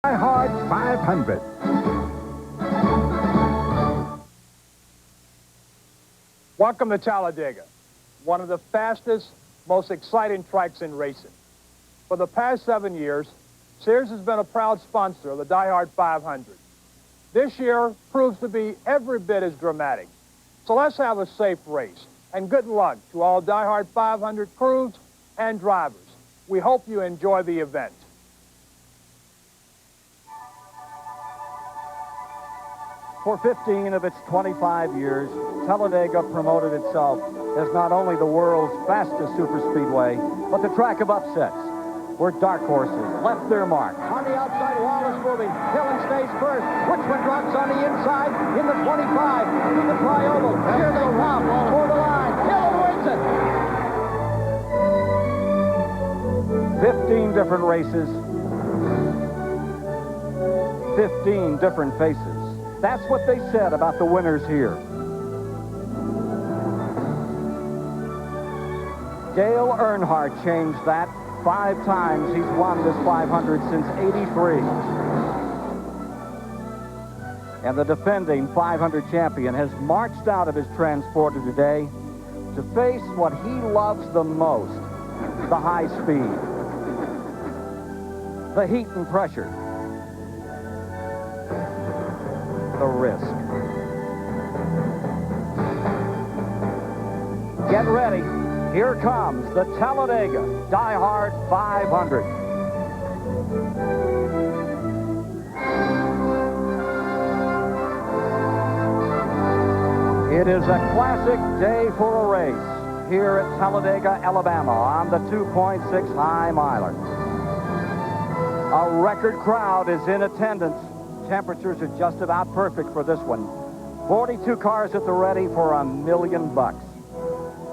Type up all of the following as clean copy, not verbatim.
DieHard 500. Welcome to Talladega, one of the fastest, most exciting tracks in racing. For the past 7 years, Sears has been a proud sponsor of the DieHard 500. This year proves to be every bit as dramatic. So let's have a safe race, and good luck to all DieHard 500 crews and drivers. We hope you enjoy the event. For 15 of its 25 years, Talladega promoted itself as not only the world's fastest superspeedway, but the track of upsets, where dark horses left their mark. On the outside, Wallace moving. Dillon stays first. Richmond drops on the inside in the 25 to the tri-oval. Here they come for the line. Dillon wins it. 15 different races, 15 different faces. That's what they said about the winners here. Dale Earnhardt changed that. 5 times he's won this 500 since '83. And the defending 500 champion has marched out of his transporter today to face what he loves the most, the high speed, the heat and pressure, the risk. Get ready. Here comes the Talladega DieHard 500. It is a classic day for a race here at Talladega, Alabama on the 2.6 high miler. A record crowd is in attendance. Temperatures are just about perfect for this one. 42 cars at the ready for $1 million.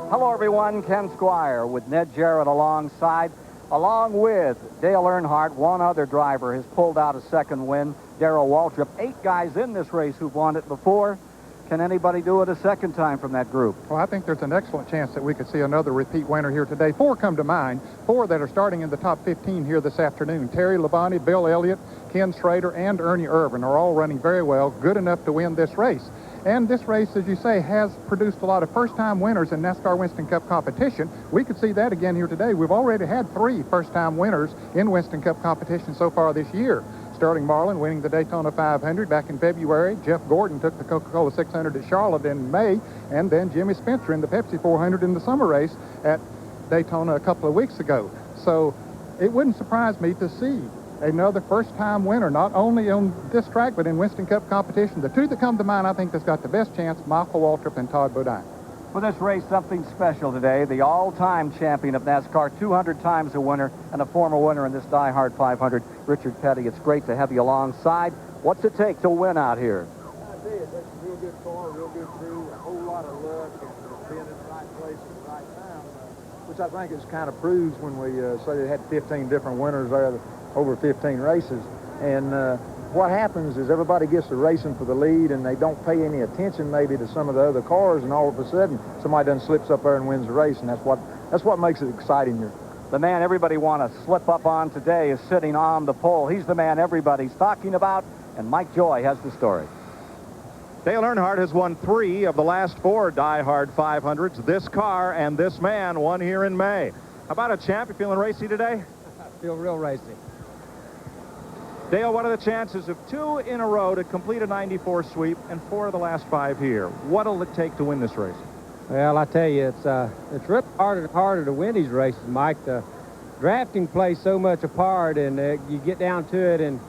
Hello, everyone. Ken Squire with Ned Jarrett alongside. Along with Dale Earnhardt, one other driver has pulled out a second win, Darrell Waltrip. 8 guys in this race who've won it before. Can anybody do it a second time from that group? Well, I think there's an excellent chance that we could see another repeat winner here today. 4 come to mind, 4 that are starting in the top 15 here this afternoon. Terry Labonte, Bill Elliott, Ken Schrader, and Ernie Irvin are all running very well, good enough to win this race. And this race, as you say, has produced a lot of first-time winners in NASCAR Winston Cup competition. We could see that again here today. We've already had 3 first-time winners in Winston Cup competition so far this year. Sterling Marlin winning the Daytona 500 back in February. Jeff Gordon took the Coca-Cola 600 at Charlotte in May. And then Jimmy Spencer in the Pepsi 400 in the summer race at Daytona a couple of weeks ago. So it wouldn't surprise me to see another first-time winner, not only on this track, but in Winston Cup competition. The 2 that come to mind, I think, that's got the best chance, Michael Waltrip and Todd Bodine. For this race, something special today. The all-time champion of NASCAR, 200 times a winner, and a former winner in this DieHard 500, Richard Petty. It's great to have you alongside. What's it take to win out here? I tell you, that's a real good car, real good crew, a whole lot of luck, and being in the right place at the right time, which I think is kind of proves when we say they had 15 different winners there, over 15 races. And what happens is everybody gets to racing for the lead, and they don't pay any attention maybe to some of the other cars, and all of a sudden somebody done slips up there and wins the race, and that's what makes it exciting here. The man everybody want to slip up on today is sitting on the pole. He's the man everybody's talking about, and Mike Joy has the story. Dale Earnhardt has won 3 of the last 4 DieHard 500s. This car and this man won here in May. How about it, champ? You feeling racy today? I feel real racy. Dale, what are the chances of 2 in a row to complete a 94 sweep and 4 of the last 5 here? What'll it take to win this race? Well, I tell you, it's really harder and harder to win these races, Mike. The drafting plays so much a part, and you get down to it, and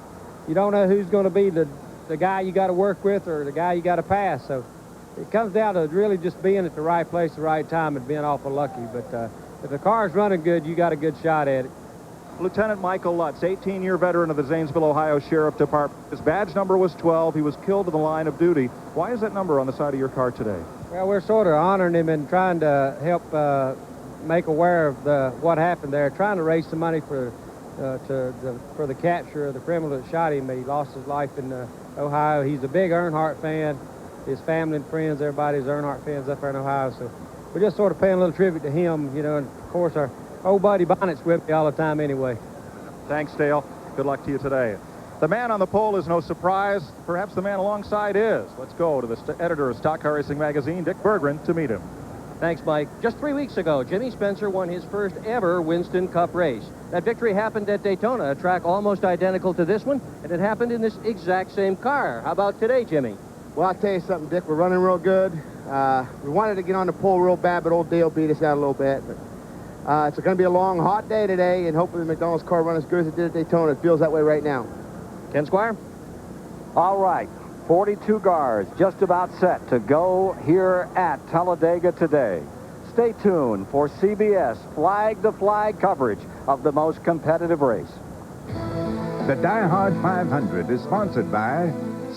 you don't know who's going to be the guy you got to work with or the guy you got to pass. So it comes down to really just being at the right place at the right time and being awful lucky. But if the car's running good, you got a good shot at it. Lieutenant Michael Lutz, 18-year veteran of the Zanesville, Ohio Sheriff Department. His badge number was 12. He was killed in the line of duty. Why is that number on the side of your car today? Well, we're sort of honoring him and trying to help make aware of what happened there, trying to raise some money for the capture of the criminal that shot him. He lost his life in Ohio. He's a big Earnhardt fan. His family and friends, everybody's Earnhardt fans up there in Ohio. So we're just sort of paying a little tribute to him, you know, and of course our old buddy Bonnet's with me all the time anyway. Thanks, Dale. Good luck to you today. The man on the pole is no surprise. Perhaps the man alongside is. Let's go to the editor of Stock Car Racing Magazine, Dick Berggren, to meet him. Thanks, Mike. Just 3 weeks ago, Jimmy Spencer won his first ever Winston Cup race. That victory happened at Daytona, a track almost identical to this one, and it happened in this exact same car. How about today, Jimmy? Well, I'll tell you something, Dick. We're running real good. We wanted to get on the pole real bad, but old Dale beat us out a little bit. But it's going to be a long, hot day today, and hopefully the McDonald's car run as good as it did at Daytona. It feels that way right now. Ken Squire? All right, 42 cars just about set to go here at Talladega today. Stay tuned for CBS flag-to-flag coverage of the most competitive race. The DieHard 500 is sponsored by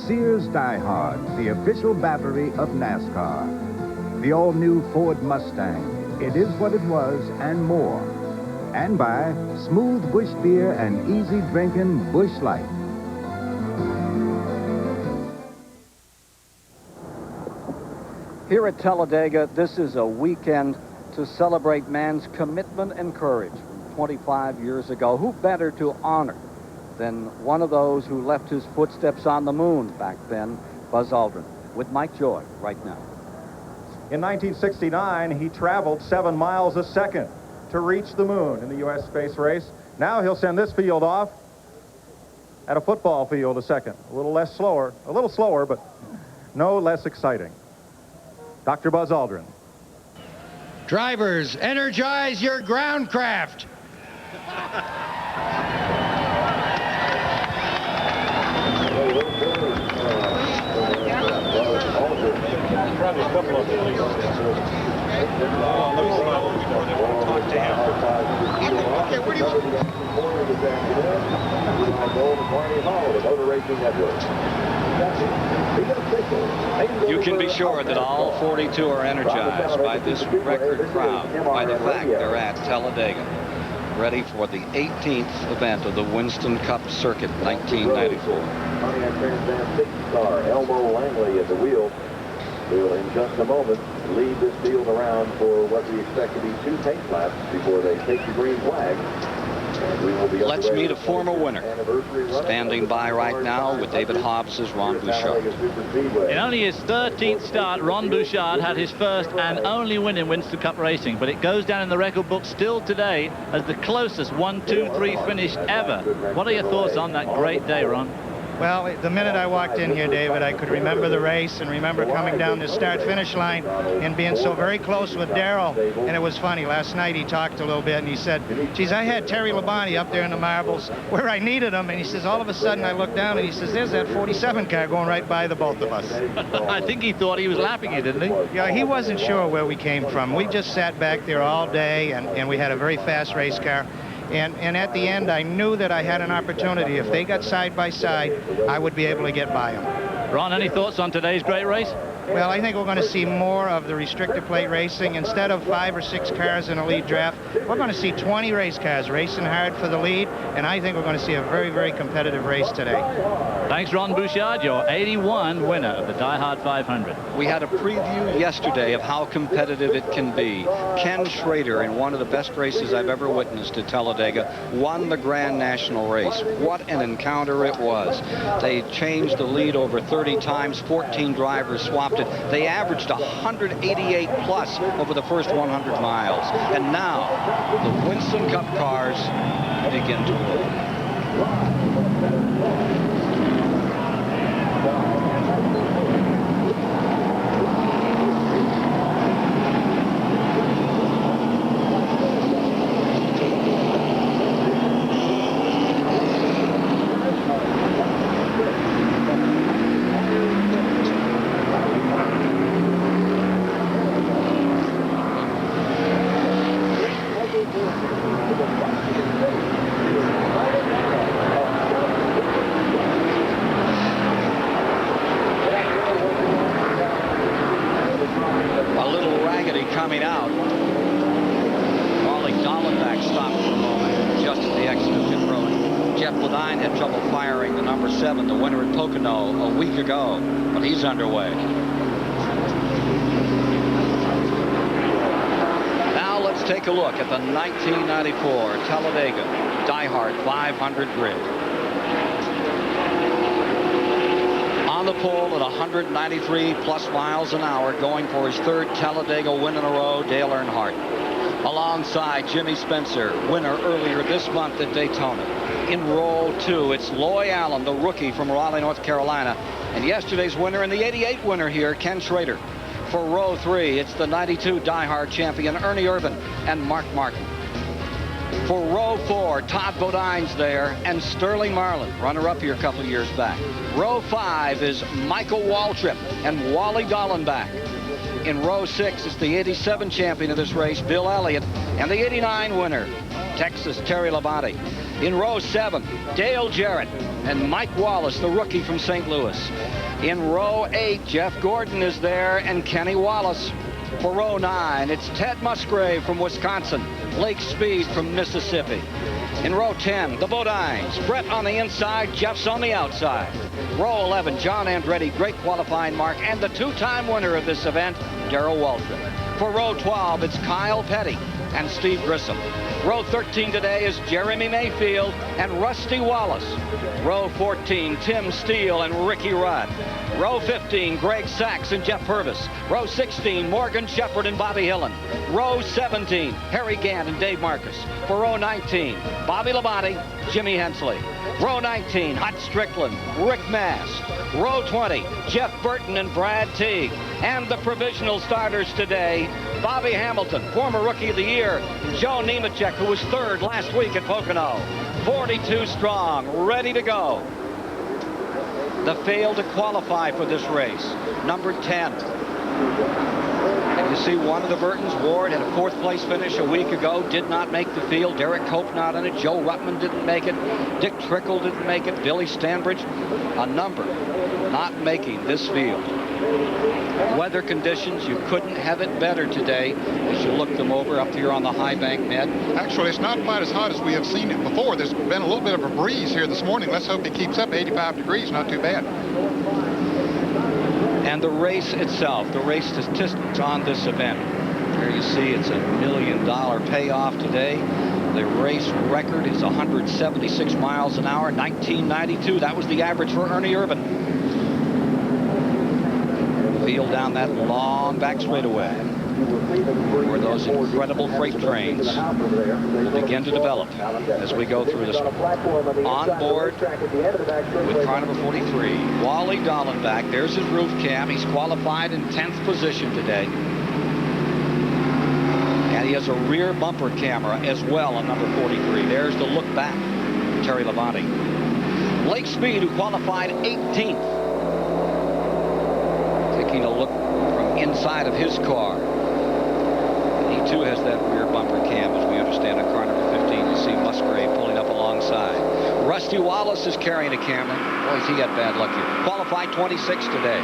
Sears DieHard, the official battery of NASCAR. The all-new Ford Mustang. It is what it was and more. And by smooth Busch beer and easy drinking Busch Light. Here at Talladega, this is a weekend to celebrate man's commitment and courage. 25 years ago, who better to honor than one of those who left his footsteps on the moon back then, Buzz Aldrin, with Mike Joy right now. In 1969, he traveled 7 miles a second to reach the moon in the U.S. space race. Now he'll send this field off at a football field a second. A little slower, but no less exciting. Dr. Buzz Aldrin. Drivers, energize your ground craft. Probably a couple of them. Talk to him. Okay, where do You can be sure that all 42 are energized by this record crowd, by the fact they're at Talladega, ready for the 18th event of the Winston Cup Circuit 1994. Elmo Langley at the wheel will in just a moment lead this field around for what we expect to be 2 pace laps before they take the green flag. Let's meet a former winner. Standing by right now with David Hobbs is Ron Bouchard. In only his 13th start, Ron Bouchard had his first and only win in Winston Cup racing, but it goes down in the record book still today as the closest 1-2-3 finish ever. What are your thoughts on that great day, Ron? Well, the minute I walked in here, David, I could remember the race and remember coming down the start-finish line and being so very close with Darrell. And it was funny. Last night he talked a little bit and he said, geez, I had Terry Labonte up there in the marbles where I needed him. And he says, all of a sudden I looked down and he says, there's that 47 car going right by the both of us. I think he thought he was lapping you, didn't he? Yeah, he wasn't sure where we came from. We just sat back there all day and we had a very fast race car. And at the end, I knew that I had an opportunity. If they got side by side, I would be able to get by them. Ron, any thoughts on today's great race? Well, I think we're going to see more of the restrictor plate racing. Instead of 5 or 6 cars in a lead draft, we're going to see 20 race cars racing hard for the lead, and I think we're going to see a very, very competitive race today. Thanks, Ron Bouchard, your 81 winner of the DieHard 500. We had a preview yesterday of how competitive it can be. Ken Schrader, in one of the best races I've ever witnessed at Talladega, won the Grand National race. What an encounter it was. They changed the lead over 30 times. 14 drivers swapped it. They averaged 188 plus over the first 100 miles. And now the Winston Cup cars begin to roll. Coming out. Ollie Dollenbach stopped for a moment just at the exit of pit road. Jeff Ledine had trouble firing the number 7, the winner at Pocono a week ago, but he's underway. Now let's take a look at the 1994 Talladega DieHard 500 grid. the pole at 193 plus miles an hour, going for his third Talladega win in a row, Dale Earnhardt. Alongside Jimmy Spencer, winner earlier this month at Daytona. In row 2, it's Loy Allen, the rookie from Raleigh, North Carolina. And yesterday's winner and the 88 winner here, Ken Schrader. For row 3, it's the 92 DieHard champion, Ernie Irvan and Mark Martin. For row 4, Todd Bodine's there and Sterling Marlin, runner-up here a couple of years back. Row 5 is Michael Waltrip and Wally Dallenbach. In row 6, it's the 87 champion of this race, Bill Elliott, and the 89 winner, Texas Terry Labonte. In row 7, Dale Jarrett and Mike Wallace, the rookie from St. Louis. In row 8, Jeff Gordon is there and Kenny Wallace. For row 9, it's Ted Musgrave from Wisconsin, Lake Speed from Mississippi. In row 10, the Bodines, Brett on the inside, Jeff's on the outside. Row 11, John Andretti, great qualifying mark, and the two-time winner of this event, Darrell Waltrip. For row 12, it's Kyle Petty and Steve Grissom. Row 13 today is Jeremy Mayfield and Rusty Wallace. Row 14, Tim Steele and Ricky Rudd. Row 15, Greg Sachs and Jeff Purvis. Row 16, Morgan Shepherd and Bobby Hillen. Row 17, Harry Gant and Dave Marcus. For row 19, Bobby Labonte, Jimmy Hensley. Row 19, Hut Strickland, Rick Mast. Row 20, Jeff Burton and Brad Teague. And the provisional starters today, Bobby Hamilton, former Rookie of the Year, Joe Nemechek, who was third last week at Pocono. 42 strong, ready to go. The failed to qualify for this race, number 10. And you see one of the Burtons, Ward, had a fourth place finish a week ago, did not make the field. Derek Cope not in it. Joe Ruttman didn't make it. Dick Trickle didn't make it. Billy Stanbridge, a number not making this field. Weather conditions, you couldn't have it better today as you look them over up here on the high bank, Ned. Actually, it's not quite as hot as we have seen it before. There's been a little bit of a breeze here this morning. Let's hope it keeps up. 85 degrees, not too bad. And the race itself, the race statistics on this event. Here you see it's $1 million payoff today. The race record is 176 miles an hour, 1992. That was the average for Ernie Irvan. Field down that long back straightaway where those incredible freight trains will begin to develop as we go through this one. On board with car number 43, Wally Dallenbach. There's his roof cam. He's qualified in 10th position today. And he has a rear bumper camera as well on number 43. There's the look back, Terry Labonte. Lake Speed, who qualified 18th. Taking a look from inside of his car. He too has that rear bumper cam, as we understand, on car number 15. You see Musgrave pulling up alongside. Rusty Wallace is carrying a camera. Boy, has he got bad luck here. Qualified 26 today.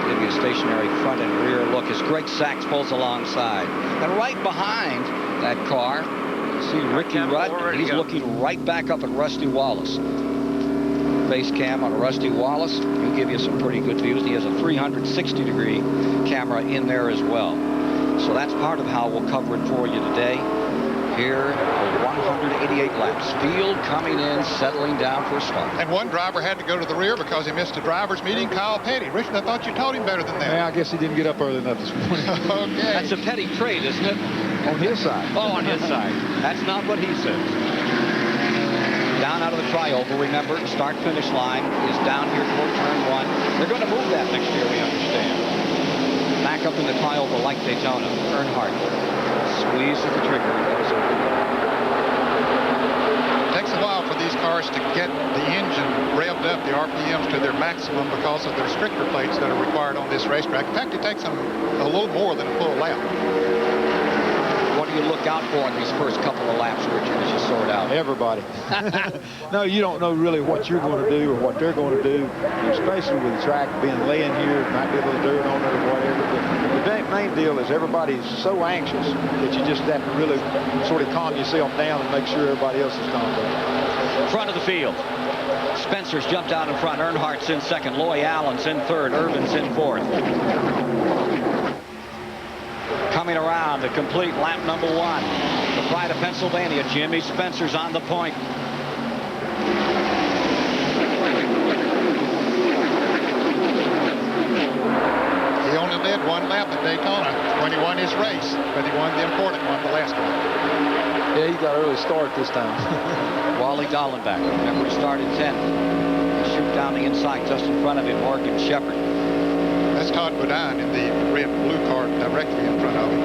Give you a stationary front and rear look as Greg Sachs pulls alongside. And right behind that car, you see Ricky Rudd. He's looking right back up at Rusty Wallace. Face cam on Rusty Wallace. He'll give you some pretty good views. He has a 360-degree camera in there as well. So that's part of how we'll cover it for you today. Here, 188 laps. Field coming in, settling down for a start. And one driver had to go to the rear because he missed a driver's meeting, Kyle Petty. Richard, I thought you taught him better than that. Yeah, I guess he didn't get up early enough this morning. Okay. That's a Petty trade, isn't it? On his side. Oh, on his side. That's not what he says. Down out of the trioval, remember, start-finish line is down here toward turn 1. They're going to move that next year, we understand. Back up in the trioval like Daytona. Earnhardt squeezes the trigger and goes over. It takes a while for these cars to get the engine revved up, the RPMs to their maximum because of the restrictor plates that are required on this racetrack. In fact, it takes them a little more than a full lap. What do you look out for in these first couple of laps, Richard, as you sort out? Everybody. No, you don't know really what you're going to do or what they're going to do, especially with the track being laying here. It might be a little dirt on it or whatever. But the main deal is everybody's so anxious that you just have to really sort of calm yourself down and make sure everybody else is calmed down. Front of the field. Spencer's jumped out in front. Earnhardt's in second. Loy Allen's in third. Irvin's in fourth. Coming around to complete lap number 1. The pride of Pennsylvania, Jimmy Spencer's on the point. early start this time. Wally Dallenbach, remember, he started 10. They shoot down the inside just in front of him, Morgan Shepherd. That's Todd Bodine in the red and blue car directly in front of him.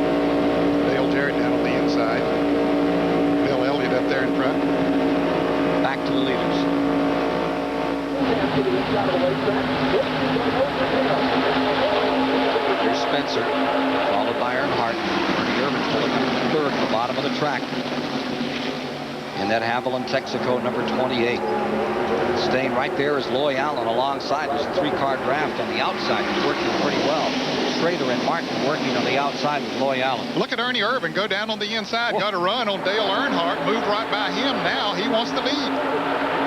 Dale Jarrett down on the inside. Bill Elliott up there in front. Back to the leaders. Here's Spencer, followed by Earnhardt. Ernie Irvin pulling up third at the bottom of the track. In that Haviland Texaco number 28. Staying right there is Loy Allen alongside. There's a three-car draft on the outside. He's working pretty well. Schrader and Martin working on the outside with Loy Allen. Look at Ernie Irvin go down on the inside. Got a run on Dale Earnhardt. Moved right by him. Now he wants the lead.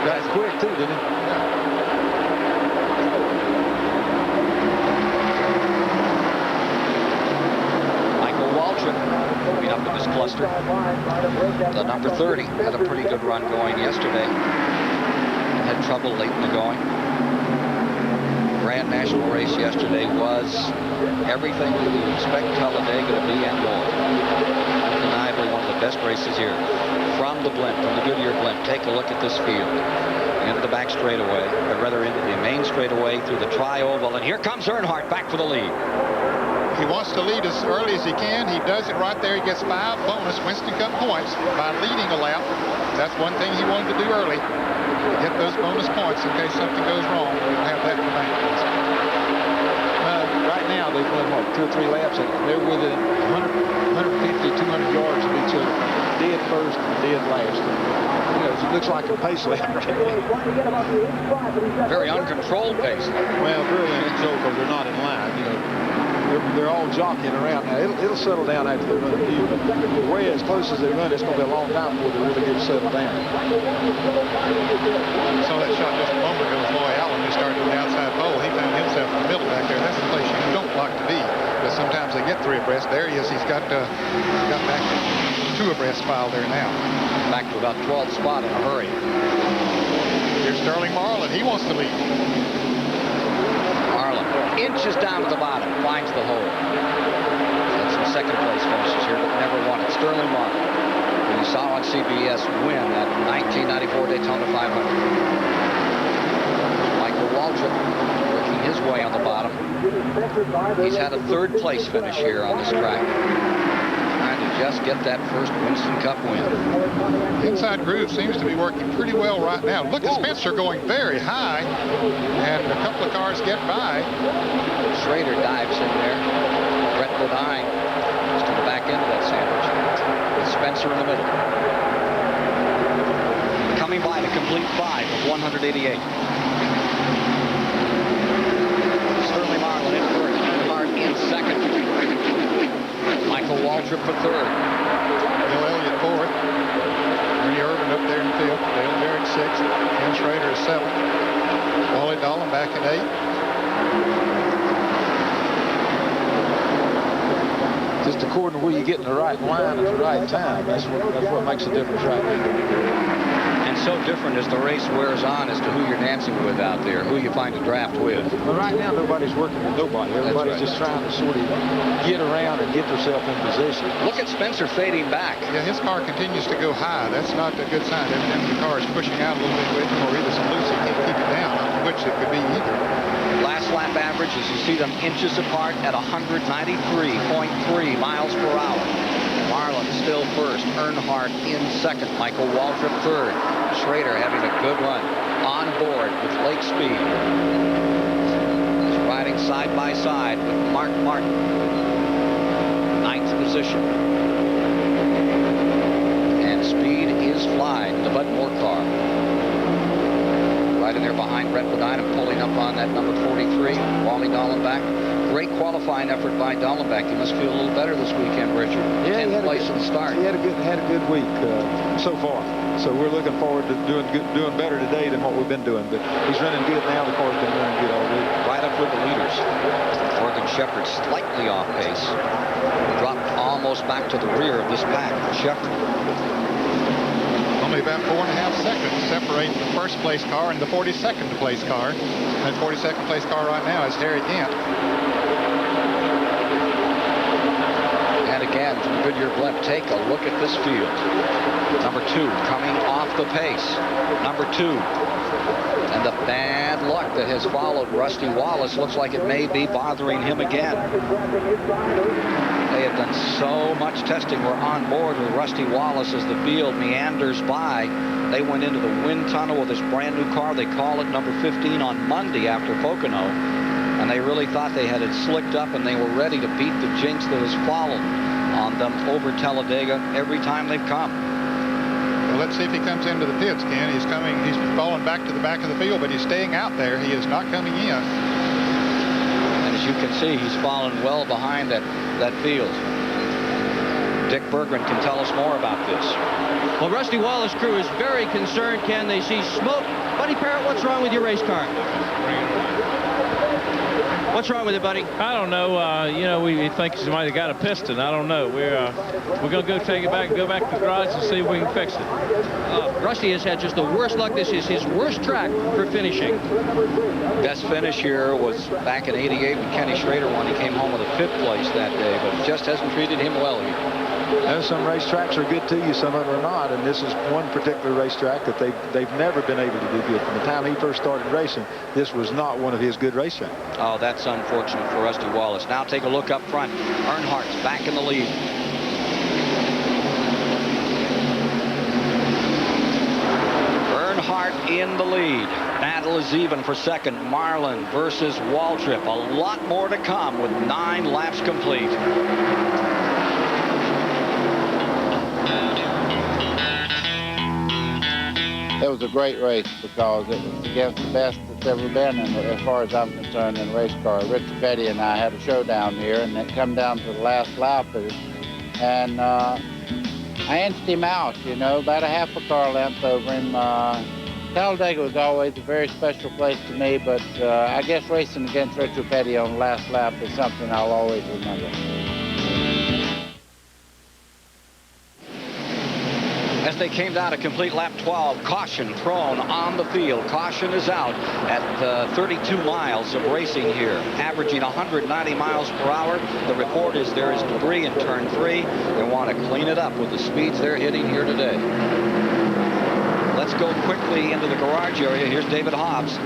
That's quick, too, didn't he? Michael Waltrip moving up in this cluster. The number 30 had a pretty good run going yesterday. Had trouble late in the going. Grand National race yesterday was everything that you expect Talladega to be and more. Undeniably one of the best races here. From the blimp, from the Goodyear blimp, take a look at this field. Into the back straightaway, or rather into the main straightaway through the tri-oval, and here comes Earnhardt back for the lead. He wants to lead as early as he can. He does it right there. He gets 5 bonus Winston Cup points by leading a lap. That's one thing he wanted to do early. To get those bonus points in case something goes wrong. We don't have that in the bank. Right now, they've won, what, 2 or 3 laps, and they're within 150, 200 yards of each other. Dead first and dead last. You know, it looks like a pace lap right now. Very uncontrolled pace. Well, very uncontrolled because they're not in line. You know, they're all jockeying around now. It'll settle down after they run a few, but the way as close as they run, it's going to be a long time before they really get settled down. Saw that shot just a moment ago with Loy Allen, who started on the outside pole. He found himself in the middle back there. That's the place you don't like to be, because sometimes they get 3 abreast. There he is. He's got back to 2 abreast file there now. Back to about 12th spot in a hurry. Here's Sterling Marlin. He wants to lead. Marlin inches down to the bottom, finds the hole. Had some second place finishes here, but never won it. Sterling Marlin, who you saw on CBS win that 1994 Daytona 500. Michael Waltrip working his way on the bottom. He's had a 3rd place finish here on this track. Trying to just get that first Winston Cup win. Inside groove seems to be working pretty well right now. Look at Spencer going very high, and a couple of cars get by. Schrader dives in there. Brett Bodine just to the back end of that sandwich with Spencer in the middle. Coming by to complete 5 of 188. Sterling Marlin in first, Earnhardt in second. Michael Waltrip for 3rd. Bill Elliott 4th. Ernie Irvin up there in 5th. Dale Jarrett 6th. Ken Schrader is 7th. Wally Dallenbach in 8th. Just according to where you get in the right line at the right time. That's what makes a difference right now. And so different as the race wears on as to who you're dancing with out there, who you find a draft with. Well, right now, nobody's working with nobody. Everybody's just trying to sort of get around and get themselves in position. Look at Spencer fading back. Yeah, his car continues to go high. That's not a good sign. Evidently, the car is pushing out a little bit with him, or either some loose, he can't keep it down, which it could be either. Last lap average, as you see them inches apart at 193.3 miles per hour. Marlin still first. Earnhardt in second. Michael Waltrip 3rd. Schrader having a good run on board with Lake Speed. He's riding side by side with Mark Martin. 9th position. And Speed is flying the Bud Moore car. Right in there behind Brett Bodine and pulling up on that number 43, Wally Dallenbach. Great qualifying effort by Dallenbach. He must feel a little better this weekend, Richard. Yeah, 10th place in the start. He had a good week so far. So we're looking forward to doing better today than what we've been doing. But he's running good now. The car's been running good all week. Right up with the leaders. Morgan Shepherd slightly off pace. Dropped almost back to the rear of this pack. Shepherd. Only about 4.5 seconds separating the 1st place car and the 42nd place car. That 42nd place car right now is Harry Gant. And again, from Goodyear Blimp, take a look at this field. Number 2 coming off the pace. Number 2. And the bad luck that has followed Rusty Wallace looks like it may be bothering him again. They have done so much testing. We're on board with Rusty Wallace as the field meanders by. They went into the wind tunnel with this brand new car. They call it number 15 on Monday after Pocono. And they really thought they had it slicked up and they were ready to beat the jinx that has fallen on them over Talladega every time they've come. Well, let's see if he comes into the pits, Ken. He's falling back to the back of the field, but he's staying out there. He is not coming in. And as you can see, he's fallen well behind that field. Dick Berggren can tell us more about this. Well, Rusty Wallace crew is very concerned, Ken. They see smoke. Buddy Parrott, what's wrong with your race car? What's wrong with it, buddy? I don't know. You know, we think somebody got a piston. I don't know. We're going to go take it back and go back to the garage and see if we can fix it. Rusty has had just the worst luck. This is his worst track for finishing. Best finish here was back in '88 when Kenny Schrader won. He came home with a 5th place that day, but it just hasn't treated him well here. And some racetracks are good to you, some of them are not. And this is one particular racetrack that they've never been able to do good. From the time he first started racing, this was not one of his good racetracks. Oh, that's unfortunate for Rusty Wallace. Now take a look up front. Earnhardt's back in the lead. Earnhardt in the lead. Battle is even for second. Marlin versus Waltrip. A lot more to come with 9 laps complete. It was a great race because it was against the best that's ever been, and as far as I'm concerned, in a race car. Richard Petty and I had a showdown here, and it come down to the last lap, and I inched him out, you know, about a half a car length over him. Talladega was always a very special place to me, but I guess racing against Richard Petty on the last lap is something I'll always remember. As they came down to complete lap 12, caution thrown on the field. Caution is out at 32 miles of racing here, averaging 190 miles per hour. The report is there is debris in turn 3. They want to clean it up with the speeds they're hitting here today. Let's go quickly into the garage area. Here's David Hobbs.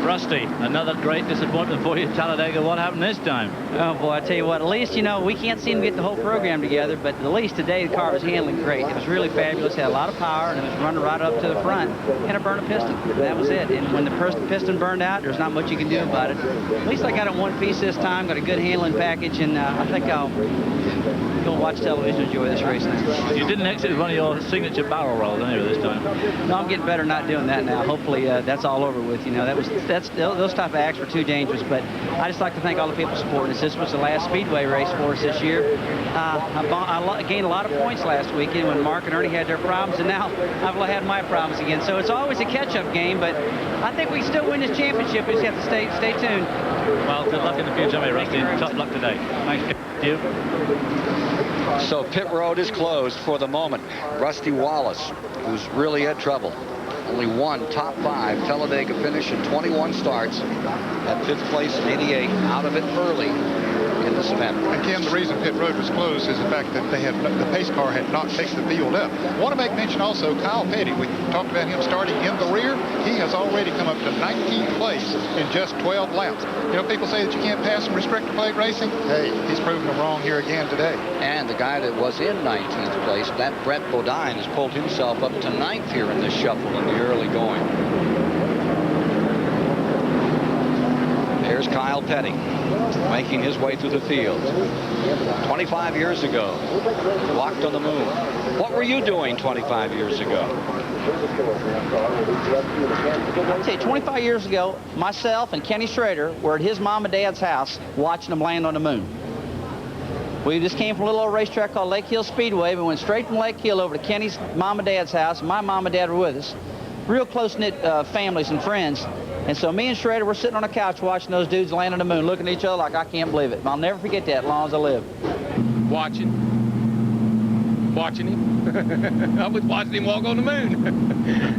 Rusty, another great disappointment for you at Talladega. What happened this time? Oh, boy, I tell you what, at least, you know, we can't seem to get the whole program together, but at least today the car was handling great. It was really fabulous, had a lot of power, and it was running right up to the front, and it burned a piston. That was it. And when the piston burned out, there's not much you can do about it. At least I got it in one piece this time, got a good handling package, and I think I'll go watch television and enjoy this race now. You didn't exit one of your signature barrel rolls anyway this time. No, I'm getting better not doing that now. Hopefully that's all over with. You know, those type of acts were too dangerous. But I just like to thank all the people supporting us. This was the last Speedway race for us this year. I gained a lot of points last weekend when Mark and Ernie had their problems, and now I've had my problems again. So it's always a catch-up game, but I think we still win this championship. We just have to stay tuned. Well, good luck in the future, mate, Rusty. Tough luck today. Thank you. So pit road is closed for the moment. Rusty Wallace, who's really had trouble. Only one top 5 Talladega finish in 21 starts at 5th place in '88, out of it early in this event. And Ken, the reason pit road was closed is the fact that the pace car had not picked the field up. I want to make mention also Kyle Petty. We talked about him starting in the rear. He has already come up to 19th place in just 12 laps. You know, people say that you can't pass in restrictor plate racing. Hey, he's proven them wrong here again today. And the guy that was in 19th place, that Brett Bodine, has pulled himself up to 9th here in this shuffle in the early going. Here's Kyle Petty making his way through the field. 25 years ago, walked on the moon. What were you doing 25 years ago? I'll tell you, 25 years ago, myself and Kenny Schrader were at his mom and dad's house watching them land on the moon. We just came from a little old racetrack called Lake Hill Speedway. We went straight from Lake Hill over to Kenny's mom and dad's house. My mom and dad were with us. Real close-knit families and friends. And so me and Schrader were sitting on a couch watching those dudes land on the moon, looking at each other like, I can't believe it. I'll never forget that as long as I live. Watching him. I was watching him walk on the moon.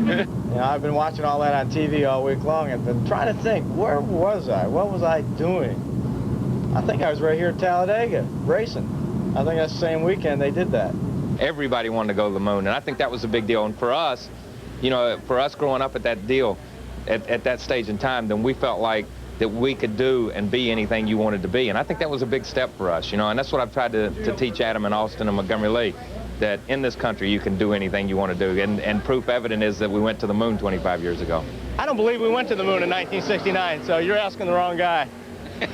You know, I've been watching all that on TV all week long and been trying to think, where was I? What was I doing? I think I was right here at Talladega, racing. I think that's the same weekend they did that. Everybody wanted to go to the moon, and I think that was a big deal. And for us, you know, for us growing up at that deal, at that stage in time, then we felt like that we could do and be anything you wanted to be. And I think that was a big step for us, you know, and that's what I've tried to teach Adam and Austin and Montgomery Lee, that in this country you can do anything you want to do. And proof evident is that we went to the moon 25 years ago. I don't believe we went to the moon in 1969, so you're asking the wrong guy. All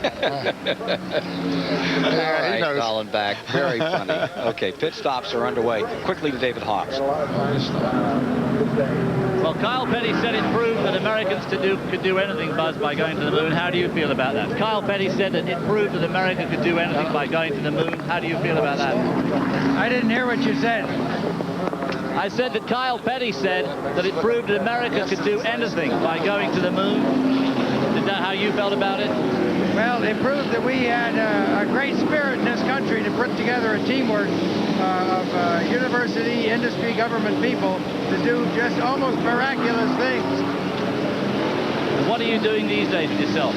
right, Colin back. Very funny. Okay, pit stops are underway. Quickly to David Hawks. Well, Kyle Petty said it proved that Americans could do anything, Buzz, by going to the moon. How do you feel about that? Kyle Petty said that it proved that America could do anything by going to the moon. How do you feel about that? I didn't hear what you said. I said that Kyle Petty said that it proved that America could do anything by going to the moon. Is that how you felt about it? Well, it proved that we had a great spirit in this country to put together a teamwork of university, industry, government people to do just almost miraculous things. What are you doing these days with yourself?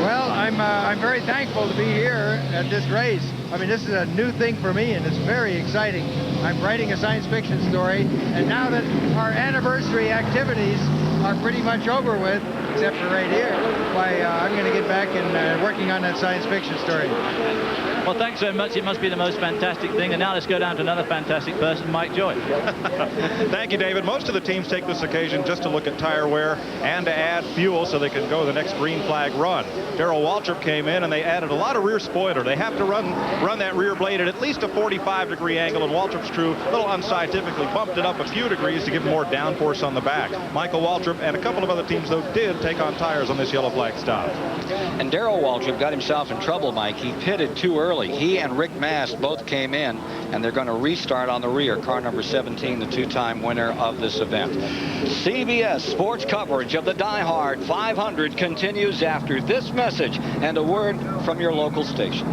Well, I'm very thankful to be here at this race. I mean, this is a new thing for me, and it's very exciting. I'm writing a science fiction story, and now that our anniversary activities are pretty much over with, except for right here, why, I'm going to get back and working on that science fiction story. Well, thanks so much. It must be the most fantastic thing. And now let's go down to another fantastic person, Mike Joy. Thank you, David. Most of the teams take this occasion just to look at tire wear and to add fuel so they can go the next green flag run. Darrell Waltrip came in and they added a lot of rear spoiler. They have to run that rear blade at least a 45-degree angle, and Waltrip's crew, a little unscientifically, bumped it up a few degrees to give more downforce on the back. Michael Waltrip and a couple of other teams, though, did take on tires on this yellow flag stop. And Darrell Waltrip got himself in trouble, Mike. He pitted too early. He and Rick Mast both came in, and they're going to restart on the rear. Car number 17, the two-time winner of this event. CBS Sports coverage of the DieHard 500 continues after this message and a word from your local station.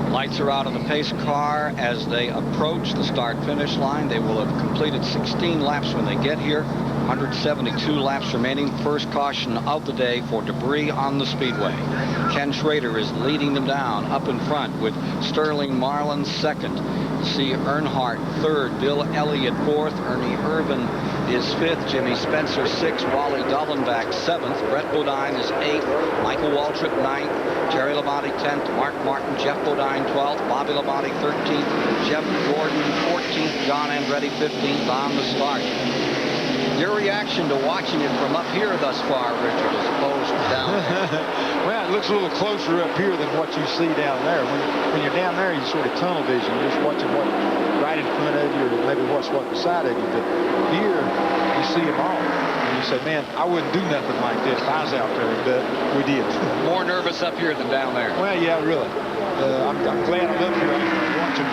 Lights are out on the pace car as they approach the start-finish line. They will have completed 16 laps when they get here. 172 laps remaining. First caution of the day for debris on the speedway. Ken Schrader is leading them down up in front with Sterling Marlin second. See Earnhardt third, Bill Elliott fourth, Ernie Irvin is fifth, Jimmy Spencer sixth, Wally Dallenbach seventh, Brett Bodine is eighth, Michael Waltrip ninth, Terry Labonte 10th, Mark Martin, Jeff Bodine 12th, Bobby Labonte 13th, Jeff Gordon 14th, John Andretti 15th on the start. Your reaction to watching it from up here thus far, Richard, as opposed to down there? Well, it looks a little closer up here than what you see down there. When you're down there, you sort of tunnel vision. You're just watching what right in front of you, or maybe what's what beside of you. But here, you see them all. And you say, man, I wouldn't do nothing like this if I was out there, but we did. More nervous up here than down there. Well, yeah, really. I'm glad I'm up here. I'm watching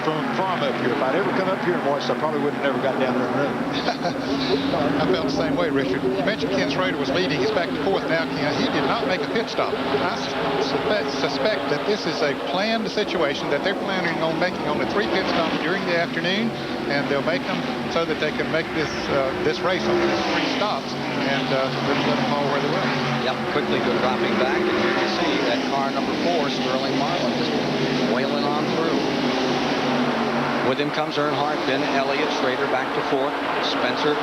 from up here. If I'd ever come up here and watched, I probably wouldn't have never got down there and run. I felt the same way, Richard. You mentioned Ken Schrader was leading. He's back and forth now. He did not make a pit stop. I suspect that this is a planned situation that they're planning on making only 3 pit stops during the afternoon, and they'll make them so that they can make this race on these 3 stops and let them all where they will. Yep, quickly go dropping back, and here you see that car number 4, Sterling Marlin, just wailing on through. With him comes Earnhardt, then Elliott, Schrader back to 4th. Spencer.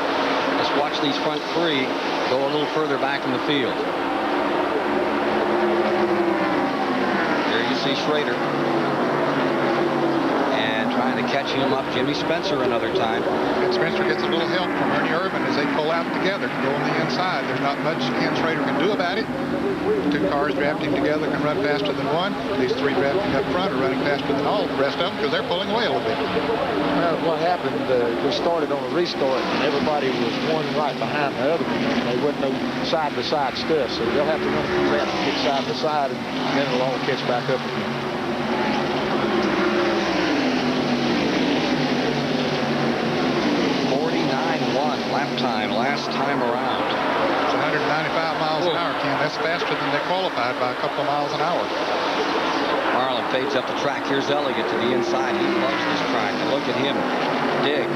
Let's watch these front 3 go a little further back in the field. Here you see Schrader. And trying to catch him up, Jimmy Spencer another time. And Spencer gets a little help from Ernie Irvin as they pull out together to go on the inside. There's not much Ken Schrader can do about it. 2 cars drafting together can run faster than one. These 3 drafting up front are running faster than all the rest of them because they're pulling away a little bit. Well, what happened, we started on a restart, and everybody was one right behind the other one. There wasn't no side-by-side stuff, so they'll have to run a track and get side-by-side, and then it'll all catch back up again. 49.1 lap time last time around. It's 195 miles an hour, Ken. That's faster than they qualified by a couple of miles an hour. Marlin fades up the track. Here's Elliott to the inside. He loves this track. And look at him dig.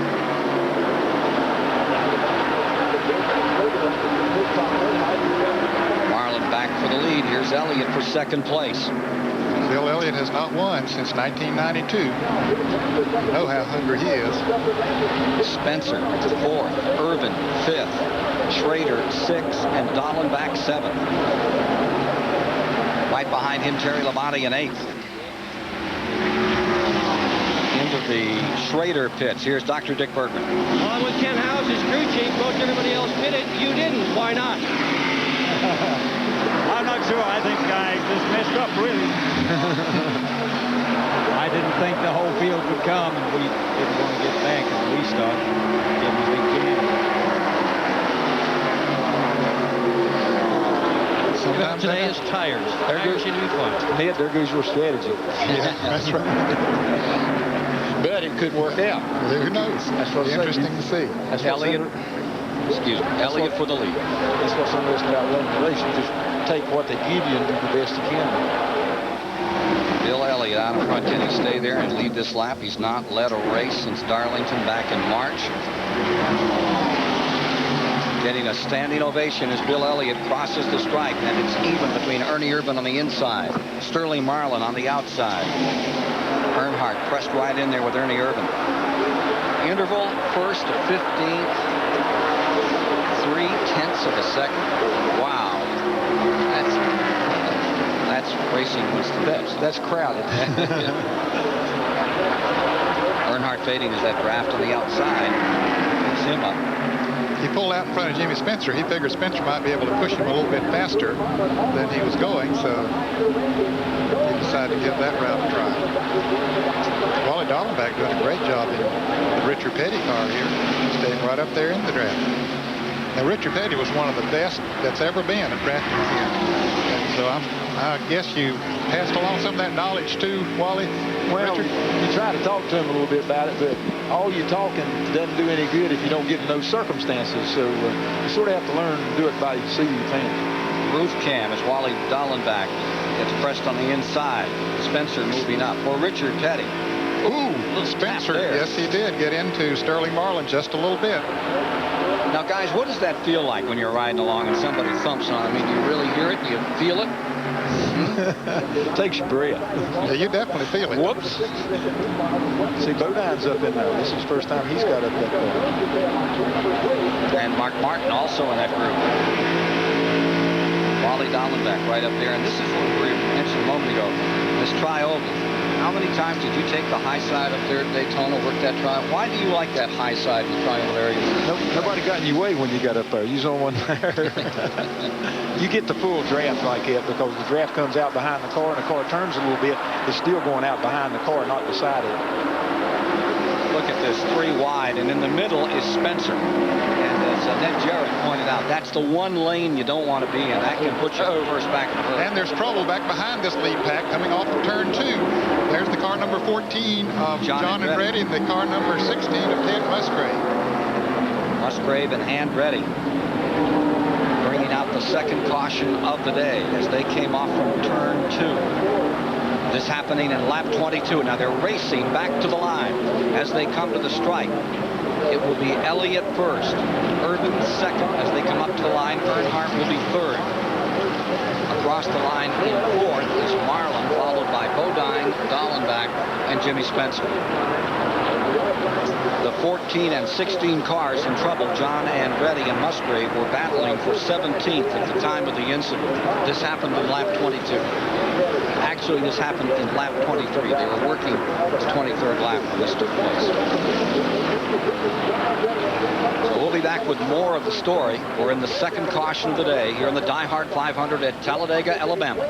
Marlin back for the lead. Here's Elliott. Elliott for second place. Bill Elliott has not won since 1992. You know how hungry he is. Spencer, fourth. Irvin, fifth. Schrader, sixth. And Dallenbach, seventh. Right behind him, Terry Labonte in eighth. Into the Schrader pits. Here's Dr. Dick Bergman. Along with Ken House's crew chief, most everybody else pitted. You didn't. Why not? I'm not sure. I think I just messed up, really. I didn't think the whole field would come, and we didn't want to get back at the restart. Give me a big Sometimes today is tires. Tires you do fun. Ned, there goes your strategy. Yeah, that's right. But it could work out. Who knows? That's what's interesting to see. Elliott, excuse me, Elliott for the lead. That's what's interesting about running the race. You just take what they give you and do the best you can. Bill Elliott out in front. Can he stay there and lead this lap? He's not led a race since Darlington back in March. Getting a standing ovation as Bill Elliott crosses the stripe, and it's even between Ernie Irvin on the inside, Sterling Marlin on the outside. Earnhardt pressed right in there with Ernie Irvin. Interval first to 15th, 0.3 of a second. Wow. That's racing Winston. That's crowded. Earnhardt fading as that draft on the outside picks him up. He pulled out in front of Jimmy Spencer. He figured Spencer might be able to push him a little bit faster than he was going, so he decided to give that route a try. Wally Dallenbach doing a great job in the Richard Petty car here, staying right up there in the draft. Now, Richard Petty was one of the best that's ever been at drafting here. And so I guess you passed along some of that knowledge to Wally. Well, Richard? you try to talk to him a little bit about it, but all your talking doesn't do any good if you don't get in those circumstances. So you sort of have to learn to do it by the seat of your pants. Roof cam as Wally Dallenbach gets pressed on the inside. Spencer moving up for Richard Petty. Ooh, Spencer, yes, he did get into Sterling Marlin just a little bit. Now, guys, what does that feel like when you're riding along and somebody thumps on? I mean, you really hear it? Do you feel it? Takes your breath. Yeah, you definitely feel it. Whoops. See, Bodine's up in there. This is the first time he's got up that far. And Mark Martin also in that group. Wally Dallenbach right up there. And this is what we mentioned a moment ago. This tri-oval. How many times did you take the high side up there at Daytona, work that tri? Why do you like that high side in the tri-oval area? Nobody got in your way when you got up there. You was the only one there. You get the full draft like that because the draft comes out behind the car and the car turns a little bit. It's still going out behind the car, not beside it. Look at this, 3 wide, and in the middle is Spencer. And as Ned Jarrett pointed out, that's the one lane you don't want to be in. That can put you first back in the herd. And there's trouble back behind this lead pack coming off of turn 2. There's the car number 14 of John Andretti and the car number 16 of Ted Musgrave. Musgrave and Andretti bringing out the second caution of the day as they came off from turn 2. This happening in lap 22. Now they're racing back to the line as they come to the stripe. It will be Elliott first, Irvin second as they come up to the line. Earnhardt will be third. Across the line in fourth is Marlin, followed by Bodine, Dallenbach, and Jimmy Spencer. The 14 and 16 cars in trouble. John Andretti and Musgrave were battling for 17th at the time of the incident. This happened in lap 22. Actually, this happened in lap 23. They were working the 23rd lap when this took place. So we'll be back with more of the story. We're in the second caution of the day here in the DieHard 500 at Talladega, Alabama.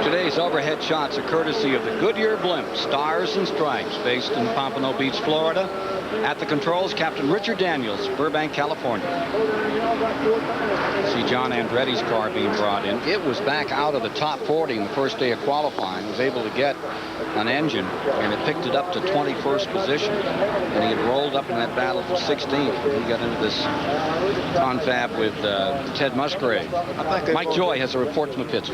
Today's overhead shots are courtesy of the Goodyear Blimp, Stars and Stripes, based in Pompano Beach, Florida. At the controls, Captain Richard Daniels, Burbank, California. See John Andretti's car being brought in. It was back out of the top 40 in the first day of qualifying. Was able to get an engine, and it picked it up to 21st position. And he had rolled up in that battle for 16th. He got into this confab with Ted Musgrave. Mike Joy has a report from the pits.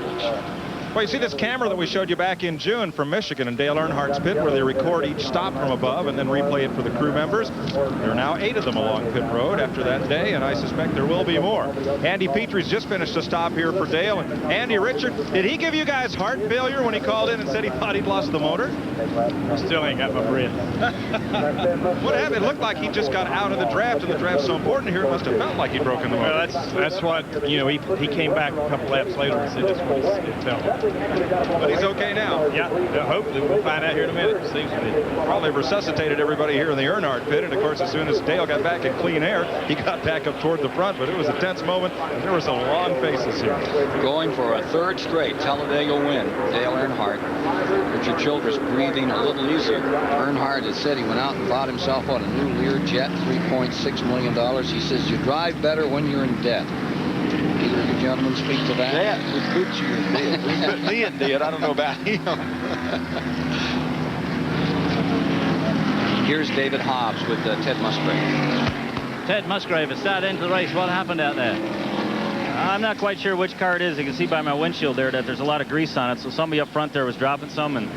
Well, you see this camera that we showed you back in June from Michigan and Dale Earnhardt's pit, where they record each stop from above and then replay it for the crew members. There are now 8 of them along pit road after that day, and I suspect there will be more. Andy Petrie's just finished a stop here for Dale. And Andy, Richard, did he give you guys heart failure when he called in and said he thought he'd lost the motor? I still ain't got my breath. What happened? It looked like he just got out of the draft, and the draft's so important here, it must have felt like he'd broken the motor. Well, that's what, you know, he came back a couple laps later and said that's what it felt. But he's okay now. Yeah, hopefully we'll find out here in a minute. Seems to be. Well, they resuscitated everybody here in the Earnhardt pit, and of course, as soon as Dale got back in clean air, he got back up toward the front, but it was a tense moment, and there were some long faces here. Going for a 3rd straight Talladega win, Dale Earnhardt. Richard Childress breathing a little easier. Earnhardt has said he went out and bought himself on a new Learjet, $3.6 million. He says you drive better when you're in debt. Either of you gentlemen speak to that? That would put you in debt. We put me in debt. I don't know about him. Here's David Hobbs with Ted Musgrave. Ted Musgrave has started into the race. What happened out there? I'm not quite sure which car it is. You can see by my windshield there that there's a lot of grease on it. So somebody up front there was dropping some, and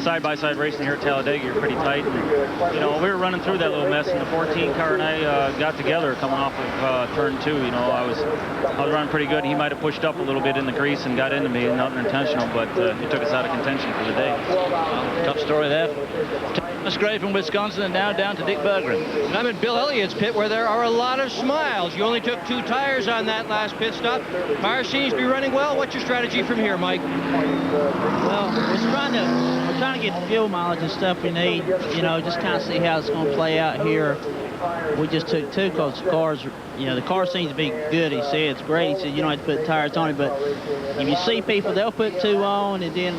side-by-side racing here at Talladega, you're pretty tight. And, you know, we were running through that little mess, and the 14 car and I got together coming off of turn 2. You know, I was running pretty good. He might have pushed up a little bit in the grease and got into me, nothing intentional, but it took us out of contention for the day. Tough story there. Musgrave from Wisconsin, and now down to Dick Berggren. And I'm at Bill Elliott's pit, where there are a lot of smiles. You only took 2 tires on that last pit stop. Car seems to be running well. What's your strategy from here, Mike? Well, we're trying to get the fuel mileage and stuff we need. You know, just kind of see how it's going to play out here. We just took 2 because the cars, you know, the car seems to be good. He said it's great. He said you don't have to put tires on it, but if you see people, they'll put 2 on, and then,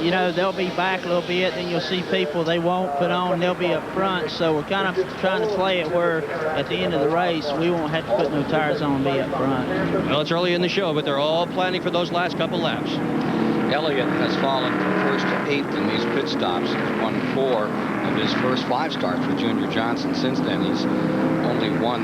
you know, they'll be back a little bit. Then you'll see people they won't put on, and they'll be up front. So we're kind of trying to play it where at the end of the race we won't have to put no tires on and be up front. Well, it's early in the show, but they're all planning for those last couple laps. Elliott has fallen from 1st to 8th in these pit stops. He's won 4 of his first 5 starts with Junior Johnson. Since then, he's only won,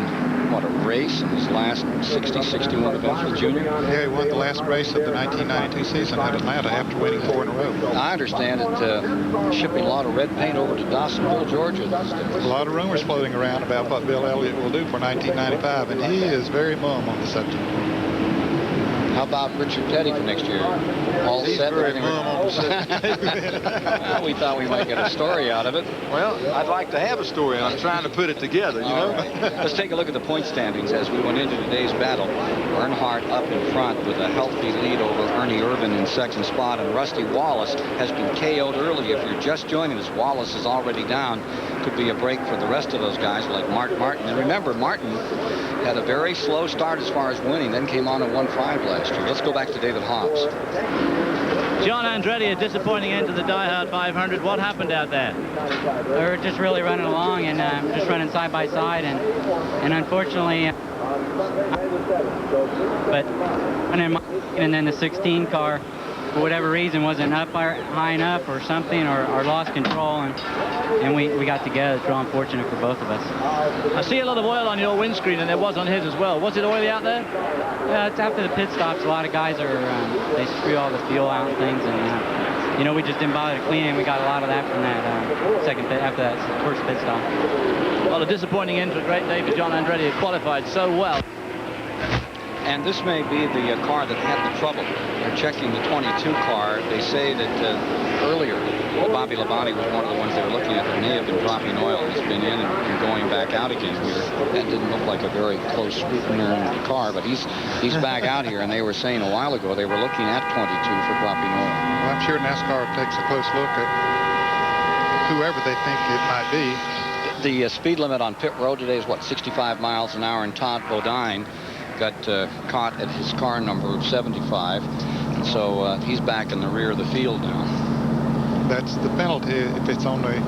what, a race in his last 60-61 events with Junior? Yeah, he won the last race of the 1992 season at Atlanta after winning 4 in a row. I understand that shipping a lot of red paint over to Dawsonville, Georgia. A lot of rumors floating around about what Bill Elliott will do for 1995, and he is very mum on the subject. How about Richard Petty for next year? All He's set. very mum on the subject. Well, we thought we might get a story out of it. Well, I'd like to have a story. I'm trying to put it together, you know. Let's take a look at the point standings as we went into today's battle. Earnhardt up in front with a healthy lead over Ernie Irvin in 2nd spot, and Rusty Wallace has been KO'd early. If you're just joining us, Wallace is already down. Could be a break for the rest of those guys like Mark Martin. And remember, Martin had a very slow start as far as winning, then came on and won 5 last year. Let's go back to David Hobbs. John Andretti, a disappointing end to the DieHard 500. What happened out there? We were just really running along and just running side by side, and unfortunately, but and then the 16 car, for whatever reason, wasn't up high enough or something, or lost control, and we got together. It's real unfortunate for both of us. I see a lot of oil on your windscreen, and there was on his as well. Was it oily out there? Yeah, it's after the pit stops. A lot of guys they screw all the fuel out and things, and you know, we just didn't bother to clean it, and we got a lot of that from that second pit, after that first pit stop. Well, a disappointing end to a great day for John Andretti, who qualified so well. And this may be the car that had the trouble. They're checking the 22 car. They say that earlier, Bobby Labonte was one of the ones they were looking at that may have been dropping oil. He's been in and going back out again here. That didn't look like a very close scrutiny in the car, but he's back out here, and they were saying a while ago they were looking at 22 for dropping oil. Well, I'm sure NASCAR takes a close look at whoever they think it might be. The speed limit on pit road today is, what, 65 miles an hour, and Todd Bodine got caught at his car number of 75, and so he's back in the rear of the field now. That's the penalty. If it's on the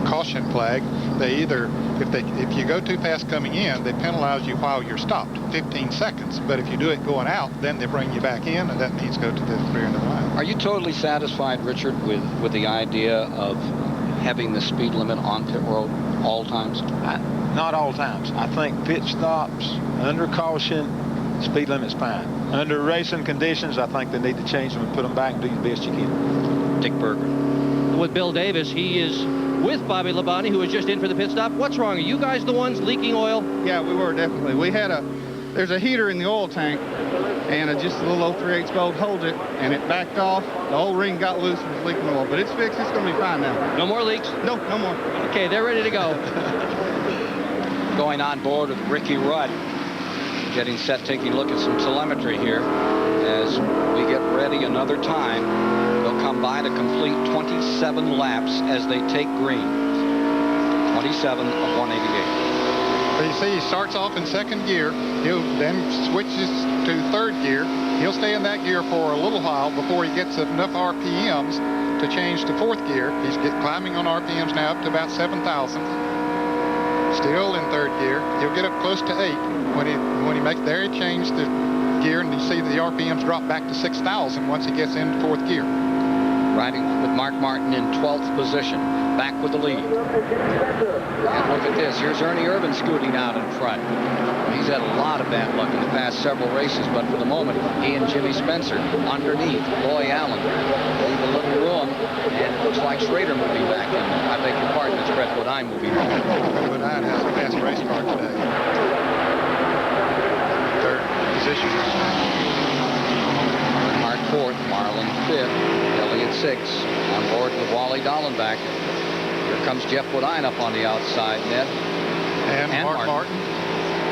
caution flag, they either, if you go too fast coming in, they penalize you while you're stopped, 15 seconds. But if you do it going out, then they bring you back in, and that means go to the rear end of the line. Are you totally satisfied, Richard, with the idea of having the speed limit on pit road all times? Not all times. I think pit stops, under caution, speed limit's fine. Under racing conditions, I think they need to change them and put them back and do the best you can. Dick Berger. With Bill Davis, he is with Bobby Labonte, who was just in for the pit stop. What's wrong? Are you guys the ones leaking oil? Yeah, we were, definitely. We had there's a heater in the oil tank, and just a little 3/8 bolt holds it, and it backed off. The whole ring got loose and was leaking oil, but it's fixed. It's going to be fine now. No more leaks? No, no more. Okay, they're ready to go. Going on board with Ricky Rudd. Getting set, taking a look at some telemetry here. As we get ready another time, they'll come by to complete 27 laps as they take green. 27 of 188. But you see, he starts off in second gear. He'll then switches to third gear. He'll stay in that gear for a little while before he gets enough RPMs to change to fourth gear. He's climbing on RPMs now up to about 7,000. Still in third gear. He'll get up close to 8 when he makes there. He changed the gear, and you see the RPMs drop back to 6,000 once he gets into fourth gear. Riding with Mark Martin in 12th position, back with the lead. And look at this. Here's Ernie Irvin scooting out in front. He's had a lot of bad luck in the past several races, but for the moment, he and Jimmy Spencer underneath Loy Allen. Leave a little room, and it looks like Schrader moving back in. I beg your pardon, it's Brett Bodine moving back. Brett Bodine has a fast race car today. Third position. Mark fourth, Marlin fifth, Elliott sixth. On board with Wally Dallenbach. Here comes Jeff Bodine up on the outside, Ned. And Mark Martin.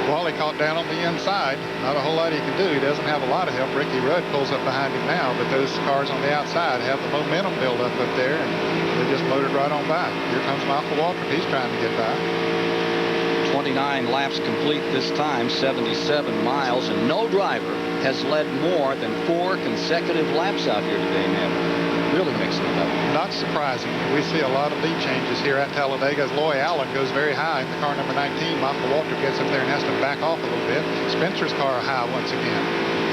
Wally caught down on the inside. Not a whole lot he can do. He doesn't have a lot of help. Ricky Rudd pulls up behind him now, but those cars on the outside have the momentum build up there, and they just motored right on by. Here comes Michael Waltrip. He's trying to get by. 29 laps complete this time, 77 miles, and no driver has led more than 4 consecutive laps out here today, Ned. Really mixing it up. Not surprising. We see a lot of lead changes here at Talladega as Loy Allen goes very high in the car number 19. Michael Waltrip gets up there and has to back off a little bit. Spencer's car high once again.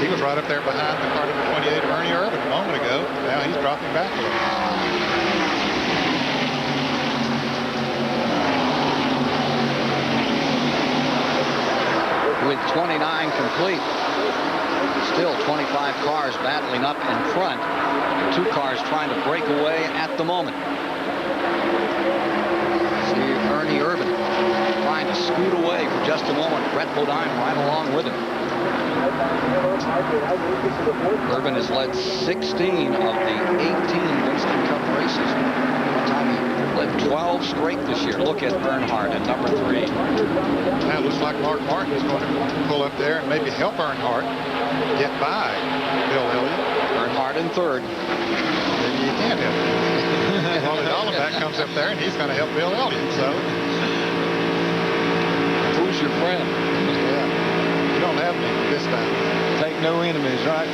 He was right up there behind the car number 28 of Ernie Irvin a moment ago. Now he's dropping back a little. With 29 complete, still 25 cars battling up in front. 2 cars trying to break away at the moment. See Ernie Irvin trying to scoot away for just a moment. Brett Bodine right along with him. Irvin has led 16 of the 18 Winston Cup races. One time he led 12 straight this year. Look at Earnhardt at number 3. Now it looks like Mark Martin is going to pull up there and maybe help Earnhardt get by Bill Elliott. Earnhardt in third. Maybe you can't help him. Wally Dallenbach comes up there and he's going to help Bill Elliott. So who's your friend? Yeah, you don't have me this time. Take no enemies, right?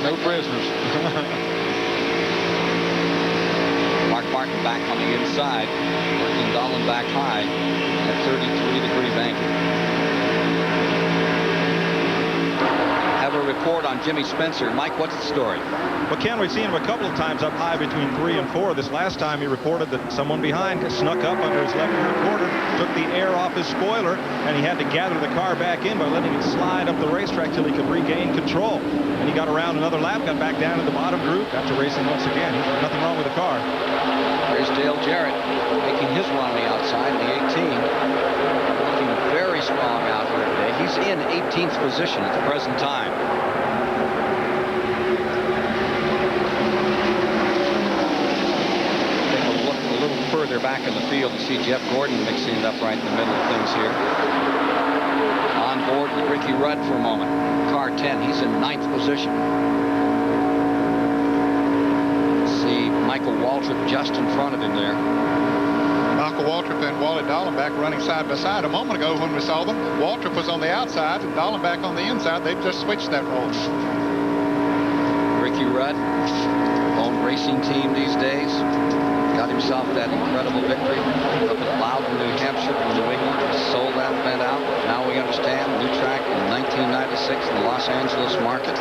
No prisoners. Mark Martin back on the inside, working Dallenbach high at 33-degree banking. Have a report on Jimmy Spencer. Mike, what's the story? Well, Ken, we've seen him a couple of times up high between 3 and 4. This last time he reported that someone behind snuck up under his left rear quarter, took the air off his spoiler, and he had to gather the car back in by letting it slide up the racetrack till he could regain control. And he got around another lap, got back down to the bottom group, got to racing once again. Nothing wrong with the car. There's Dale Jarrett making his run on the outside in the 18. Looking very strong out here today. He's in 18th position at the present time. Take a look a little further back in the field to see Jeff Gordon mixing it up right in the middle of things here. On board with Ricky Rudd for a moment. Car 10, he's in 9th position. See Michael Waltrip just in front of him there. Michael Waltrip and Wally Dallenbach running side by side. A moment ago when we saw them, Waltrip was on the outside and Dallenbach on the inside. They've just switched that role. Ricky Rudd, own racing team these days, got himself that incredible victory up at Loudon, New Hampshire, in New England. Sold that event out. Now we understand new track in 1996 in the Los Angeles market.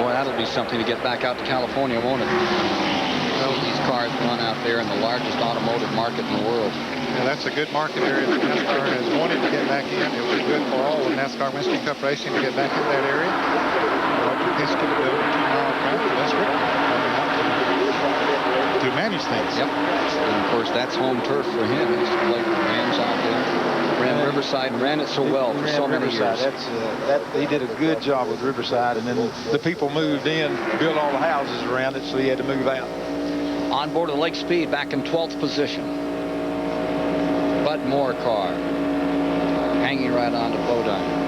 Boy, that'll be something to get back out to California, won't it? These cars run out there in the largest automotive market in the world. Yeah, that's a good market area that NASCAR has wanted to get back in. It would be good for all of NASCAR Winston Cup racing to get back in that area. Roger Penske to build a 2-mile track. That's to manage things. Yep. And of course, that's home turf for him. He's played for Rams out there. Ran Riverside and ran it so well for so many years. He did a good job with Riverside, and then the people moved in, built all the houses around it, so he had to move out. On board of Lake Speed, back in 12th position. Bud Moore car. Hanging right on to Bodine.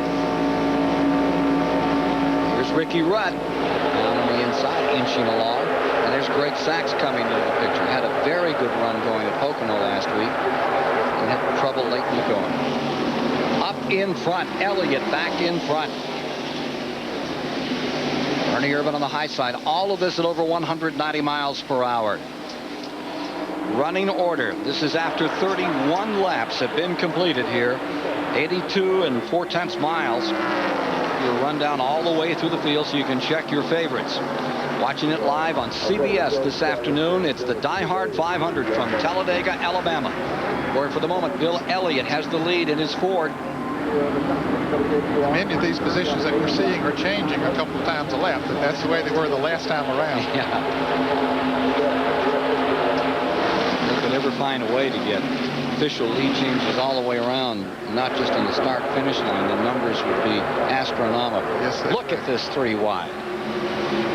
Here's Ricky Rudd. Down on the inside, inching along. And there's Greg Sachs coming into the picture. Had a very good run going at Pocono last week. And had trouble late in the going. Up in front, Elliott back in front. Ernie Irvan on the high side. All of this at over 190 miles per hour. Running order. This is after 31 laps have been completed here. 82 4/10 miles. You'll run down all the way through the field so you can check your favorites. Watching it live on CBS this afternoon, it's the DieHard 500 from Talladega, Alabama, where for the moment Bill Elliott has the lead in his Ford. Many of these positions that we're seeing are changing a couple of times a lap, but that's the way they were the last time around. Yeah. They could never find a way to get official lead changes all the way around, not just in the start-finish line. The numbers would be astronomical. Yes, look at this 3 wide.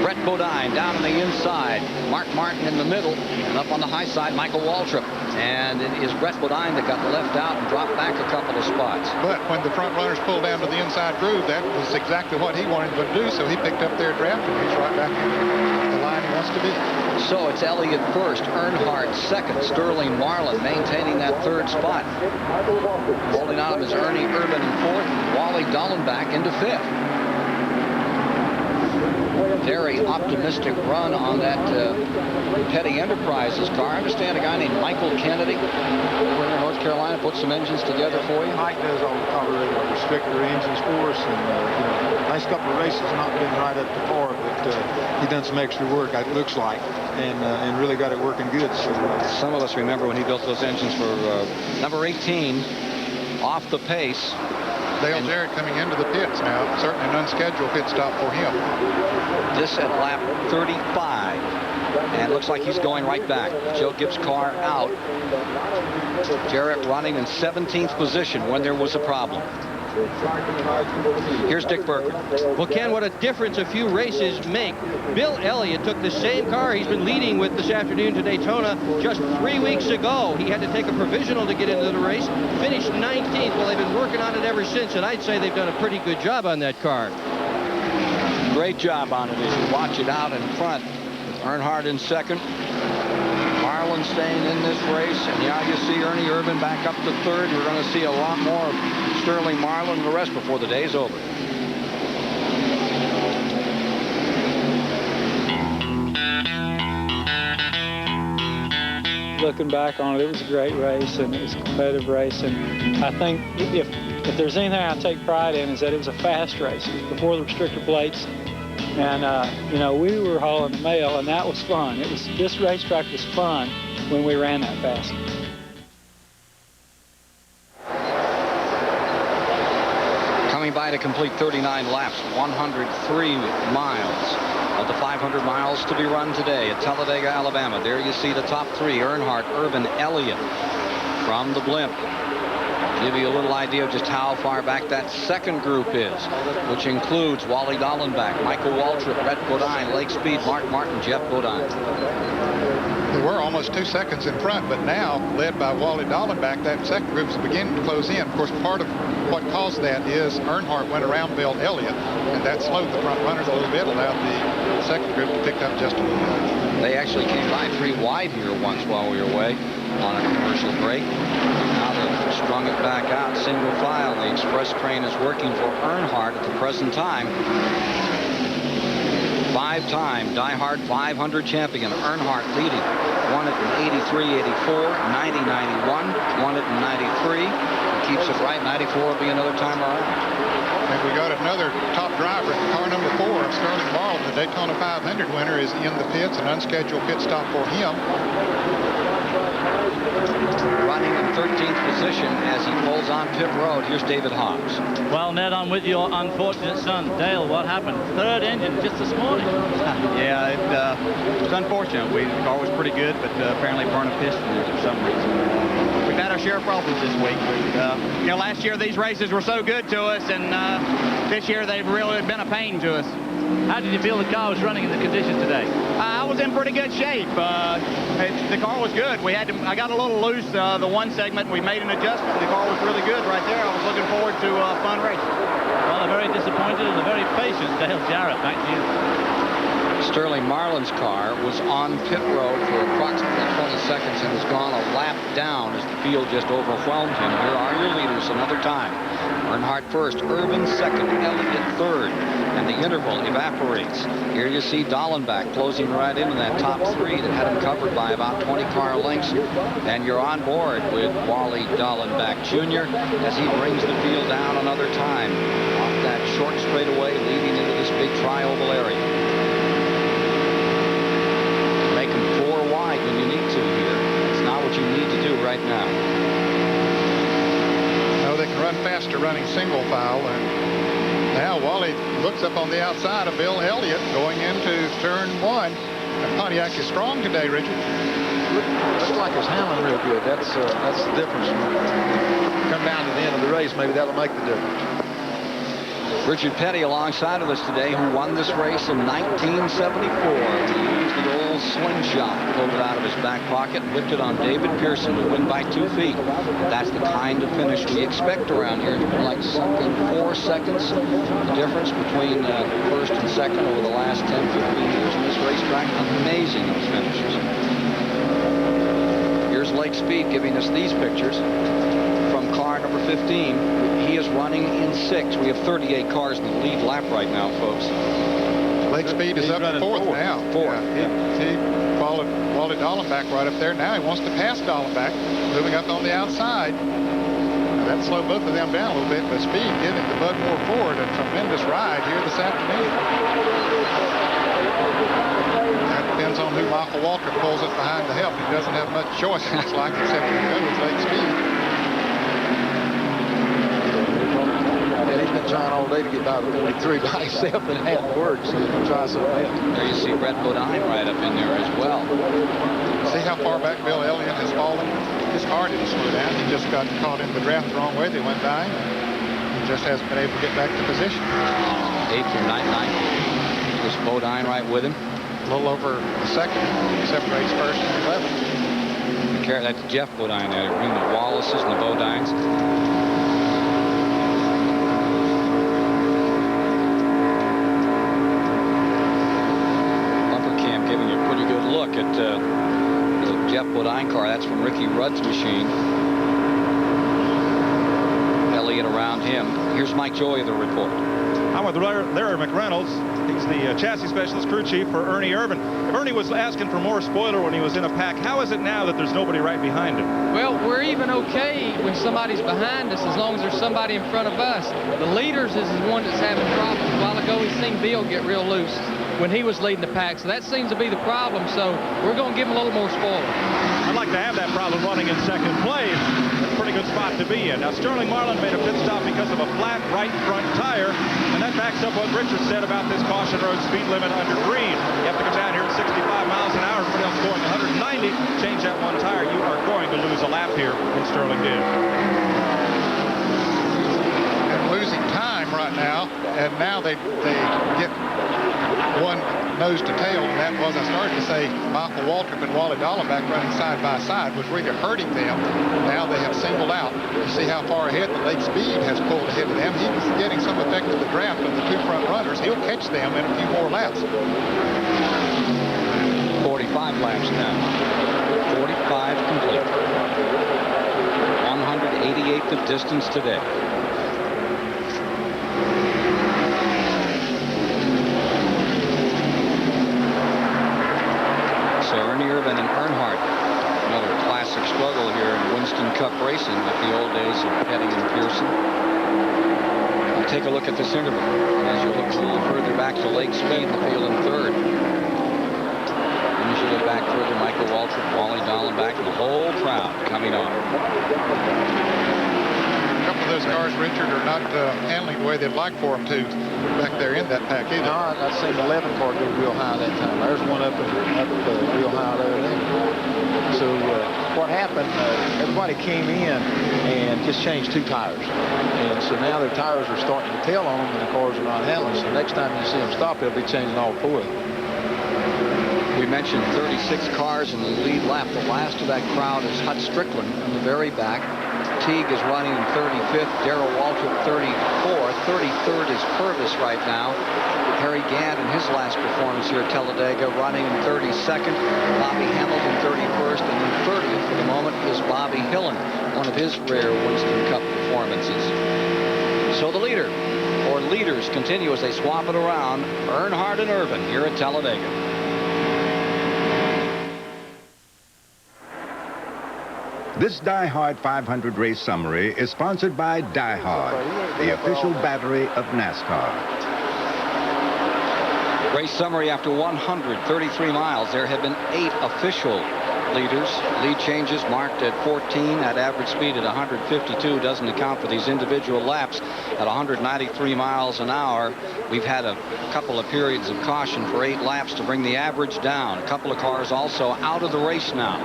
Brett Bodine down on the inside. Mark Martin in the middle. And up on the high side, Michael Waltrip. And it is Brett Bodine that got left out and dropped back a couple of spots. But when the front runners pulled down to the inside groove, that was exactly what he wanted to do. So he picked up their draft, and he's right back in the line he wants to be. So it's Elliott first, Earnhardt second, Sterling Marlin maintaining that 3rd spot. Holding on him is Ernie Irvan in 4th, and Wally Dallenbach into 5th. Very optimistic run on that Petty Enterprises car. I understand a guy named Michael Kennedy over in North Carolina put some engines together for you. Mike does all the carburetor restrictor engines for us, and last couple of races not been right up to par, but he done some extra work, it looks like, and really got it working good. So some of us remember when he built those engines for number 18 off the pace. Dale Jarrett coming into the pits now. Certainly an unscheduled pit stop for him. This at lap 35. And it looks like he's going right back. Joe Gibbs' car out. Jarrett running in 17th position when there was a problem. Here's Dick Burke. Well, Ken, what a difference a few races make. Bill Elliott took the same car he's been leading with this afternoon to Daytona just 3 weeks ago. He had to take a provisional to get into the race, finished 19th. Well, they've been working on it ever since, and I'd say they've done a pretty good job on that car. Great job on it as you watch it out in front. Earnhardt in second. Marlin staying in this race, and now you see Ernie Irvan back up to 3rd. We're going to see a lot more of Sterling Marlin and the rest before the day's over. Looking back on it, it was a great race, and it was a competitive race, and I think if there's anything I take pride in is that it was a fast race. It was before the restrictor plates, and you know, we were hauling the mail, and that was fun. This racetrack was fun when we ran that fast. Coming by to complete 39 laps, 103 miles of the 500 miles to be run today at Talladega, Alabama. There you see the top 3, Earnhardt, Irvan, Elliott from the blimp. Give you a little idea of just how far back that second group is, which includes Wally Dallenbach, Michael Waltrip, Brett Bodine, Lake Speed, Mark Martin, Jeff Bodine. They were almost 2 seconds in front, but now, led by Wally Dallenbach, that second group is beginning to close in. Of course, part of what caused that is Earnhardt went around Bill Elliott, and that slowed the front runners a little bit, allowed the second group to pick up just a little bit. They actually came by 3 wide here once while we were away on a commercial break. Now they've strung it back out, single file. The express train is working for Earnhardt at the present time. 5-time DieHard 500 champion Earnhardt leading. Won it in 83, 84, 90, 91, won it in 93. He keeps it right. 94 will be another time around. And we got another top driver, car number 4, Sterling Marlin, the Daytona 500 winner, is in the pits. An unscheduled pit stop for him. Running in 13th position as he pulls on pit road. Here's David Hobbs. Well, Ned, I'm with your unfortunate son, Dale. What happened? Third engine just this morning. Yeah, it was unfortunate. The car was pretty good, but apparently burned a piston for some reason. We've had our share of problems this week. You know, last year these races were so good to us, and this year they've really been a pain to us. How did you feel the car was running in the conditions today? I was in pretty good shape. The car was good. I got a little loose the one segment. We made an adjustment. The car was really good right there. I was looking forward to a fun race. Well, a very disappointed and a very patient Dale Jarrett. Back to you. Sterling Marlin's car was on pit road for approximately 20 seconds and has gone a lap down as the field just overwhelmed him. Here are your leaders another time. Earnhardt first, Irvin second, Elliott third, and the interval evaporates. Here you see Dallenbach closing right into that top three that had him covered by about 20 car lengths. And you're on board with Wally Dallenbach Jr. as he brings the field down another time off that short straightaway leading into this big tri-oval area. Make them 4 wide when you need to here. It's not what you need to do right now. They can run faster running single file, and now Wally looks up on the outside of Bill Elliott going into turn 1. And Pontiac is strong today, Richard. Looks like it's handling real good. That's the difference. Come down to the end of the race, maybe that'll make the difference. Richard Petty alongside of us today, who won this race in 1974. He used the old slingshot, pulled it out of his back pocket, and whipped it on David Pearson to win by 2 feet. That's the kind of finish we expect around here. It's like something 4 seconds. The difference between first and second over the last 10, 15 years in this racetrack. Amazing, those finishes. Here's Lake Speed giving us these pictures from car number 15. He is running in 6. We have 38 cars in the lead lap right now, folks. Lake Speed is up to 4th now. 4th. Yeah. He followed Wally Dallenbach right up there. Now he wants to pass Dallenbach, moving up on the outside. That slowed both of them down a little bit, but Speed giving the Bud Moore Ford a tremendous ride here this afternoon. That depends on who Michael Walker pulls it behind to help. He doesn't have much choice, it looks like, except to go with Lake Speed. He's been trying all day to get out of the 43 by himself, and it hadn't worked, so he's going to try something else. There you see Brett Bodine right up in there as well. See how far back Bill Elliott has fallen? It's hard to slow down. He just got caught in the draft the wrong way. They went by him. He just hasn't been able to get back to position. 8th or 9th. Here's Bodine right with him. A little over a second separates first and 11th. That's Jeff Bodine there, between the Wallaces and the Bodines. Giving you a pretty good look at the Jeff Bodine car. That's from Ricky Rudd's machine. Elliott around him. Here's Mike Joy of the report. I'm with Larry McReynolds. He's the chassis specialist crew chief for Ernie Irvin. If Ernie was asking for more spoiler when he was in a pack, how is it now that there's nobody right behind him? Well, we're even okay when somebody's behind us as long as there's somebody in front of us. The leaders is the one that's having problems. A while ago, we seen Bill get real loose when he was leading the pack, so that seems to be the problem, so we're going to give him a little more spoiler. I'd like to have that problem running in second place. That's a pretty good spot to be in. Now, Sterling Marlin made a pit stop because of a flat right front tire, and that backs up what Richard said about this caution road speed limit under green. You have to come down here at 65 miles an hour. Everybody else going 190. Change that one tire, you are going to lose a lap here, and Sterling did. And losing time right now, and now they get one nose to tail, and that was, I started to say, Michael Waltrip and Wally Dallenbach running side by side was really hurting them. Now they have singled out. You see how far ahead the Lake Speed has pulled ahead of them. He was getting some effect of the draft of the 2 front runners. He'll catch them in a few more laps. 45 laps now. 45 complete. 188th of distance today. So Ernie Irvin and Earnhardt, another classic struggle here in Winston Cup racing like the old days of Petty and Pearson. Now take a look at this interval. And as you look a little further back to Lake Speed in the field in 3rd. And as you look back further, Michael Waltrip, Wally Dallenbach, and the whole crowd coming coming on. A couple of those cars, Richard, are not handling the way they'd like for them to back there in that pack either. No, I seen the 11 car go real high that time. There's one up real high there. So what happened, everybody came in and just changed 2 tires. And so now their tires are starting to tell on them and the cars are not handling. So next time you see them stop, they'll be changing all 4 of them. We mentioned 36 cars in the lead lap. The last of that crowd is Hut Strickland in the very back. Teague is running in 35th. Darrell Waltrip 34th. 33rd is Purvis right now. Harry Gant in his last performance here at Talladega running in 32nd. Bobby Hamilton 31st. And then 30th for the moment is Bobby Hillen, one of his rare Winston Cup performances. So the leader, or leaders, continue as they swap it around. Earnhardt and Irvin here at Talladega. This DieHard 500 race summary is sponsored by DieHard, the official battery of NASCAR. Race summary after 133 miles. There have been 8 official leaders. Lead changes marked at 14 at average speed at 152. Doesn't account for these individual laps at 193 miles an hour. We've had a couple of periods of caution for 8 laps to bring the average down. A couple of cars also out of the race now.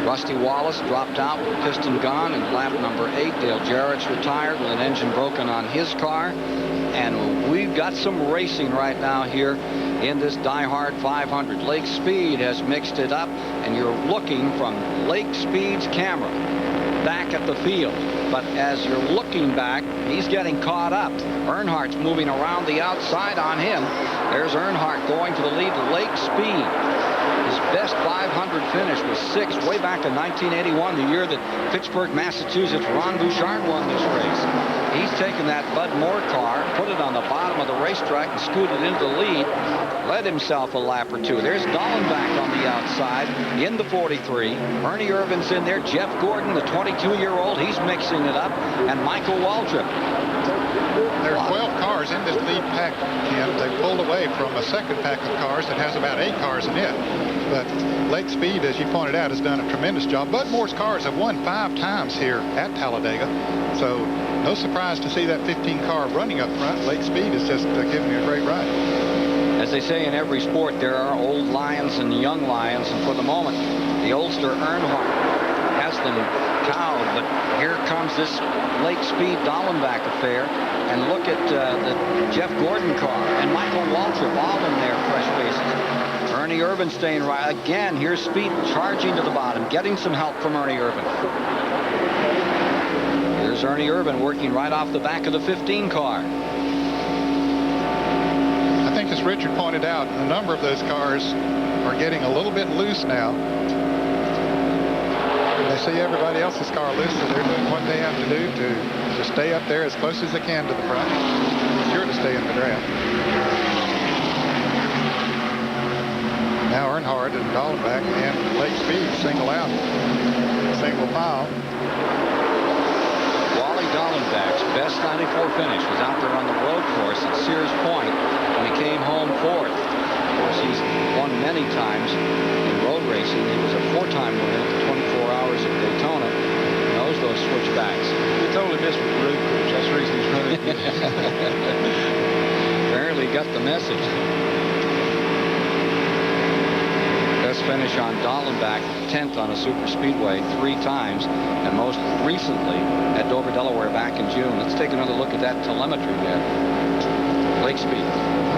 Rusty Wallace dropped out with piston gone in lap number 8. Dale Jarrett's retired with an engine broken on his car. And we've got some racing right now here in this DieHard 500. Lake Speed has mixed it up, and you're looking from Lake Speed's camera back at the field. But as you're looking back, he's getting caught up. Earnhardt's moving around the outside on him. There's Earnhardt going to the lead to Lake Speed. His best 500 finish was 6th way back in 1981, the year that Pittsburgh, Massachusetts, Ron Bouchard won this race. He's taken that Bud Moore car, put it on the bottom of the racetrack and scooted into the lead, led himself a lap or 2. There's Dallenbach on the outside in the 43. Ernie Irvin's in there. Jeff Gordon, the 22-year-old, he's mixing it up. And Michael Waltrip. There are 12 cars in this lead pack, Ken. They pulled away from a second pack of cars that has about 8 cars in it. But Lake Speed, as you pointed out, has done a tremendous job. Bud Moore's cars have won 5 times here at Talladega. So no surprise to see that 15 car running up front. Lake Speed is just giving me a great ride. As they say in every sport, there are old lions and young lions. And for the moment, the oldster Earnhardt has them cowed. But here comes this Lake Speed Dallenbach affair. And look at the Jeff Gordon car and Michael Waltrip all in their fresh faces. Ernie Irvin staying right. Again, here's Speed charging to the bottom, getting some help from Ernie Irvin. Here's Ernie Irvin working right off the back of the 15 car. I think as Richard pointed out, a number of those cars are getting a little bit loose now. They see everybody else's car loose, so they're doing what they have to do to stay up there as close as they can to the front. Be sure to stay in the draft. Now Earnhardt and Dallenbach and Lake Speed single out, single file. Wally Dallenbach's best 94 finish was out there on the road course at Sears Point when he came home 4th. Of course, he's won many times in road racing. He was a 4-time winner at the 24 Hours of Daytona. He knows those switchbacks. We totally missed with the road course. That's the reason he's running. Apparently got the message. Best finish on Dallenbach, 10th on a super speedway 3 times, and most recently at Dover, Delaware back in June. Let's take another look at that telemetry there. Lake Speed.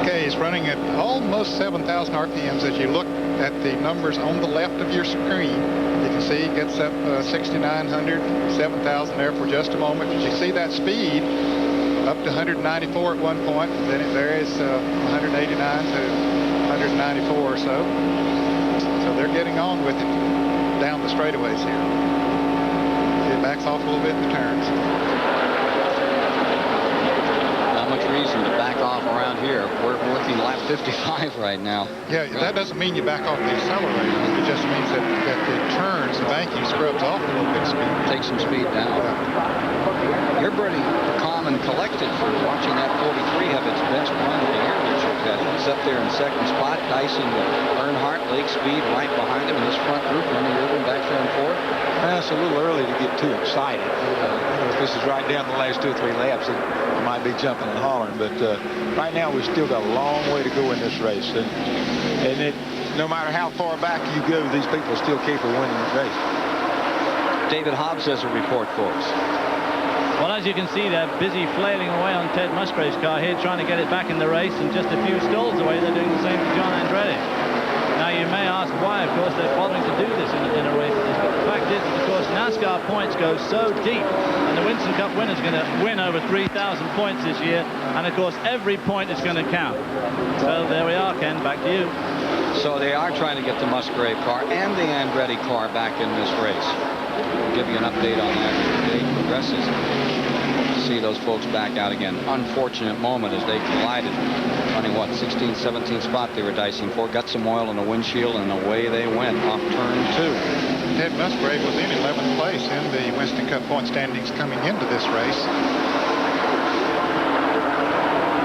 Okay, he's running at almost 7,000 RPMs. As you look at the numbers on the left of your screen, you can see he gets up 6,900, 7,000 there for just a moment. As you see that speed up to 194 at one point, and then it varies 189 to 194 or so. So they're getting on with it down the straightaways here. It backs off a little bit in the turns. Not much reason to back off around here. We're working lap 55 right now. Yeah, that doesn't mean you back off the accelerator. It just means that the turns, the banking scrubs off a little bit of speed. Take some speed down. You're pretty calm and collected for watching that 43 have its best run of the year, Richard Petty. He's up there in second spot, dicing with Earnhardt, Lake Speed right behind him in this front group. Ernie Irvin back there in 4th. a little early to get too excited. If this is right down the last 2 or 3 laps, it might be jumping and hollering. But right now, we've still got a long way to go in this race. And no matter how far back you go, these people are still capable of winning this race. David Hobbs has a report for us. Well, as you can see, they're busy flailing away on Ted Musgrave's car here, trying to get it back in the race, and just a few stalls away, they're doing the same for John Andretti. Now, you may ask why, of course, they're bothering to do this in a race. But the fact is, of course, NASCAR points go so deep, and the Winston Cup winner is going to win over 3,000 points this year, and, of course, every point is going to count. So there we are, Ken, back to you. So they are trying to get the Musgrave car and the Andretti car back in this race. We'll give you an update on that as the day progresses. See those folks back out again. Unfortunate moment as they collided. Running what, 16th, 17th spot they were dicing for. Got some oil in the windshield, and away they went off turn 2. Ted Musgrave was in 11th place in the Winston Cup point standings coming into this race.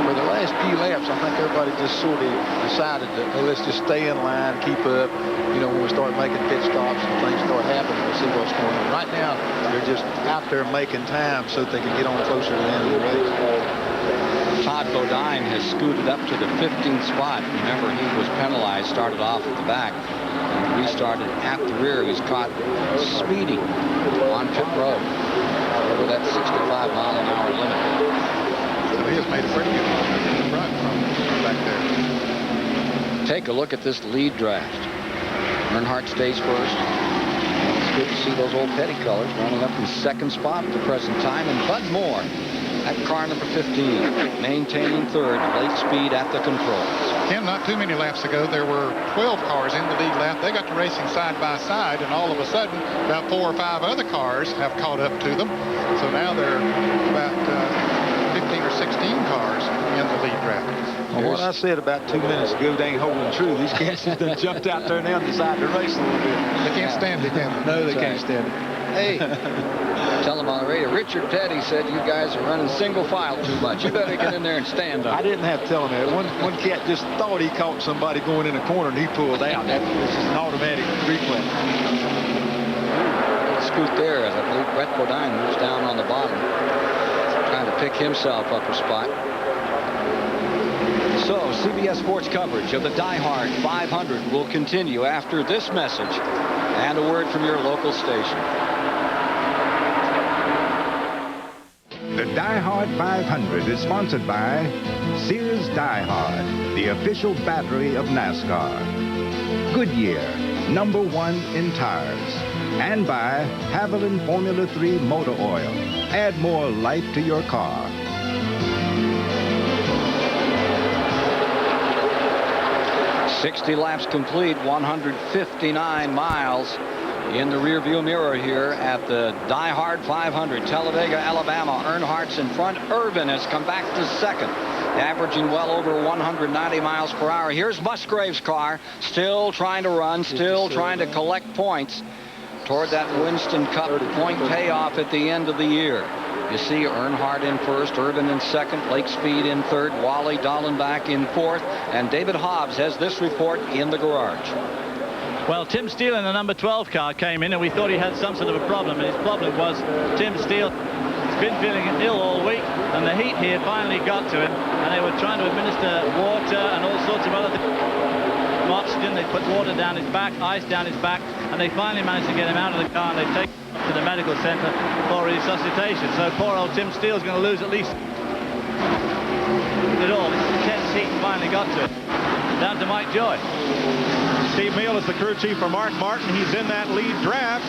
For the last few laps, I think everybody just sort of decided that, hey, let's just stay in line, keep up. You know, when we start making pit stops and things start happening, we'll see what's going on. Right now, they're just out there making time so that they can get on closer to the end of the race. Todd Bodine has scooted up to the 15th spot. Remember, he was penalized, started off at the back, and restarted at the rear. He was caught speeding on pit road over that 65-mile-an-hour limit. So he has made a pretty good run in the front from back there. Take a look at this lead draft. Earnhardt stays first. It's good to see those old Petty colors running up in 2nd spot at the present time. And Bud Moore at car number 15, maintaining 3rd, late speed at the controls. Ken, not too many laps ago, there were 12 cars in the lead lap. They got to racing side by side, and all of a sudden, about 4 or 5 other cars have caught up to them. So now they're about 15 or 16 cars in the lead draft. Well, what I said about 2 minutes ago, they ain't holding true. These cats have done jumped out there now and decided to race a little bit. They can't stand it, can they? No, they can't stand it. Hey, tell them on the radio. Richard Petty said you guys are running single file too much. You better get in there and stand up. I didn't have to tell him that. One cat just thought he caught somebody going in a corner and he pulled out. That was just an automatic replay. Scoot there as I believe Brett Bodine moves down on the bottom, trying to pick himself up a spot. So, CBS Sports coverage of the DieHard 500 will continue after this message and a word from your local station. The DieHard 500 is sponsored by Sears DieHard, the official battery of NASCAR. Goodyear, #1 in tires. And by Haviland Formula 3 Motor Oil. Add more life to your car. "60 laps complete, 159 miles in the rearview mirror here at the DieHard 500. Talladega, Alabama. Earnhardt's in front. Irvin has come back to 2nd, averaging well over 190 miles per hour. Here's Musgrave's car, still trying to run, still trying to collect points toward that Winston Cup point payoff at the end of the year. You see Earnhardt in 1st, Irvin in 2nd, Lake Speed in 3rd, Wally Dallenbach in 4th, and David Hobbs has this report in the garage. Well, Tim Steele in the number 12 car came in, and we thought he had some sort of a problem, and his problem was Tim Steele has been feeling ill all week, and the heat here finally got to him, and they were trying to administer water and all sorts of other things. Oxygen, they put water down his back, ice down his back, and they finally managed to get him out of the car, and they've taken him to the medical center for resuscitation. So poor old Tim Steele's going to lose at least it all. This intense heat finally got to him. Down to Mike Joy. Steve Meal is the crew chief for Mark Martin. He's in that lead draft.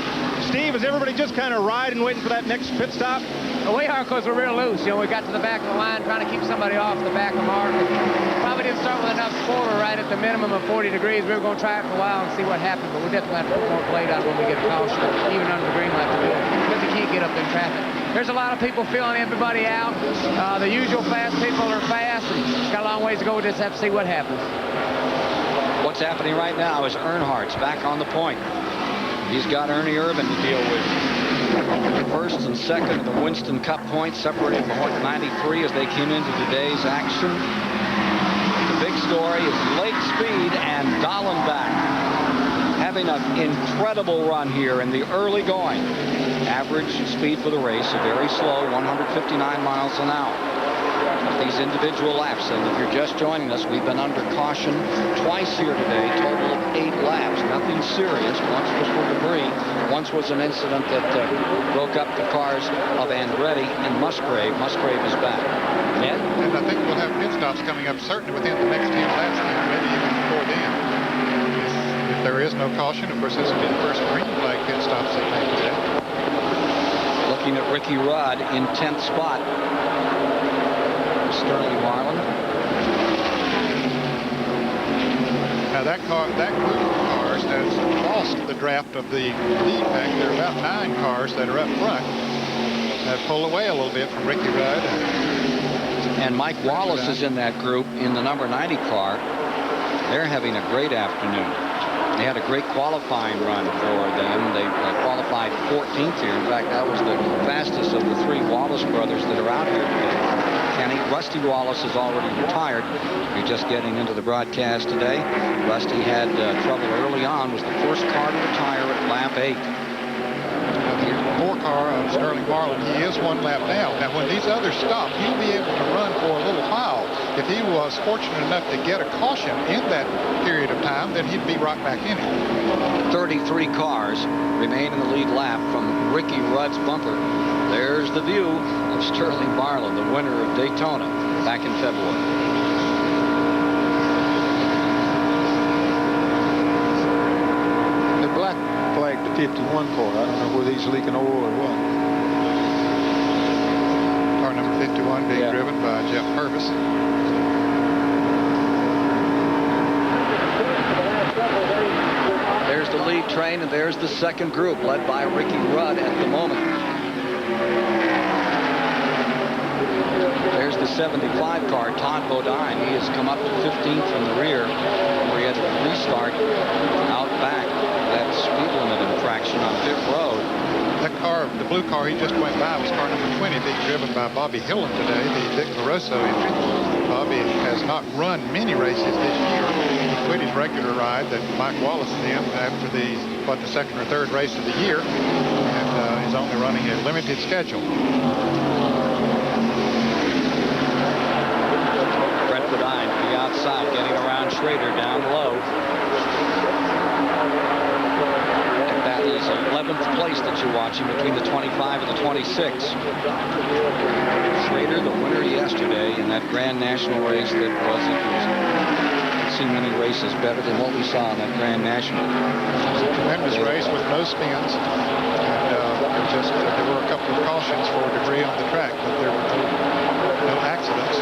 Steve, is everybody just kind of riding, waiting for that next pit stop? Well, we are, because we're real loose. You know, we got to the back of the line trying to keep somebody off the back of Mark. Probably didn't start with enough spoiler right at the minimum of 40 degrees. We were going to try it for a while and see what happened, but we definitely have to put more blade on when we get a caution, even under the green light to do it, because you can't get up in traffic. There's a lot of people feeling everybody out. The usual fast people are fast, and it's got a long ways to go. We just have to see what happens. What's happening right now is Earnhardt's back on the point. He's got Ernie Irvin to deal with. 1st and 2nd, the Winston Cup points separated from 93 as they came into today's action. The big story is Lake Speed and Dallenbach having an incredible run here in the early going. Average speed for the race, a very slow 159 miles an hour. These individual laps, and if you're just joining us, we've been under caution twice here today, total of 8 laps, nothing serious. Once was for debris, once was an incident that broke up the cars of Andretti and Musgrave. Musgrave is back. Ned? And I think we'll have pit stops coming up certainly within the next 10 laps, maybe even before then. If there is no caution, of course, this will be the first green flag pit stops they make today. Looking at Ricky Rudd in 10th spot. Sterling Marlin. Now that group of cars has lost the draft of the lead pack. There are about 9 cars that are up front that pull away a little bit from Ricky Rudd. And Mike Wallace is in that group in the number 90 car. They're having a great afternoon. They had a great qualifying run for them. They qualified 14th here. In fact, that was the fastest of the 3 Wallace brothers that are out here today. Kenny, Rusty Wallace is already retired. You're just getting into the broadcast today. Rusty had trouble early on, was the first car to retire at lap 8. The 4 car of Sterling Marlin, he is 1 lap down. Now, when these others stop, he'll be able to run for a little while. If he was fortunate enough to get a caution in that period of time, then he'd be right back in it. 33 cars remain in the lead lap from Ricky Rudd's bumper. There's the view of Sterling Marlin, the winner of Daytona back in February. The black flag, the 51 car. I don't know whether he's leaking oil or what. Car number 51 being driven by Jeff Purvis. There's the lead train, and there's the second group led by Ricky Rudd at the moment. There's the 75 car, Todd Bodine. He has come up to 15th from the rear, where he had to restart out back. That speed limit infraction on pit road. That car, the blue car he just went by, was car number 20, being driven by Bobby Hillen today, the Dick LaRosso entry. Bobby has not run many races this year. He quit his regular ride that Mike Wallace is in after the second or third race of the year, and is only running a limited schedule. Bodine to the outside, getting around Schrader down low. And that is 11th place that you're watching between the 25 and the 26. Schrader, the winner yesterday in that Grand National race that was seen many races better than what we saw in that Grand National. It was a tremendous race with no spins. And there were a couple of cautions for debris on the track, but there were no accidents.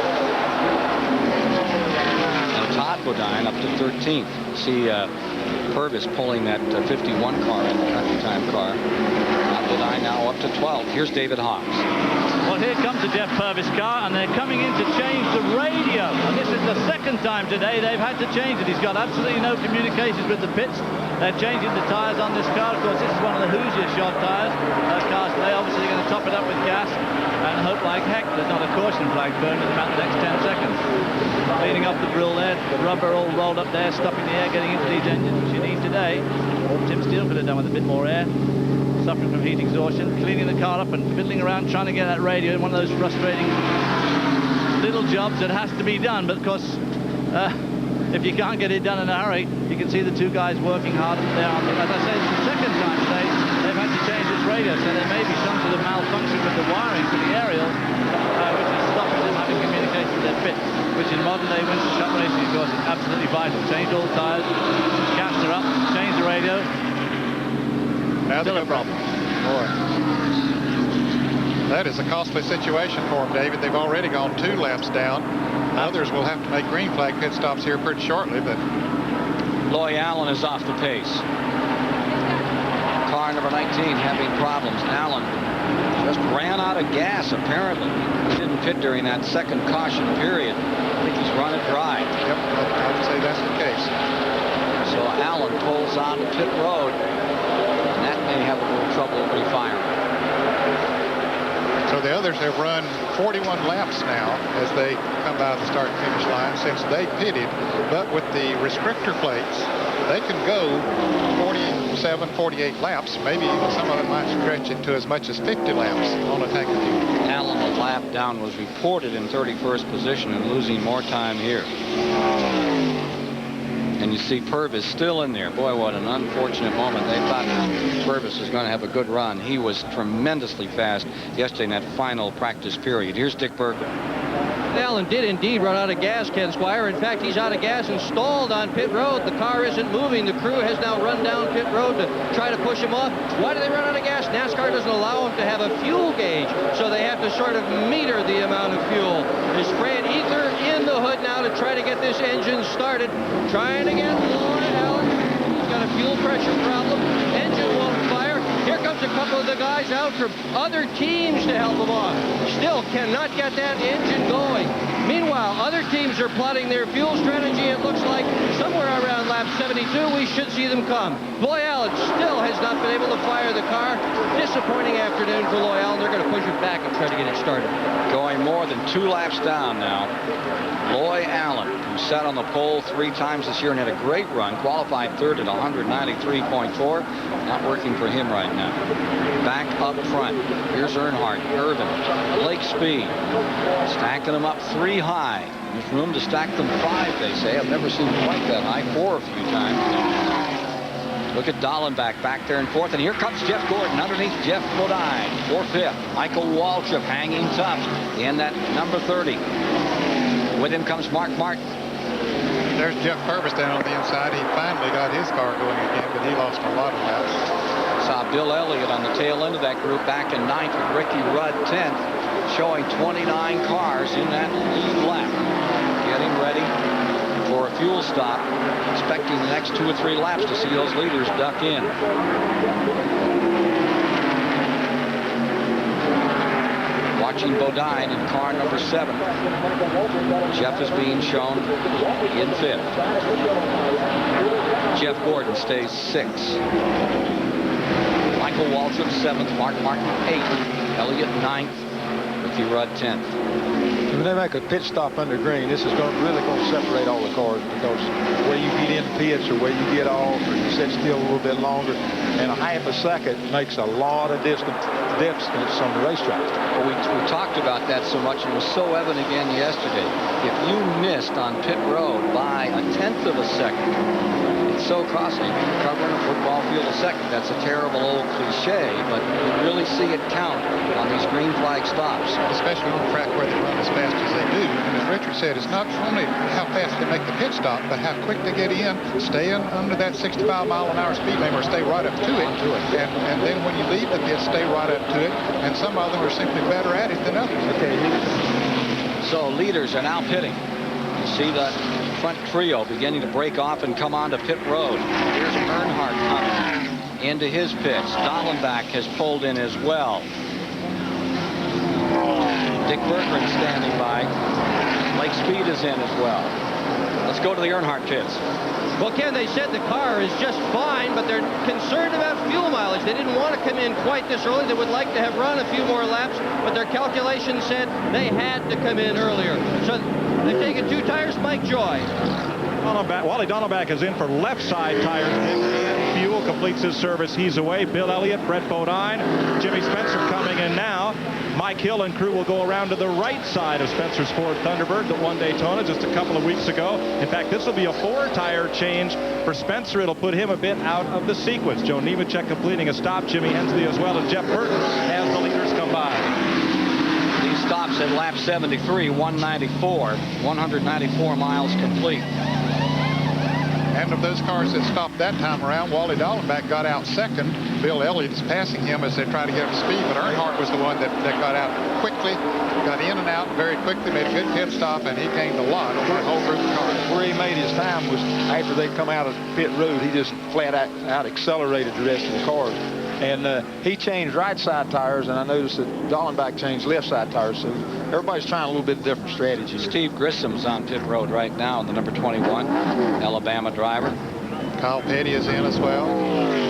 Todd Bodine up to 13th. See Purvis pulling that 51 car in the country time car. Todd Bodine now up to 12th. Here's David Hawks. Well, here comes the Jeff Purvis car, and they're coming in to change the radio. And this is the second time today they've had to change it. He's got absolutely no communications with the pits. They're changing the tires on this car. Of course, this is one of the Hoosier shod tires. Cars today, obviously, going to top it up with gas and hope like heck there's not a caution flag burned in about the next 10 seconds. Cleaning up the grill there, the rubber all rolled up there, stopping the air getting into these engines, which you need today. Tim Steele could have done with a bit more air. Suffering from heat exhaustion, cleaning the car up and fiddling around trying to get that radio in one of those frustrating little jobs that has to be done. But of course, if you can't get it done in a hurry, you can see the 2 guys working hard there. As I say, it's the second time today they've had to change this radio, so there may be some sort of malfunction with the wiring for the aerial, which is stopping them having communication with their pit, which in modern day Winston Cup racing, of course, is absolutely vital. Change all the tires, gas are up, change the radio. Now still a problem. Boy, that is a costly situation for them, David. They've already gone 2 laps down. Others will have to make green flag pit stops here pretty shortly, but Loy Allen is off the pace. Car number 19 having problems. Allen just ran out of gas, apparently. He didn't pit during that second caution period. I think he's run it dry. Yep, I would say that's the case. So Allen pulls on to pit road, and that may have a little trouble refiring. So the others have run 41 laps now as they come by the start and finish line since they pitted, but with the restrictor plates they can go 47, 48 laps. Maybe even some of them might stretch it to as much as 50 laps on a tank of fuel. Allen, a lap down, was reported in 31st position and losing more time here. And you see Purvis still in there. Boy, what an unfortunate moment. They thought Purvis was going to have a good run. He was tremendously fast yesterday in that final practice period. Here's Dick Berger. Allen did indeed run out of gas, Ken Squire. In fact, he's out of gas and stalled on pit road. The car isn't moving. The crew has now run down pit road to try to push him off. Why do they run out of gas? NASCAR doesn't allow them to have a fuel gauge, so they have to sort of meter the amount of fuel. They're spraying ether in the hood now to try to get this engine started. Trying to get Laura Allen. He's got a fuel pressure problem. Engine won't fire. Here comes a couple of the guys out from other teams to help him off. Still cannot get that engine going. Meanwhile, other teams are plotting their fuel strategy. It looks like somewhere around lap 72, we should see them come. Loy Allen still has not been able to fire the car. Disappointing afternoon for Loy Allen. They're going to push it back and try to get it started. Going more than 2 laps down now. Loy Allen, who sat on the pole 3 times this year and had a great run, qualified 3rd at 193.4. Not working for him right now. Back up front. Here's Earnhardt, Irvin, Blake Speed, stacking them up 3 high. There's room to stack them 5, they say. I've never seen quite that high. 4 a few times. Look at Dallenbach back there in 4th, and here comes Jeff Gordon underneath Jeff Bodine for 5th. Michael Waltrip hanging tough in that number 30. With him comes Mark Martin. There's Jeff Purvis down on the inside. He finally got his car going again, but he lost a lot of laps. Saw Bill Elliott on the tail end of that group back in 9th with Ricky Rudd 10th, showing 29 cars in that lead lap. Getting ready for a fuel stop, expecting the next 2 or 3 laps to see those leaders duck in. Watching Bodine in car number 7. Jeff is being shown in 5th. Jeff Gordon stays 6th. Michael Waltrip 7th. Mark Martin 8th. Elliott 9th. Ricky Rudd 10th. When they make a pit stop under green, this is really going to separate all the cars, because where you get in pits or where you get off or you sit still a little bit longer, and a half a second makes a lot of distance on the racetrack. Well, we talked about that so much, and it was so evident again yesterday. If you missed on pit road by a 1/10 of a second, it's so costly. Covering a football field a second, that's a terrible old cliche, but you really see it count on these green flag stops. Especially on a track where they run as fast as they do. And as Richard said, it's not only how fast they make the pit stop, but how quick they get in, stay in under that 65-mile-an-hour speed limit, or stay right up to it. And then when you leave the pit, stay right up to it. And some of them are simply better at it than others. Okay. So leaders are now pitting. You see the front trio beginning to break off and come onto pit road. Here's Earnhardt coming into his pits. Dallenbach has pulled in as well. Dick Berggren standing by. Blake Speed is in as well. Let's go to the Earnhardt pits. Well, Ken, they said the car is just fine, but they're concerned about fuel mileage. They didn't want to come in quite this early. They would like to have run a few more laps, but their calculations said they had to come in earlier. So they've taken 2 tires. Mike Joy. Wally Dallenbach is in for left side tires. Fuel completes his service. He's away. Bill Elliott, Brett Bodine, Jimmy Spencer coming in now. Mike Hill and crew will go around to the right side of Spencer's Ford Thunderbird that won Daytona just a couple of weeks ago. In fact, this will be a 4-tire change for Spencer. It'll put him a bit out of the sequence. Joe Nemechek completing a stop. Jimmy Hensley as well, and Jeff Burton as the leaders come by. These stops at lap 73, 194 miles complete. And of those cars that stopped that time around, Wally Dallenbach got out second. Bill Elliott is passing him as they try to get up to speed, but Earnhardt was the one that got out quickly, got in and out very quickly, made a good pit stop, and he gained a lot over the whole group of cars. Where he made his time was after they come out of pit road, he just flat out accelerated the rest of the cars. And he changed right side tires, and I noticed that Dallenbach changed left side tires, so everybody's trying a little bit different strategy. Steve Grissom's on pit road right now, the number 21 Alabama driver. Kyle Petty is in as well.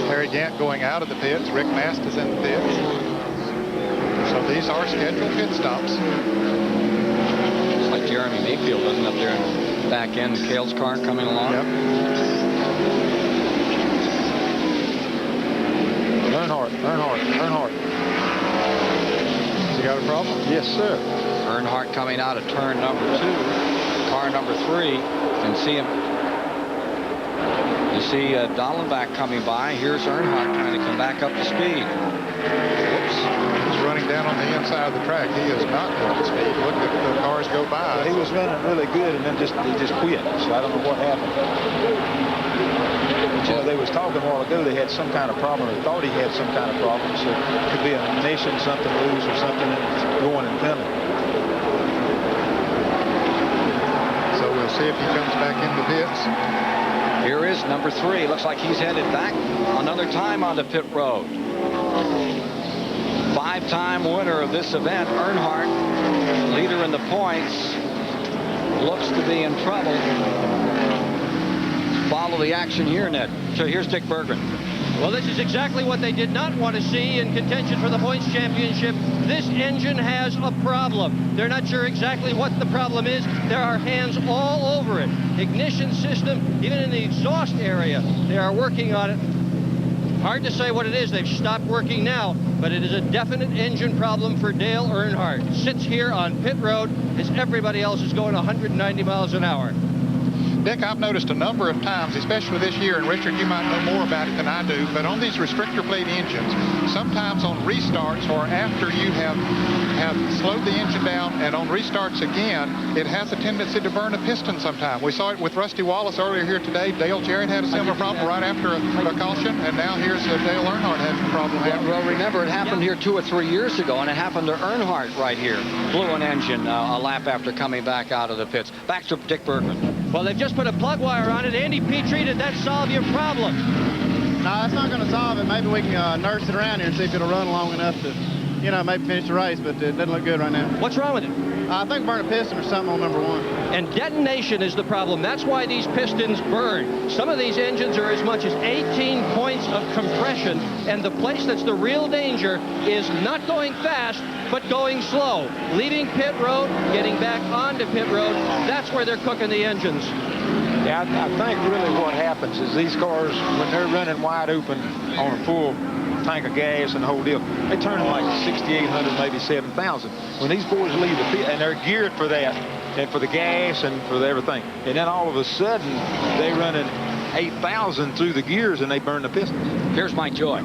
Harry Gant going out of the pits. Rick Mast is in the pits. So these are scheduled pit stops. Looks like Jeremy Mayfield isn't up there in the back end. Cale's car coming along. Yep. Earnhardt. Has he got a problem? Yes, sir. Earnhardt coming out of turn number 2. Car number 3. You can see him. You see Dallenbach coming by. Here's Earnhardt trying to come back up to speed. Whoops. He's running down on the inside of the track. He is not going to speed. Look at the cars go by. He was running really good, and then he just quit. So I don't know what happened. Well, they was talking a while ago they had some kind of problem, or thought he had some kind of problem, so it could be an ignition, something loose or something going and coming. So we'll see if he comes back in the pits. Here is number 3. Looks like he's headed back another time on the pit road. 5-time winner of this event, Earnhardt, leader in the points, looks to be in trouble. Follow the action here, Ned. So here's Dick Berggren. Well, this is exactly what they did not want to see in contention for the points championship. This engine has a problem. They're not sure exactly what the problem is. There are hands all over it. Ignition system, even in the exhaust area, they are working on it. Hard to say what it is. They've stopped working now, but it is a definite engine problem for Dale Earnhardt. Sits here on pit road as everybody else is going 190 miles an hour. Dick, I've noticed a number of times, especially this year, and Richard, you might know more about it than I do, but on these restrictor plate engines, sometimes on restarts or after you have slowed the engine down and on restarts again, it has a tendency to burn a piston sometime. We saw it with Rusty Wallace earlier here today. Dale Jarrett had a similar problem right after a caution, and now here's Dale Earnhardt having a problem. Well, remember, it happened here 2 or 3 years ago, and it happened to Earnhardt right here. Blew an engine a lap after coming back out of the pits. Back to Dick Berggren. Well, they've just put a plug wire on it. Andy Petrie, did that solve your problem? No, that's not going to solve it. Maybe we can nurse it around here and see if it'll run long enough to, you know, maybe finish the race, but it doesn't look good right now. What's wrong with it? I think burn a piston or something on number 1. And detonation is the problem. That's why these pistons burn. Some of these engines are as much as 18 points of compression, and the place that's the real danger is not going fast, but going slow. Leaving pit road, getting back onto pit road, that's where they're cooking the engines. Yeah, I think really what happens is these cars, when they're running wide open on a full tank of gas and the whole deal, they turn like 6,800, maybe 7,000. When these boys leave the pit, and they're geared for that, and for the gas and for everything, and then all of a sudden they running 8,000 through the gears and they burn the pistons. Here's Mike Joy.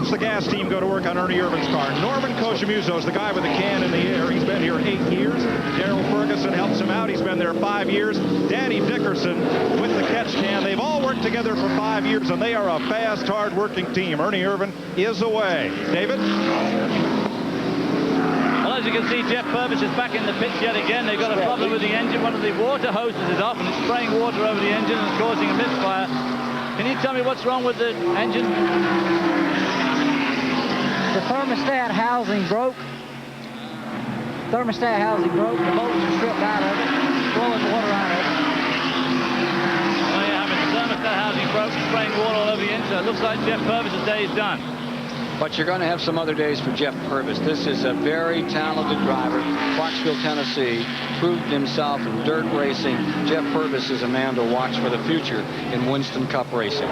It's the gas team go to work on Ernie Irvin's car. Norman Koshimuzzo is the guy with the can in the air. He's been here 8 years. Darrell Ferguson helps him out. He's been there 5 years. Danny Dickerson with the catch can. They've all worked together for 5 years, and they are a fast, hard-working team. Ernie Irvin is away. David? Well, as you can see, Jeff Purvis is back in the pits yet again. They've got a problem with the engine. One of the water hoses is off, and it's spraying water over the engine and causing a misfire. Can you tell me what's wrong with the engine? The thermostat housing broke. The bolts are stripped out of it, flowing water out of it. Well, you have it. The thermostat housing broke, spraying water all over the engine. It looks like Jeff Purvis' day is done. But you're going to have some other days for Jeff Purvis. This is a very talented driver. Clarksville, Tennessee, proved himself in dirt racing. Jeff Purvis is a man to watch for the future in Winston Cup racing.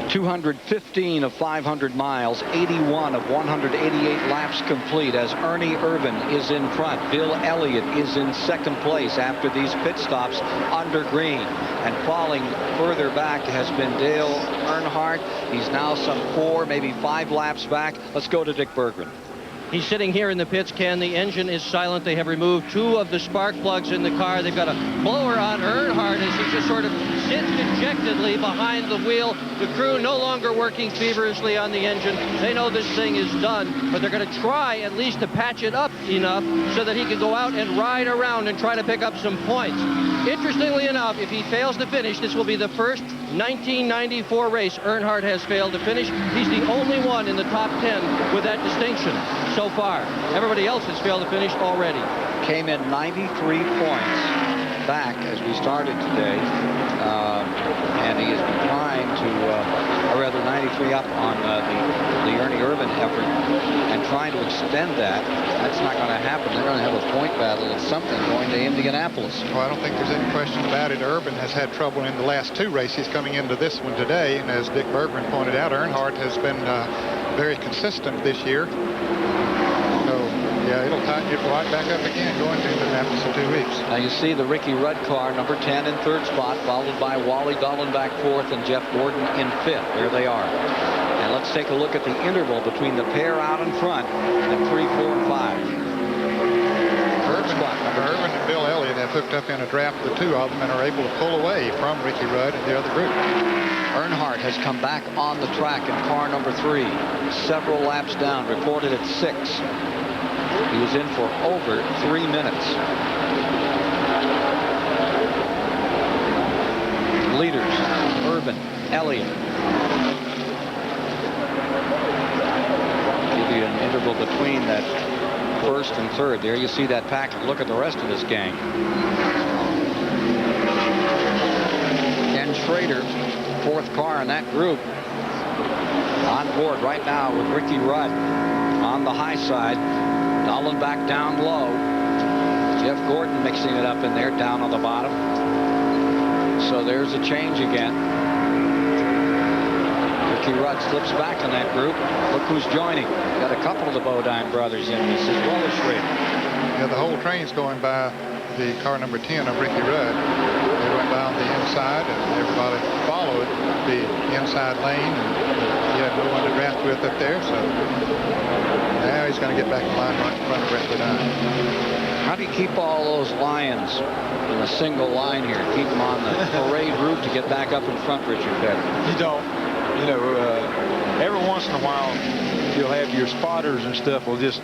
215 of 500 miles, 81 of 188 laps complete as Ernie Irvin is in front. Bill Elliott is in second place after these pit stops under green. And falling further back has been Dale Earnhardt. He's now some 4, maybe 5 laps back. Let's go to Dick Berggren. He's sitting here in the pits, Ken. The engine is silent. They have removed 2 of the spark plugs in the car. They've got a blower on Earnhardt as he just sort of sits dejectedly behind the wheel. The crew no longer working feverishly on the engine. They know this thing is done, but they're going to try at least to patch it up enough so that he can go out and ride around and try to pick up some points. Interestingly enough, if he fails to finish, this will be the first 1994 race Earnhardt has failed to finish. He's the only one in the top 10 with that distinction so far. Everybody else has failed to finish already. Came in 93 points back as we started today, and he has been trying to, or rather 93 up on the Ernie Ernie Irvin effort and trying to extend that. That's not going to happen. They're going to have a point battle at something going to Indianapolis. Well, I don't think there's any question about it. Urban has had trouble in the last 2 races coming into this one today. And as Dick Berggren pointed out, Earnhardt has been very consistent this year. So, yeah, it'll tighten it right back up again going to Indianapolis in 2 weeks. Now you see the Ricky Rudd car, number 10 in 3rd spot, followed by Wally Dallenbach 4th and Jeff Gordon in 5th. There they are. And let's take a look at the interval between the pair out in front and 3, 4, and 5. Irvin and Bill Elliott have hooked up in a draft, the 2 of them, and are able to pull away from Ricky Rudd and the other group. Earnhardt has come back on the track in car number 3, several laps down, reported at 6. He was in for over 3 minutes. Leaders, Irvin, Elliott. Give you an interval between that 1st and 3rd. There you see that pack. Look at the rest of this gang. Ken Schrader, 4th car in that group, on board right now with Ricky Rudd on the high side. Dallenbach down low. Jeff Gordon mixing it up in there down on the bottom. So there's a change again. Ricky Rudd slips back in that group. Look who's joining. Got a couple of the Bodine brothers in this as well as Schrader. Yeah, the whole train's going by the car number 10 of Ricky Rudd. They went by on the inside, and everybody followed the inside lane, and he had no one to draft with up there, so now he's going to get back in line right in front of Brett Bodine. How do you keep all those Lions in a single line here? Keep them on the parade route to get back up in front, Richard Petty? You don't. You know, every once in a while, you'll have your spotters and stuff will just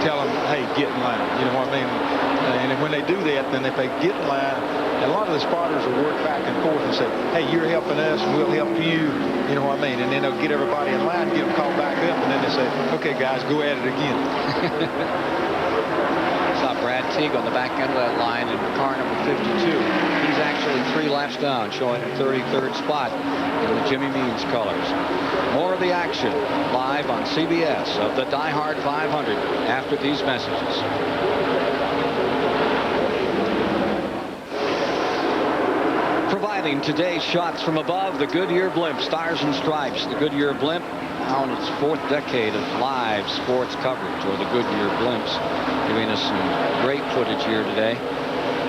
tell them, hey, get in line. You know what I mean? And when they do that, then if they get in line, and a lot of the spotters will work back and forth and say, hey, you're helping us, and we'll help you. You know what I mean? And then they'll get everybody in line, get them called back up, and then they say, okay, guys, go at it again. Saw Brad Teague on the back end of that line in car number 52. He's actually 3 laps down, showing a 33rd spot in the Jimmy Means colors. More of the action live on CBS of the DieHard 500 after these messages. Providing today's shots from above, the Goodyear Blimp, Stars and Stripes. The Goodyear Blimp now in its 4th decade of live sports coverage, or the Goodyear Blimps, giving us some great footage here today.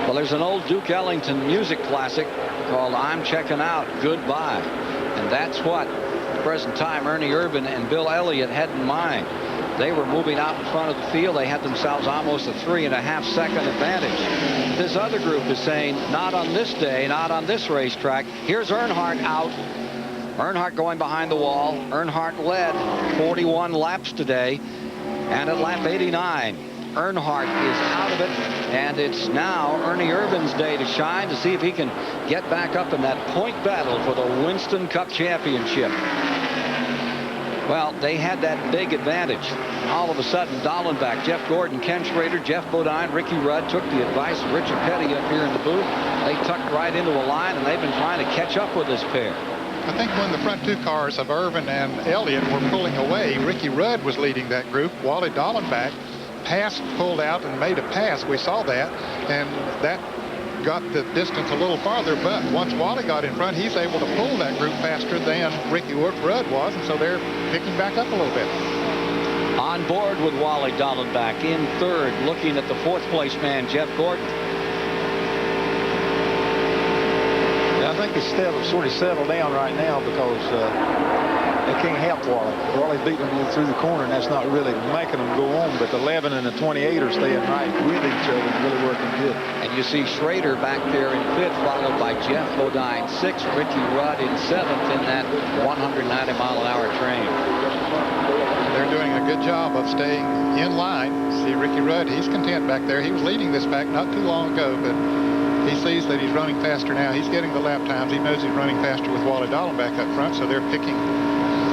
Well, there's an old Duke Ellington music classic called I'm Checking Out, Goodbye. And that's what, at the present time, Ernie Irvin and Bill Elliott had in mind. They were moving out in front of the field. They had themselves almost a 3.5-second advantage. This other group is saying, not on this day, not on this racetrack. Here's Earnhardt out. Earnhardt going behind the wall. Earnhardt led 41 laps today. And at lap 89, Earnhardt is out of it. And it's now Ernie Irvin's day to shine, to see if he can get back up in that point battle for the Winston Cup Championship. Well, they had that big advantage. All of a sudden, Dallenbach, Jeff Gordon, Ken Schrader, Jeff Bodine, Ricky Rudd took the advice of Richard Petty up here in the booth. They tucked right into a line, and they've been trying to catch up with this pair. I think when the front 2 cars of Irvin and Elliott were pulling away, Ricky Rudd was leading that group. Wally Dallenbach pulled out and made a pass. We saw that, and that got the distance a little farther, but once Wally got in front, he's able to pull that group faster than Ricky Rudd was, and so they're picking back up a little bit. On board with Wally Dallenbach in 3rd, looking at the 4th place man, Jeff Gordon. Yeah, I think it's sort of settled down right now because they can't help Wally. Wally's beating them through the corner, and that's not really making them go on, but the 11 and the 28 are staying right with each other and really working good. And you see Schrader back there in 5th, followed by Jeff Bodine 6th, Ricky Rudd in 7th in that 190-mile-an-hour train. They're doing a good job of staying in line. See Ricky Rudd, he's content back there. He was leading this pack not too long ago, but he sees that he's running faster now. He's getting the lap times. He knows he's running faster with Wally Dallenbach up front, so they're picking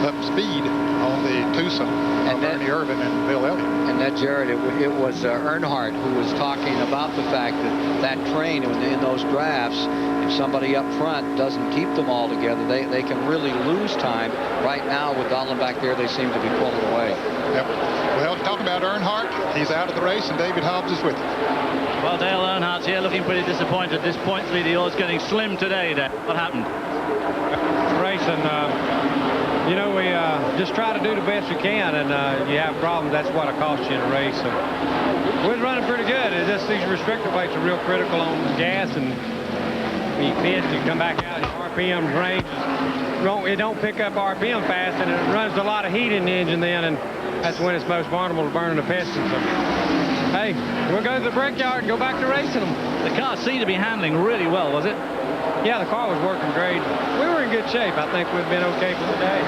up speed on the twosome of Ernie Irvin and Bill Elliott. And that, Jared, it was Earnhardt who was talking about the fact that train in those drafts, if somebody up front doesn't keep them all together, they can really lose time. Right now, with Dahlin back there, they seem to be pulling away. Yep. Well, talk about Earnhardt. He's out of the race, and David Hobbs is with him. Well, Dale Earnhardt's here looking pretty disappointed. This points lead of yours getting slim today, Dale. What happened? Racing, you know, we just try to do the best we can, and you have problems. That's what it costs you in a race. So we're running pretty good. It's just these restrictor plates are real critical on gas, and when you pit, you come back out, RPM range. It don't pick up RPM fast, and it runs a lot of heat in the engine then, and that's when it's most vulnerable to burning the piston. So, hey, we'll go to the brickyard and go back to racing them. The car seemed to be handling really well, was it? Yeah, the car was working great. We were in good shape. I think we've been okay for the day.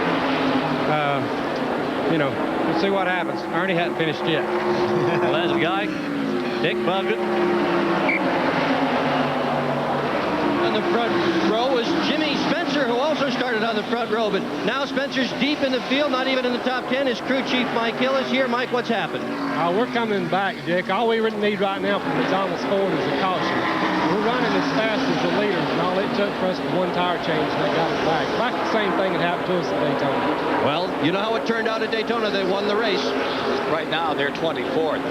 You know, we'll see what happens. Ernie hadn't finished yet. Well, there's a guy, Dick Bucket. On the front row is Jimmy Spencer, who also started on the front row, but now Spencer's deep in the field, not even in the top 10. His crew chief, Mike Hill, is here. Mike, what's happened? We're coming back, Dick. All we need right now from McDonald's Ford is a caution. We're running as fast as the leaders, and all it took for us was one tire change, and they got us back. Like the same thing that happened to us at Daytona. Well, you know how it turned out at Daytona. They won the race. Right now, they're 24th.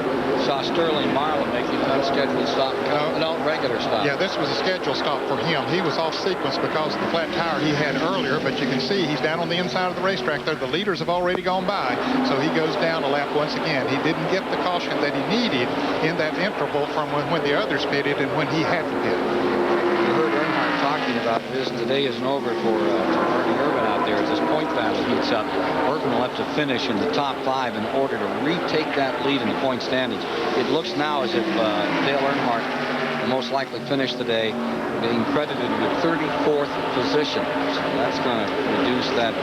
Saw Sterling Marlin making an unscheduled stop. No, regular stop. Yeah, this was a scheduled stop for him. He was off sequence because of the flat tire he had earlier, but you can see he's down on the inside of the racetrack there. The leaders have already gone by, so he goes down a lap once again. He didn't get the caution that he needed in that interval from when the others pitted and when he had to pit. You heard Earnhardt talking about this. Today isn't over for Ernie Irvin out there as this point battle heats up. Irvin will have to finish in the top 5 in order to retake that lead in the point standings. It looks now as if Dale Earnhardt will most likely finish today being credited with 34th position. So that's going to reduce that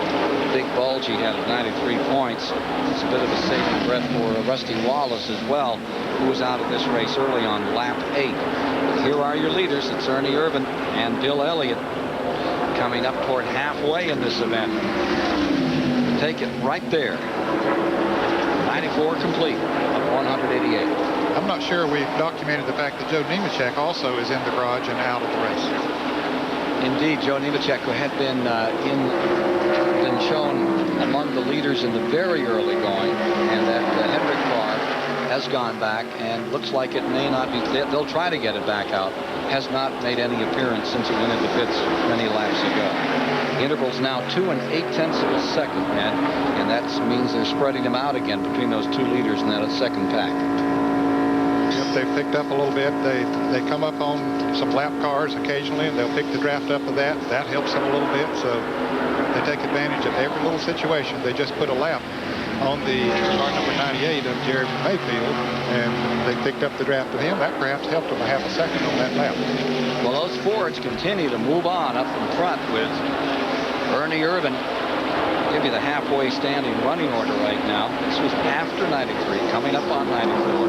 big bulge he had of 93 points. It's a bit of a saving breath for Rusty Wallace as well, who was out of this race early on lap 8. But here are your leaders. It's Ernie Irvin and Bill Elliott coming up toward halfway in this event. Take it right there. 94 complete of 188. I'm not sure we've documented the fact that Joe Nemechek also is in the garage and out of the race. Indeed, Joe Nemechek, who had been shown among the leaders in the very early going, and that Hendrick car has gone back and looks like it may not be. They'll try to get it back out. Has not made any appearance since it went into pits many laps ago. The interval's now 2 8/10 of a second, and that means they're spreading them out again between those two leaders in that second pack. Yep, they've picked up a little bit. They come up on some lap cars occasionally, and they'll pick the draft up of that. That helps them a little bit, so they take advantage of every little situation. They just put a lap on the car number 98 of Jerry Mayfield, and they picked up the draft of him. That perhaps helped them a half a second on that lap. Well, those Fords continue to move on up in front with Ernie Irvin. Give you the halfway standing running order right now. This was after 93, coming up on 94.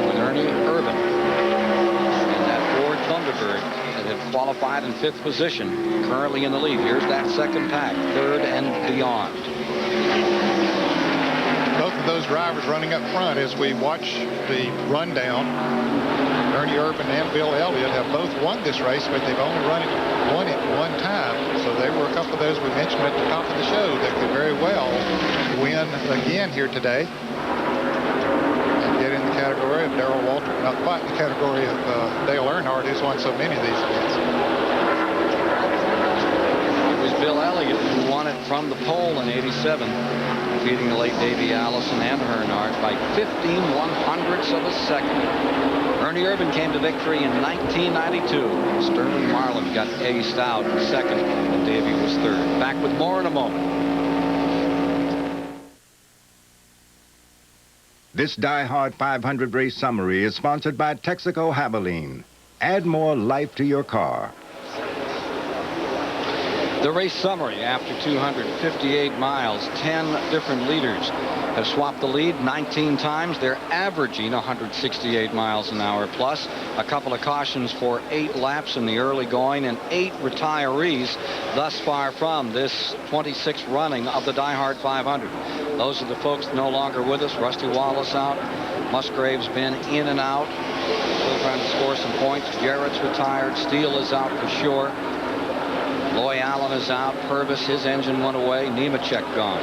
With Ernie Irvin and that Ford Thunderbird that had qualified in 5th position, currently in the lead. Here's that second pack, 3rd and beyond. Both of those drivers running up front as we watch the rundown. Ernie Irvin and Bill Elliott have both won this race, but they've only won it one time. So they were a couple of those we mentioned at the top of the show that could very well win again here today. And get in the category of Darrell Waltrip, not quite in the category of Dale Earnhardt, who's won so many of these events. It was Bill Elliott who won it from the pole in '87. Beating the late Davey Allison and Earnhardt by 15/100ths of a second. Ernie Irvin came to victory in 1992. Sterling Marlin got aced out in 2nd, and Davey was 3rd. Back with more in a moment. This DieHard 500 race summary is sponsored by Texaco Havoline. Add more life to your car. The race summary after 258 miles, 10 different leaders have swapped the lead 19 times. They're averaging 168 miles an hour plus. A couple of cautions for 8 laps in the early going and 8 retirees thus far from this 26th running of the DieHard 500. Those are the folks no longer with us. Rusty Wallace out. Musgrave's been in and out. Still trying to score some points. Jarrett's retired. Steele is out for sure. Loy Allen is out. Purvis, his engine went away. Nemechek gone.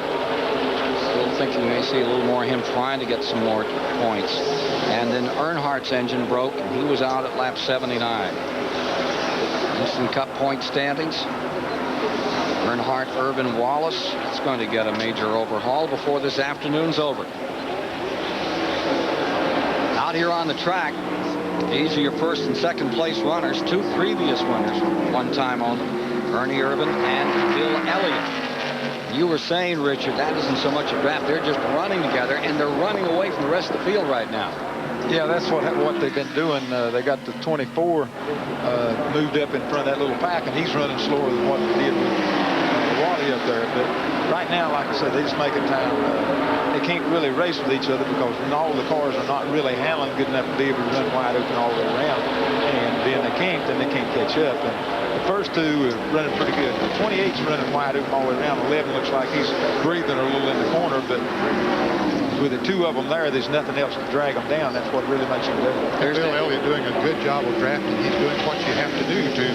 Still thinking you may see a little more of him trying to get some more points. And then Earnhardt's engine broke, and he was out at lap 79. Winston Cup point standings. Earnhardt, Irvin, Wallace. It's going to get a major overhaul before this afternoon's over. Out here on the track, these are your first and second place runners. 2 previous winners, one time only. Ernie Irvin and Bill Elliott. You were saying, Richard, that isn't so much a draft. They're just running together, and they're running away from the rest of the field right now. Yeah, that's what they've been doing. They got the 24 moved up in front of that little pack, and he's running slower than what they did with Wally up there. But right now, like I said, they just make a time. They can't really race with each other because all the cars are not really handling good enough to be able to run wide open all the way around. And then they can't catch up. And the first 2 are running pretty good. The 28's running wide open all the way around. 11 looks like he's breathing a little in the corner, but with the 2 of them there's nothing else to drag them down. That's what really makes him better. There's Bill Elliott doing a good job of drafting. He's doing what you have to do to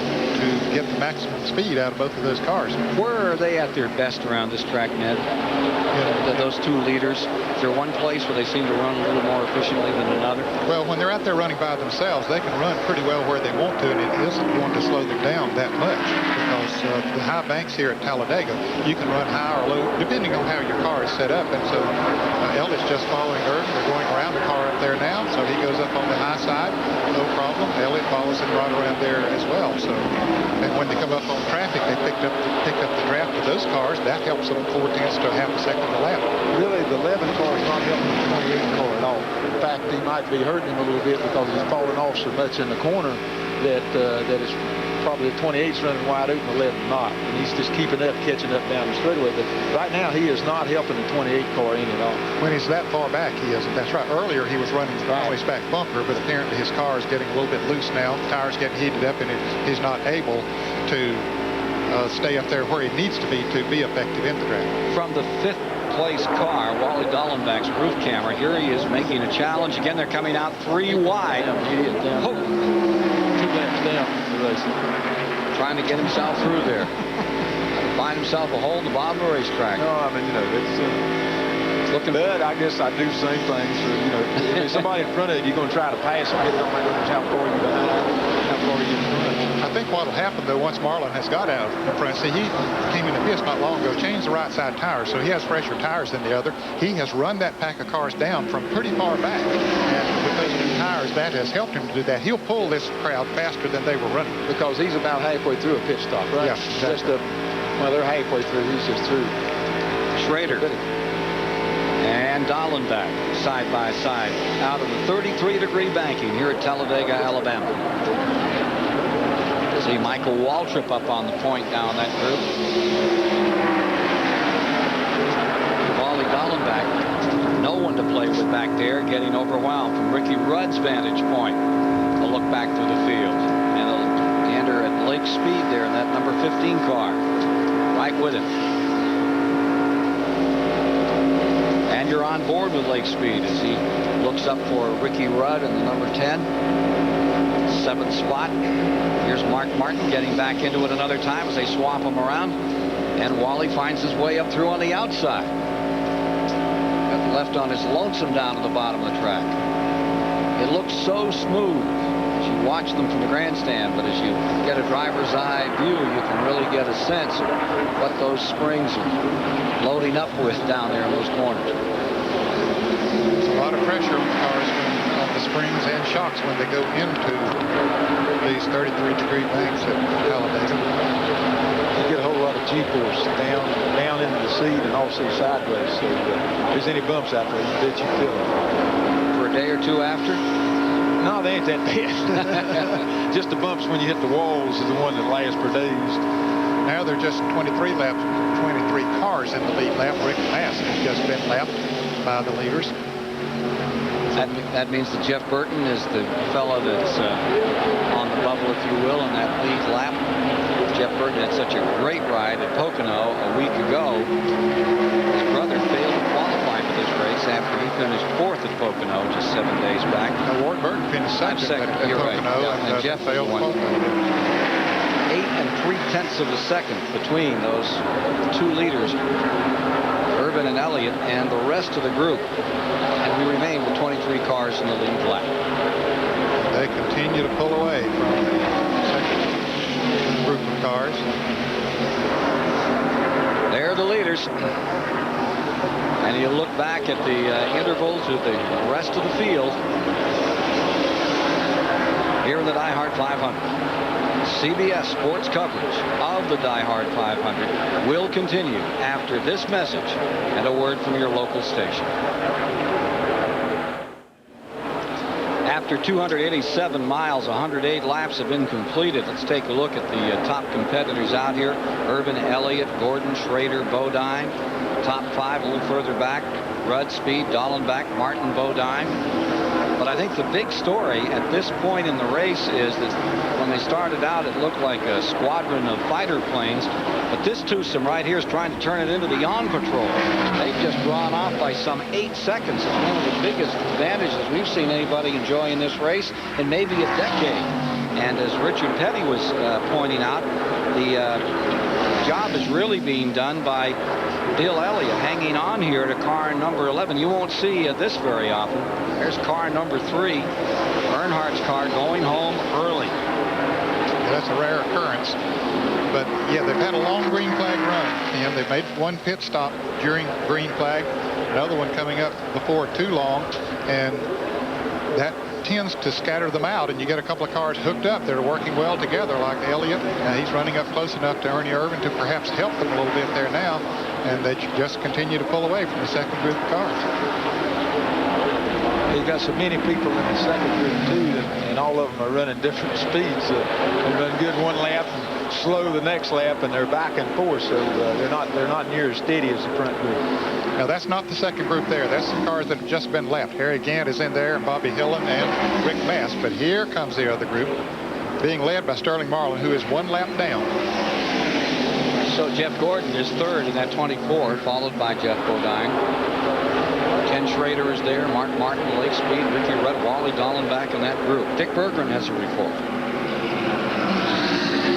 get the maximum speed out of both of those cars. Where are they at their best around this track, Ned? Those 2 leaders. Is there one place where they seem to run a little more efficiently than another? Well, when they're out there running by themselves, they can run pretty well where they want to, and it isn't going to slow them down that much because the high banks here at Talladega, you can run high or low depending on how your car is set up. And so Elliott's just following Irvin. They're going around the car up there now, so he goes up on the high side, no problem. Elliott follows him right around there as well. So, and when they come up on traffic, they pick up the draft of those cars. That helps them 4/10 to half a second a lap. Really, the 11 car is not helping the 28 car at all. In fact, he might be hurting him a little bit because he's falling off so much in the corner that is probably the 28's running wide open, 11 not. And he's just keeping up, catching up down the straightaway. But right now, he is not helping the 28 car any at all. When he's that far back, he isn't. That's right. Earlier, he was running the always back bumper, but apparently his car is getting a little bit loose now. The tire's getting heated up, and he's not able to stay up there where he needs to be effective in the draft. From the 5th place car, Wally Dallenbach's roof camera. Here he is making a challenge. Again, they're coming out 3 wide. Down. 2 laps down the race. Trying to get himself through there. Find himself a hole in the bottom of the racetrack. No, I mean, it's looking. But I guess I do the same thing. So, if there's somebody in front of you, you're going to try to pass them. It don't matter how far you're behind, how far you're in front. I think what will happen, though, once Marlin has got out in front, see, he came in the pits not long ago, changed the right side tires, so he has fresher tires than the other. He has run that pack of cars down from pretty far back, and with those new tires, that has helped him to do that. He'll pull this crowd faster than they were running. Because he's about halfway through a pit stop, right? Yeah, exactly. Well, they're halfway through. He's just through. Schrader and Dallenbach side by side out of the 33-degree banking here at Talladega, Alabama. See Michael Waltrip up on the point now in that group. Wally Dallenbach, no one to play with back there, getting overwhelmed from Ricky Rudd's vantage point to look back through the field. And they'll enter at Lake Speed there in that number 15 car, right with him. And you're on board with Lake Speed as he looks up for Ricky Rudd in the number 10. 7th spot. Here's Mark Martin getting back into it another time as they swap him around. And Wally finds his way up through on the outside. Got left on his lonesome down to the bottom of the track. It looks so smooth as you watch them from the grandstand, but as you get a driver's eye view, you can really get a sense of what those springs are loading up with down there in those corners. There's a lot of pressure on the cars on the springs and shocks when they go into these 33-degree banks at Talladega. You get a whole lot of G-force down into the seat and also sideways. So if there's any bumps out there, you bet you feel it. For a day or two after? No, they ain't that bad. Just the bumps when you hit the walls is the one that lasts for days. Now they're just 23 laps, 23 cars in the lead lap. Rick Mast has just been lapped by the leaders. That means that Jeff Burton is the fellow that's on the bubble, if you will, in that lead lap. Jeff Burton had such a great ride at Pocono a week ago. His brother failed to qualify for this race after he finished 4th at Pocono just 7 days back. Ward Burton finished second at You're Pocono, right. And Jeff failed 8 3/10 of a second between those two leaders, Urban and Elliott, and the rest of the group. And we remain with 23 cars in the lead lap. They continue to pull away from the second group of cars. They're the leaders. And you look back at the intervals of the rest of the field here in the DieHard 500. CBS Sports coverage of the DieHard 500 will continue after this message and a word from your local station. After 287 miles, 108 laps have been completed. Let's take a look at the top competitors out here. Urban, Elliott, Gordon, Schrader, Bodine. Top 5 a little further back. Rudd, Speed, Dallenbach, Martin, Bodine. But I think the big story at this point in the race is that when they started out, it looked like a squadron of fighter planes. But this twosome right here is trying to turn it into the on patrol. They've just drawn off by some 8 seconds. It's one of the biggest advantages we've seen anybody enjoy in this race in maybe a decade. And as Richard Petty was pointing out, the job is really being done by Bill Elliott hanging on here to car number 11. You won't see this very often. There's car number 3, Earnhardt's car, going home early. Yeah, that's a rare occurrence. But yeah, they've had a long green flag run, and they've made one pit stop during green flag, another one coming up before too long, and that tends to scatter them out, and you get a couple of cars hooked up that are working well together, like Elliott. He's running up close enough to Ernie Irvin to perhaps help them a little bit there now, and they just continue to pull away from the second group of cars. You've got so many people in the second group too, and all of them are running different speeds. They run good one lap and slow the next lap, and they're back and forth, so they're not near as steady as the front group. Now that's not the second group there. That's the cars that have just been left. Harry Gant is in there, and Bobby Hillen and Rick Mast. But here comes the other group, being led by Sterling Marlin, who is one lap down. So Jeff Gordon is 3rd in that 24, followed by Jeff Bodine. Ken Schrader is there, Mark Martin, Lake Speed, Ricky Rudd, Wally Dallenbach in that group. Dick Berggren has a report.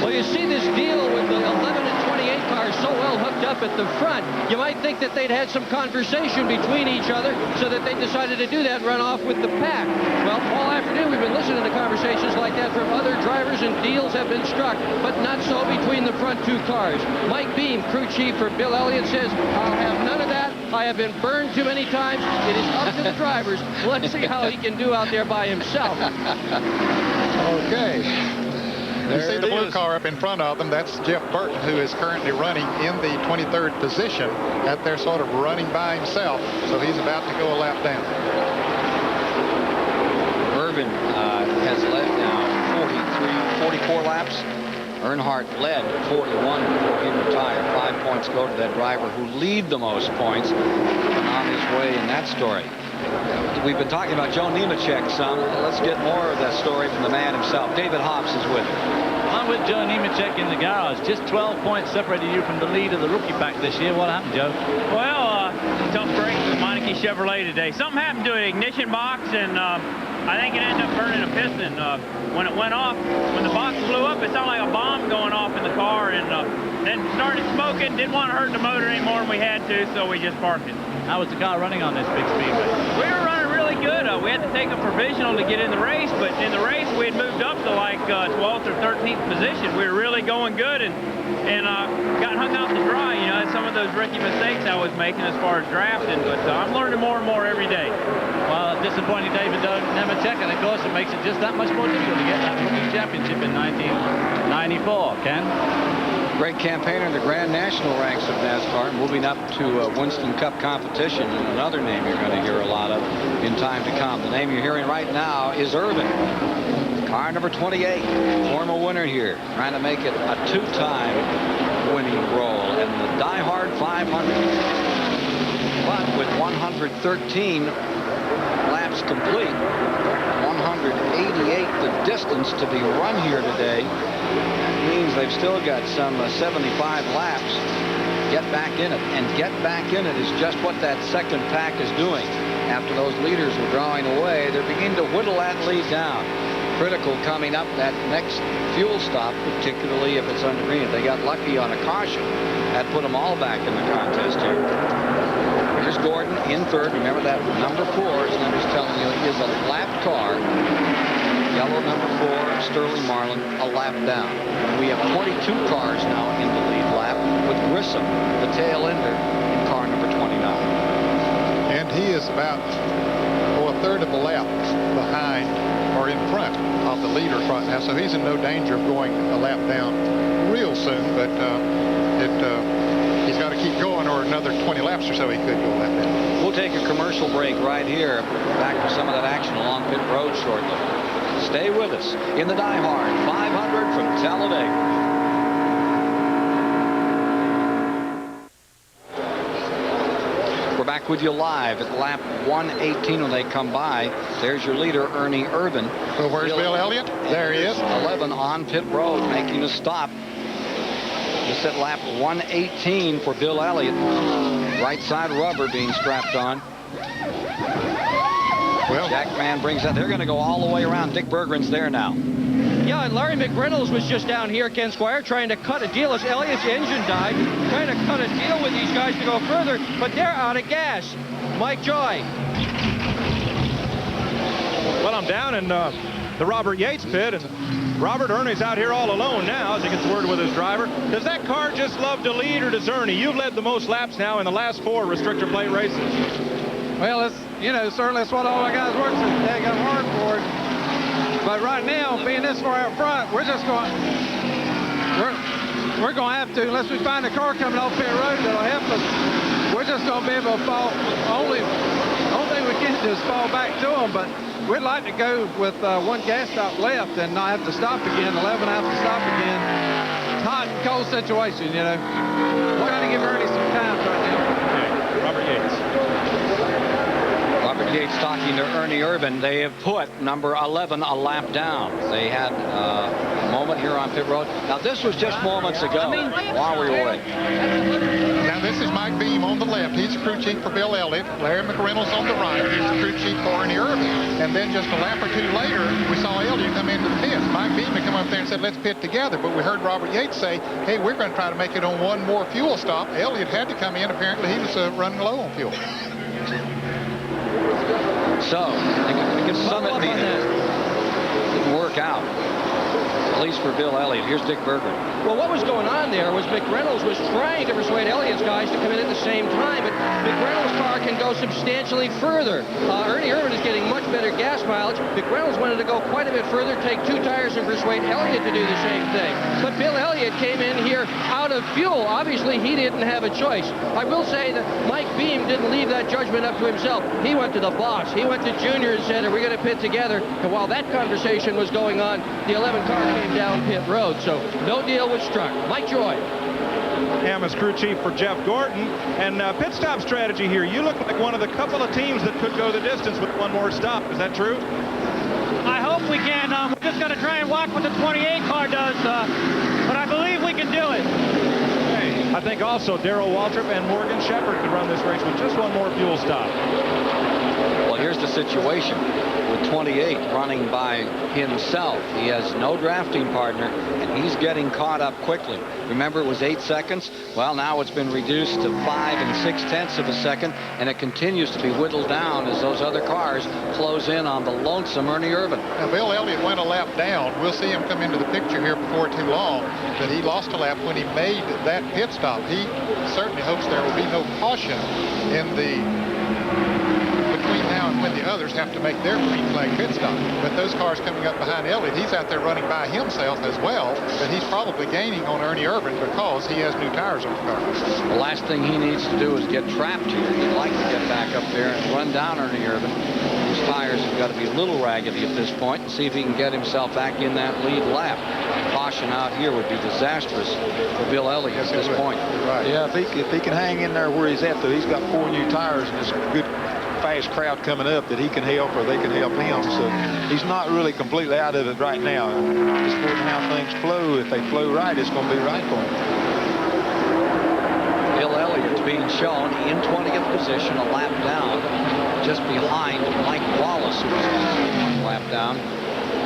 Well, you see this deal with the 11 and 28 cars so well hooked up at the front, you might think that they'd had some conversation between each other so that they decided to do that and run off with the pack. Well, all afternoon we've been listening to conversations like that from other drivers, and deals have been struck, but not so between the front 2 cars. Mike Beam, crew chief for Bill Elliott, says, I'll have none of that. I have been burned too many times. It is up to the drivers. Let's see how he can do out there by himself. Okay. You see the blue car up in front of them. That's Jeff Burton, who is currently running in the 23rd position at their sort of running by himself. So he's about to go a lap down. Irvin has led now 44 laps. Earnhardt led 41 before he retired. 5 points go to that driver who lead the most points on his way in that story. We've been talking about Joe Nemechek some. Let's get more of that story from the man himself. David Hobbs is with him. I'm with Joe Nemechek in the garage. Just 12 points separated you from the lead of the rookie pack this year. What happened, Joe? Well, tough break with Meineke Chevrolet today. Something happened to an ignition box, and I think it ended up burning a piston. When it went off, when the box blew up, it sounded like a bomb going off in the car, and then started smoking. Didn't want to hurt the motor anymore, and we had to, so we just parked it. How was the car running on this big speedway? We were running really good. We had to take a provisional to get in the race, but in the race we had moved up to like 12th or 13th position. We were really going good, and got hung out to dry. You know, that's some of those rookie mistakes I was making as far as drafting, but I'm learning more and more every day. Well, disappointing David Nemechek, and of course it makes it just that much more difficult to get that rookie championship in 1994. Ken? Great campaigner in the Grand National ranks of NASCAR, moving up to Winston Cup competition, and another name you're going to hear a lot of in time to come. The name you're hearing right now is Irvin. Car number 28, former winner here, trying to make it a 2-time winning role in the DieHard 500. But with 113 laps complete, 188 the distance to be run here today, means they've still got some 75 laps. Get back in it, and get back in it is just what that second pack is doing. After those leaders were drawing away, they're beginning to whittle that lead down. Critical coming up that next fuel stop, particularly if it's under green. If they got lucky on a caution, that put them all back in the contest here. Here's Gordon in third. Remember that number 4, as I'm just telling you, is a lap car. Yellow number 4, Sterling Marlin, a lap down. We have 22 cars now in the lead lap, with Grissom, the tail ender, in car number 29. And he is about a third of a lap behind or in front of the leader right now, so he's in no danger of going a lap down real soon, but he's got to keep going, or another 20 laps or so he could go a lap down. We'll take a commercial break right here. Back for some of that action along pit road shortly. Stay with us in the DieHard 500 from Talladega. We're back with you live at lap 118 when they come by. There's your leader, Ernie Irvin. So where's Bill Elliott? There he is. 11 on pit road, making a stop. Just at lap 118 for Bill Elliott. Right side rubber being strapped on. Well, Jackman brings that. They're going to go all the way around. Dick Berggren's there now. Yeah, and Larry McReynolds was just down here, Ken Squire, trying to cut a deal as Elliott's engine died, trying to cut a deal with these guys to go further, but they're out of gas. Mike Joy. Well, I'm down in the Robert Yates pit, and Robert, Ernie's out here all alone now as he gets word with his driver. Does that car just love to lead, or does Ernie? You've led the most laps now in the last 4 restrictor plate races. Well, it's, you know, certainly it's what all my guys work since they got hard for it. But right now, being this far out front, we're just going to have to, unless we find a car coming off pit road that'll help us, we're just going to be able to fall. Only thing we can do is fall back to them, but we'd like to go with 1 gas stop left and not have to stop again, 11 have to stop again. It's hot and cold situation, you know. We're going to give Ernie some time right now. Okay, Robert Yates. Robert Yates talking to Ernie Irvin. They have put number 11 a lap down. They had a moment here on pit road. Now, this was just moments ago while we were away. Now, this is Mike Beam on the left. He's the crew chief for Bill Elliott. Larry McReynolds on the right. He's the crew chief for Ernie Irvin. And then just a lap or 2 later, we saw Elliott come into the pits. Mike Beam had come up there and said, let's pit together. But we heard Robert Yates say, hey, we're going to try to make it on 1 more fuel stop. Elliott had to come in. Apparently, he was running low on fuel. So, the summit meeting didn't work out, at least for Bill Elliott. Here's Dick Berggren. Well, what was going on there was McReynolds was trying to persuade Elliott's guys to come in at the same time, but McReynolds' car can go substantially further. Ernie Irvin is getting much better gas mileage. McReynolds wanted to go quite a bit further, take 2 tires, and persuade Elliott to do the same thing. But Bill Elliott came in here out of fuel. Obviously, he didn't have a choice. I will say that Mike Beam didn't leave that judgment up to himself. He went to the boss. He went to Junior and said, are we going to pit together? And while that conversation was going on, the 11 car came down pit road. So no deal was struck. Mike Joy. Hammond's crew chief for Jeff Gordon. And pit stop strategy here. You look like one of the couple of teams that could go the distance with 1 more stop. Is that true? I hope we can. We're just going to try and watch what the 28 car does, but I believe we can do it. Okay. I think also Darrell Waltrip and Morgan Shepherd could run this race with just 1 more fuel stop. Well, here's the situation with 28 running by himself. He has no drafting partner, and he's getting caught up quickly. Remember, it was 8 seconds. Well, now it's been reduced to 5 6/10 of a second, and it continues to be whittled down as those other cars close in on the lonesome Ernie Irvin. Now, Bill Elliott went a lap down. We'll see him come into the picture here before too long, that he lost a lap when he made that pit stop. He certainly hopes there will be no caution in the between now and when the others have to make their green flag pit stop. But those cars coming up behind Elliott, he's out there running by himself as well, but he's probably gaining on Ernie Irvin because he has new tires on the car. The last thing he needs to do is get trapped here. He'd like to get back up there and run down Ernie Irvin. His tires have got to be a little raggedy at this point, and see if he can get himself back in that lead lap. caution out here would be disastrous for Bill Elliott at this point. Right. Yeah, if he can hang in there where he's at, though, he's got 4 new tires and it's a good, fast crowd coming up that he can help or they can help him. So he's not really completely out of it right now. Just according to how things flow, if they flow right, it's going to be right for him. Bill Elliott's being shown in 20th position, a lap down, just behind Mike Wallace, who was 1 lap down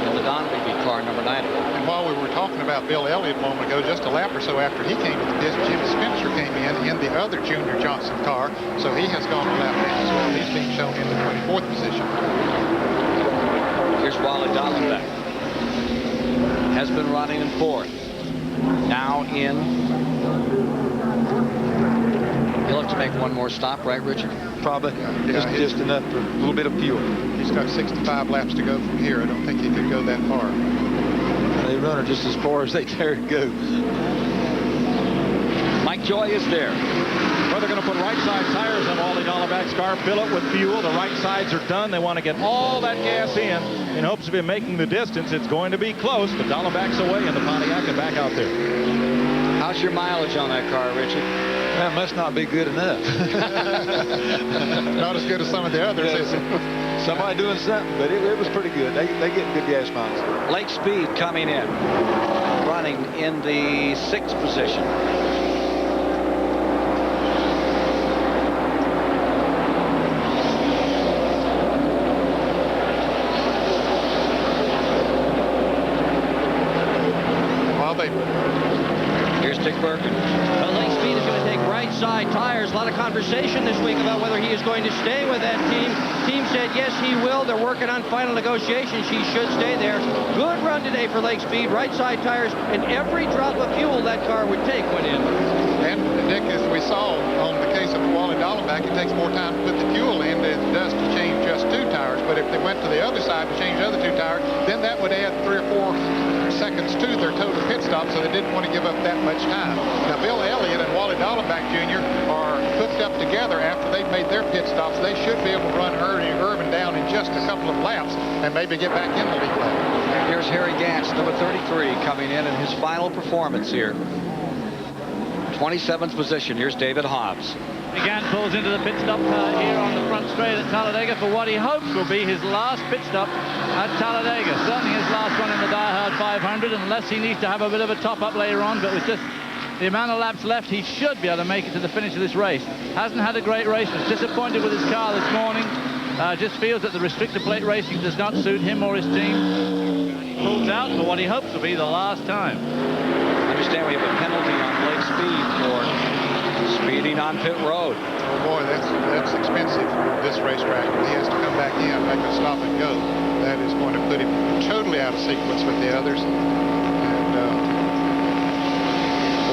in the Don Beebe car, number 90. And while we were talking about Bill Elliott a moment ago, just a lap or so after he came to the pits, Jimmy Spencer came in the other Junior Johnson car, so he has gone a lap down as well. He's being shown in the 24th position. Here's Wally Dallenbach. Has been running in 4th. Now in. He'll have to make one more stop, right, Richard? Probably. Just enough for a little bit of fuel. He's got 65 laps to go from here. I don't think he could go that far. They run her just as far as they dare to go. Mike Joy is there. Well, they're going to put right side tires on Wally Dallenbach's car, fill it with fuel. The right sides are done. They want to get all that gas in hopes of him making the distance. It's going to be close, but Dallenbach's away in the Pontiac and back out there. How's your mileage on that car, Richard? That must not be good enough. Not as good as some of the others, is it? Somebody doing something, but it was pretty good. They get good gas miles. Lake Speed coming in, running in the 6th position. Here's Dick Birkin. Well, Lake Speed is going to take right side tires. A lot of conversation this week about whether he is going to stay with that team. Team said yes, he will. They're working on final negotiations. He should stay there. Good run today for Lake Speed. Right side tires, and every drop of fuel that car would take went in. And Dick, as we saw on the case of Wally Dallenbach, it takes more time to put the fuel in than it does to change just 2 tires. But if they went to the other side to change the other 2 tires, then that would add 3 or 4 seconds to their total pit stop, so they didn't want to give up that much time. Now, Bill Elliott and Wally Dallenbach Jr. are hooked up together after they've made their pit stops. They should be able to run Ernie Irvin down in just a couple of laps and maybe get back in the lead lap. Here's Harry Gantz, number 33, coming in his final performance here. 27th position. Here's David Hobbs. Gant pulls into the pit stop here on the front straight at Talladega for what he hopes will be his last pit stop at Talladega. Certainly his last one in the DieHard 500, unless he needs to have a bit of a top-up later on. But with just the amount of laps left, he should be able to make it to the finish of this race. Hasn't had a great race. Was disappointed with his car this morning. Just feels that the restrictor plate racing does not suit him or his team. He pulls out for what he hopes will be the last time. I understand we have a penalty on Lake Speed for speeding on pit road. Oh boy, that's expensive for this racetrack. He has to come back in, make a stop and go. That is going to put him totally out of sequence with the others and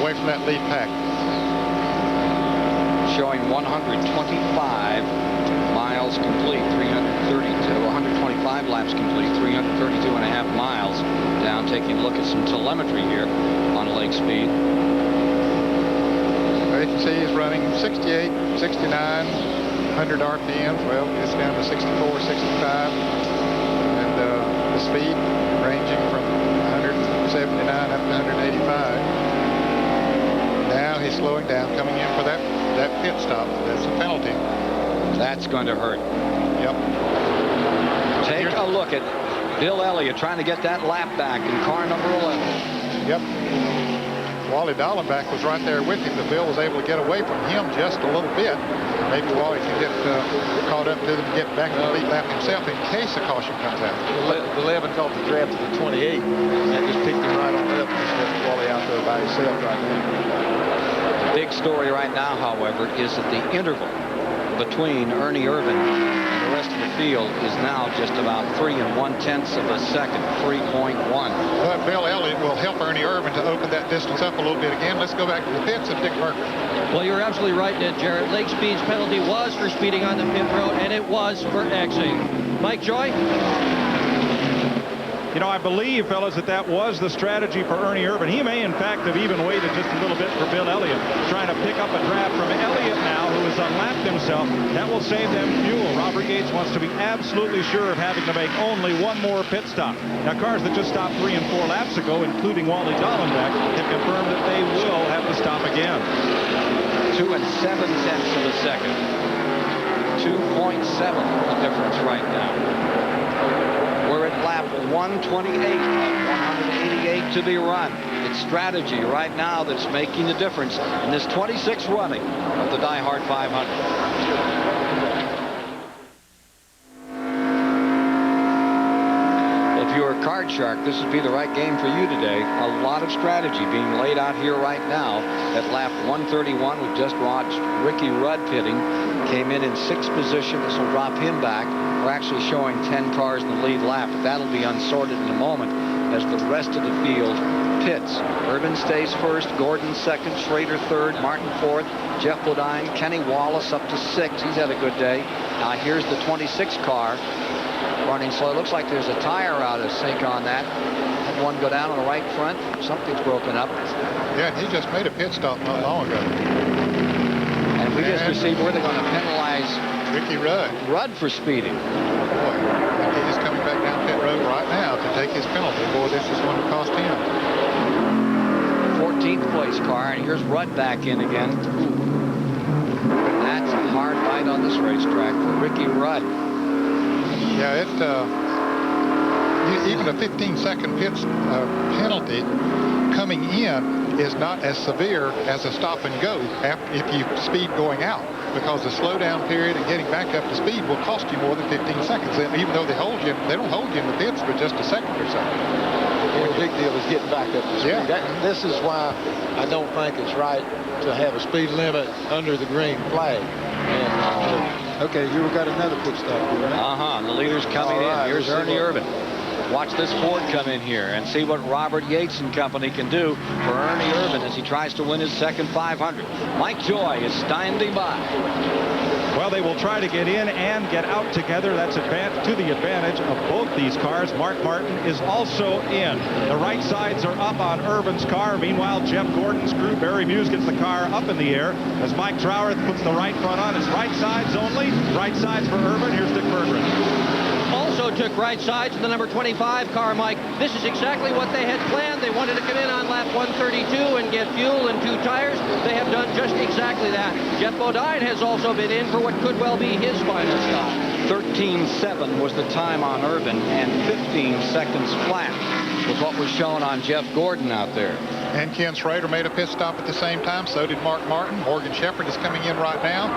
away from that lead pack. Showing 125 miles complete, 125 laps complete, 332.5 miles down. Taking a look at some telemetry here on Lake Speed. You can see he's running 68, 69, 100 RPMs. Well, it's down to 64, 65. And the speed ranging from 179 up to 185. Now he's slowing down, coming in for that pit stop. That's a penalty. That's going to hurt. Yep. Take a look at Bill Elliott trying to get that lap back in car number 11. Yep. Wally Dallenbach was right there with him, but Bill was able to get away from him just a little bit. Maybe Wally can get caught up to them and get back in the lead lap himself in case a caution comes out. The 11 caught the draft to the 28. That just picked him right on up and just left Wally out there by himself right now. The big story right now, however, is that the interval between Ernie Irvin and the rest of the field is now just about 3 1/10 of a second, 3.1. But Bill Elliott will help Ernie Irvin to open that distance up a little bit again. Let's go back to the pits and Dick Merker. Well, you're absolutely right, Ned Jarrett. Lake Speed's penalty was for speeding on the pit road, and it was for Xing. Mike Joy? You know, I believe, fellas, that was the strategy for Ernie Irvan. He may, in fact, have even waited just a little bit for Bill Elliott, trying to pick up a draft from Elliott now, who has unlapped himself. That will save them fuel. Robert Yates wants to be absolutely sure of having to make only one more pit stop. Now, cars that just stopped 3 and 4 laps ago, including Wally Dallenbach, have confirmed that they will have to stop again. 2 7 tenths of a second. 2.7 the difference right now. We're at lap 128 of 188 to be run. It's strategy right now that's making the difference in this 26th running of the DieHard 500. If you're a card shark, this would be the right game for you today. A lot of strategy being laid out here right now at lap 131. We've just watched Ricky Rudd pitting. Came in 6th position. This will drop him back. We're actually showing 10 cars in the lead lap. That'll be unsorted in a moment as the rest of the field pits. Irvan stays first, Gordon second, Schrader third, Martin fourth, Jeff Bodine, Kenny Wallace up to 6th. He's had a good day. Now here's the 26 car running slow. It looks like there's a tire out of sync on that. Had one go down on the right front. Something's broken up. Yeah, he just made a pit stop not long ago. And we just received where they're going to penalize Ricky Rudd for speeding. Boy, he's coming back down pit road right now to take his penalty. Boy, this is going to cost him. 14th place car, and here's Rudd back in again. That's a hard fight on this racetrack for Ricky Rudd. Yeah, even a 15-second pit penalty coming in is not as severe as a stop and go if you speed going out, because the slowdown period and getting back up to speed will cost you more than 15 seconds. And even though they don't hold you in the pits for just a second or so. The big deal is getting back up to speed. Yeah. This is why I don't think it's right to have a speed limit under the green flag. And, okay, here we got another pit stop. Right? The leader's coming in. Here's Ernie Irvan. Watch this Ford come in here and see what Robert Yates and company can do for Ernie Irvan as he tries to win his second 500. Mike Joy is standing by. Well, they will try to get in and get out together. That's to the advantage of both these cars. Mark Martin is also in. The right sides are up on Irvan's car. Meanwhile, Jeff Gordon's crew, Barry Muse, gets the car up in the air as Mike Trowerth puts the right front on. It's right sides only. Right sides for Irvan. Here's Dick Berggren. Also took right sides in the number 25 car, Mike. This is exactly what they had planned. They wanted to come in on lap 132 and get fuel and 2 tires. They have done just exactly that. Jeff Bodine has also been in for what could well be his final stop. 13.7 was the time on Irvan, and 15 seconds flat was what was shown on Jeff Gordon out there. And Ken Schrader made a pit stop at the same time. So did Mark Martin. Morgan Shepherd is coming in right now.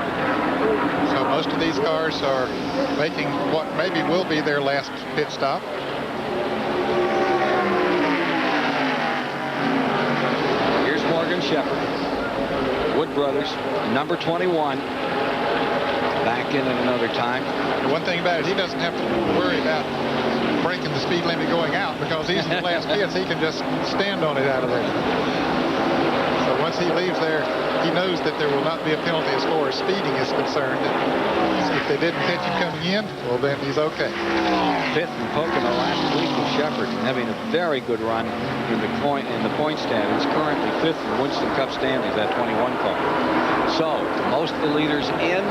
So most of these cars are making what maybe will be their last pit stop. Here's Morgan Shepherd. Wood Brothers, number 21. Back in at another time. The one thing about it, he doesn't have to worry about breaking the speed limit going out, because he's in the last pits. He can just stand on it out of there. So once he leaves there, he knows that there will not be a penalty as far as speeding is concerned. If they didn't catch him coming in, well, then he's okay. 5th in Pocono last week with Shepherd, having a very good run in the point standings. Currently 5th in Winston Cup standings, that 21 car. So most of the leaders in,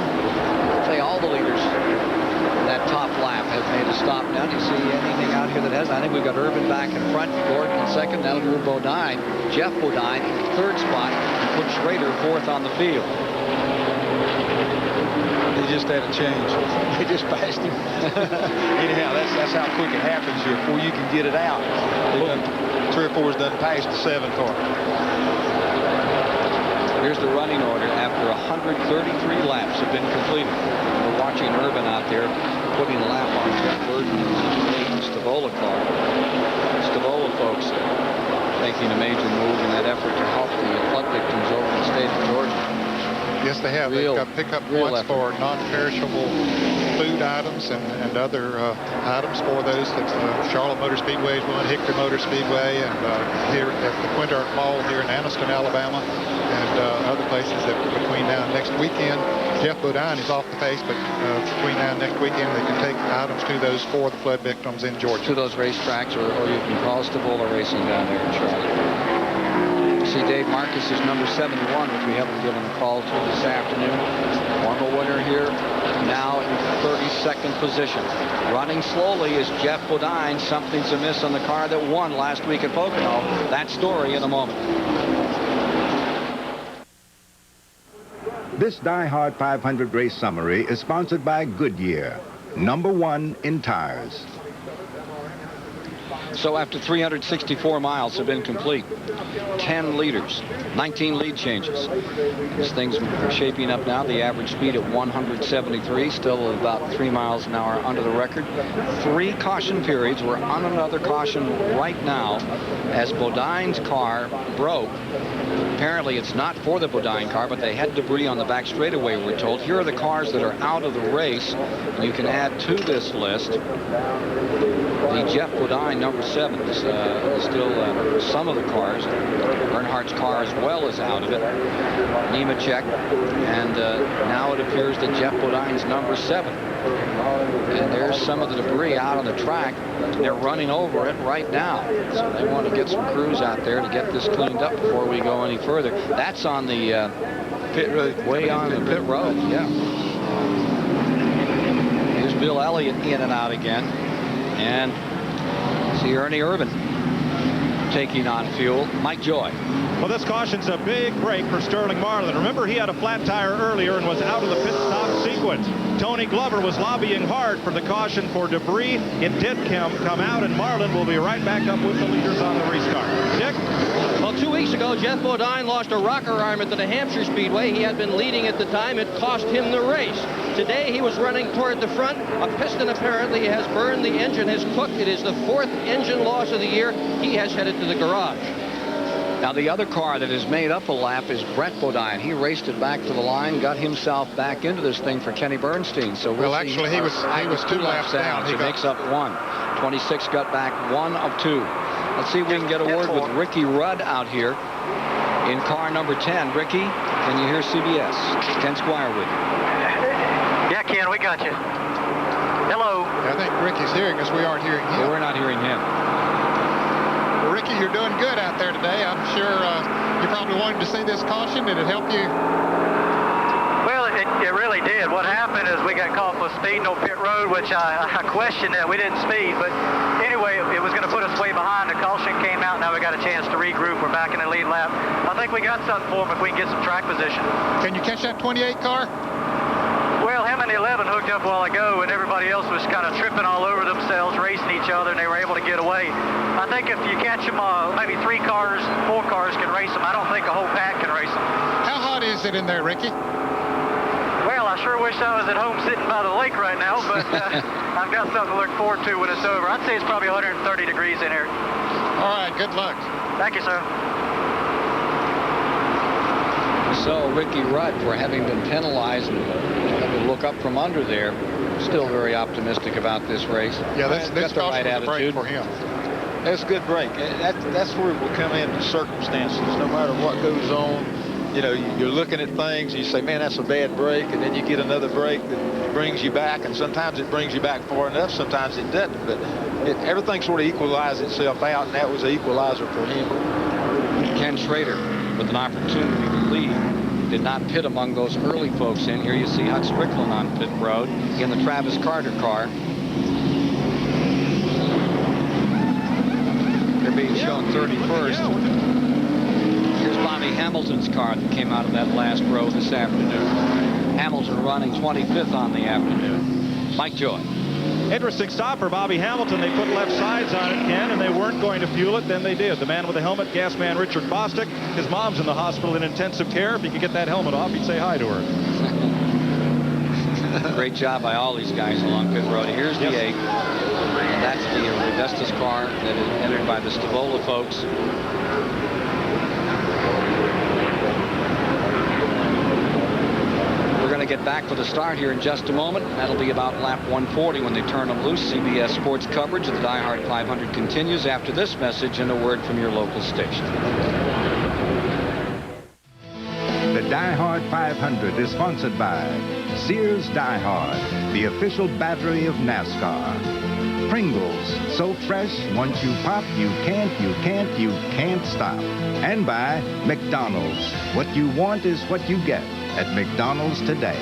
say all the leaders in that top lap have made a stop now. Do you see anything out here that has? I think we've got Irvan back in front, Gordon in second. That'll move Bodine. Jeff Bodine in the 3rd spot and put Schrader 4th on the field. He just had a change. They just passed him. Anyhow, that's how quick it happens here. Before you can get it out, 3 or 4's done past the 7 car. Here's the running order after 133 laps have been completed. We're watching Irvan out there putting a lap on Jeff Burton in the Stavola car. Stavola folks making a major move in that effort to help the flood victims over in the state of Georgia. Yes, they have. They've got pickup points for non-perishable food items and other items for those. That's Charlotte Motor Speedway is one, Hickory Motor Speedway, and here at the Quintard Mall here in Anniston, Alabama, and other places that between now and next weekend, Jeff Bodine is off the pace, but between now and next weekend, they can take items to those for the flood victims in Georgia. To those racetracks, or you can call Stavola Racing down there in Charlotte. See Dave Marcus is number 71, which we haven't given a call to this afternoon. Former winner here, now in 32nd position. Running slowly is Jeff Bodine. Something's amiss on the car that won last week at Pocono. That story in a moment. This DieHard 500 race summary is sponsored by Goodyear, #1 in tires. So after 364 miles have been complete, 10 leaders, 19 lead changes. This thing's shaping up now. The average speed at 173, still about 3 miles an hour under the record. 3 caution periods. We're on another caution right now as Bodine's car broke. Apparently it's not for the Bodine car, but they had debris on the back straightaway, we're told. Here are the cars that are out of the race. You can add to this list the Jeff Bodine number 7 is still some of the cars. Earnhardt's car as well is out of it. Nemechek, and now it appears that Jeff Bodine's number 7. And there's some of the debris out on the track. They're running over it right now. So they want to get some crews out there to get this cleaned up before we go any further. That's on the pit road, way on the pit road, yeah. Here's Bill Elliott in and out again. And see Ernie Irvin taking on fuel. Mike Joy. Well, this caution's a big break for Sterling Marlin. Remember, he had a flat tire earlier and was out of the pit stop sequence. Tony Glover was lobbying hard for the caution for debris. It did come out, and Marlin will be right back up with the leaders on the restart. Dick? Well, 2 weeks ago, Jeff Bodine lost a rocker arm at the New Hampshire Speedway. He had been leading at the time. It cost him the race. Today, he was running toward the front. A piston apparently has burned. The engine has cooked. It is the 4th engine loss of the year. He has headed to the garage. Now, the other car that has made up a lap is Brett Bodine. He raced it back to the line, got himself back into this thing for Kenny Bernstein. So well, actually, he was 2 laps down. He makes up 1. 26 got back 1 of 2. Let's see if we can get a word with Ricky Rudd out here in car number 10. Ricky, can you hear CBS? Ken Squire with you. Yeah, Ken, we got you. Hello. I think Ricky's hearing us. We aren't hearing him. Well, we're not hearing him. Well, Ricky, you're doing good out there today. I'm sure you probably wanted to see this caution. Did it help you? Well, it really did. What happened is we got caught for speeding on pit road, which I questioned that. We didn't speed, but anyway, it was going to put us way behind. The caution came out. Now we got a chance to regroup. We're back in the lead lap. I think we got something for him if we can get some track position. Can you catch that 28 car? Well, him and the 11 hooked up a while ago, and everybody else was kind of tripping all over themselves, racing each other, and they were able to get away. I think if you catch them, maybe 3 cars, 4 cars can race them. I don't think a whole pack can race them. How hot is it in there, Ricky? Well, I sure wish I was at home sitting by the lake right now, but I've got something to look forward to when it's over. I'd say it's probably 130 degrees in here. All right, good luck. Thank you, sir. So Ricky Rudd, for having been penalized and having to look up from under there, still very optimistic about this race. Yeah, this the right attitude for him. That's a good break. That's where it will come into circumstances. No matter what goes on, you know, you're looking at things and you say, man, that's a bad break, and then you get another break that brings you back, and sometimes it brings you back far enough, sometimes it doesn't. But everything sort of equalizes itself out, and that was the equalizer for him. Ken Schrader with an opportunity to lead. Did not pit among those early folks in here. You see Huck Strickland on pit road in the Travis Carter car. They're being shown 31st. Here's Bobby Hamilton's car that came out of that last row this afternoon. Hamilton running 25th on the afternoon. Mike Joy. Interesting stop for Bobby Hamilton. They put left sides on it, Ken, and they weren't going to fuel it. Then they did. The man with the helmet, gas man Richard Bostic. His mom's in the hospital in intensive care. If he could get that helmet off, he'd say hi to her. Great job by all these guys along pit road. Here's the 8. And that's the Vestas car that is entered by the Stavola folks. We're going to get back for the start here in just a moment. That'll be about lap 140 when they turn them loose. CBS Sports coverage of the DieHard 500 continues after this message and a word from your local station. The DieHard 500 is sponsored by Sears DieHard, the official battery of NASCAR. Pringles, so fresh, once you pop, you can't stop. And by McDonald's. What you want is what you get at McDonald's today.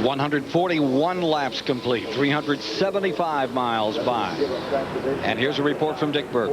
141 laps complete, 375 miles by. And here's a report from Dick Berg.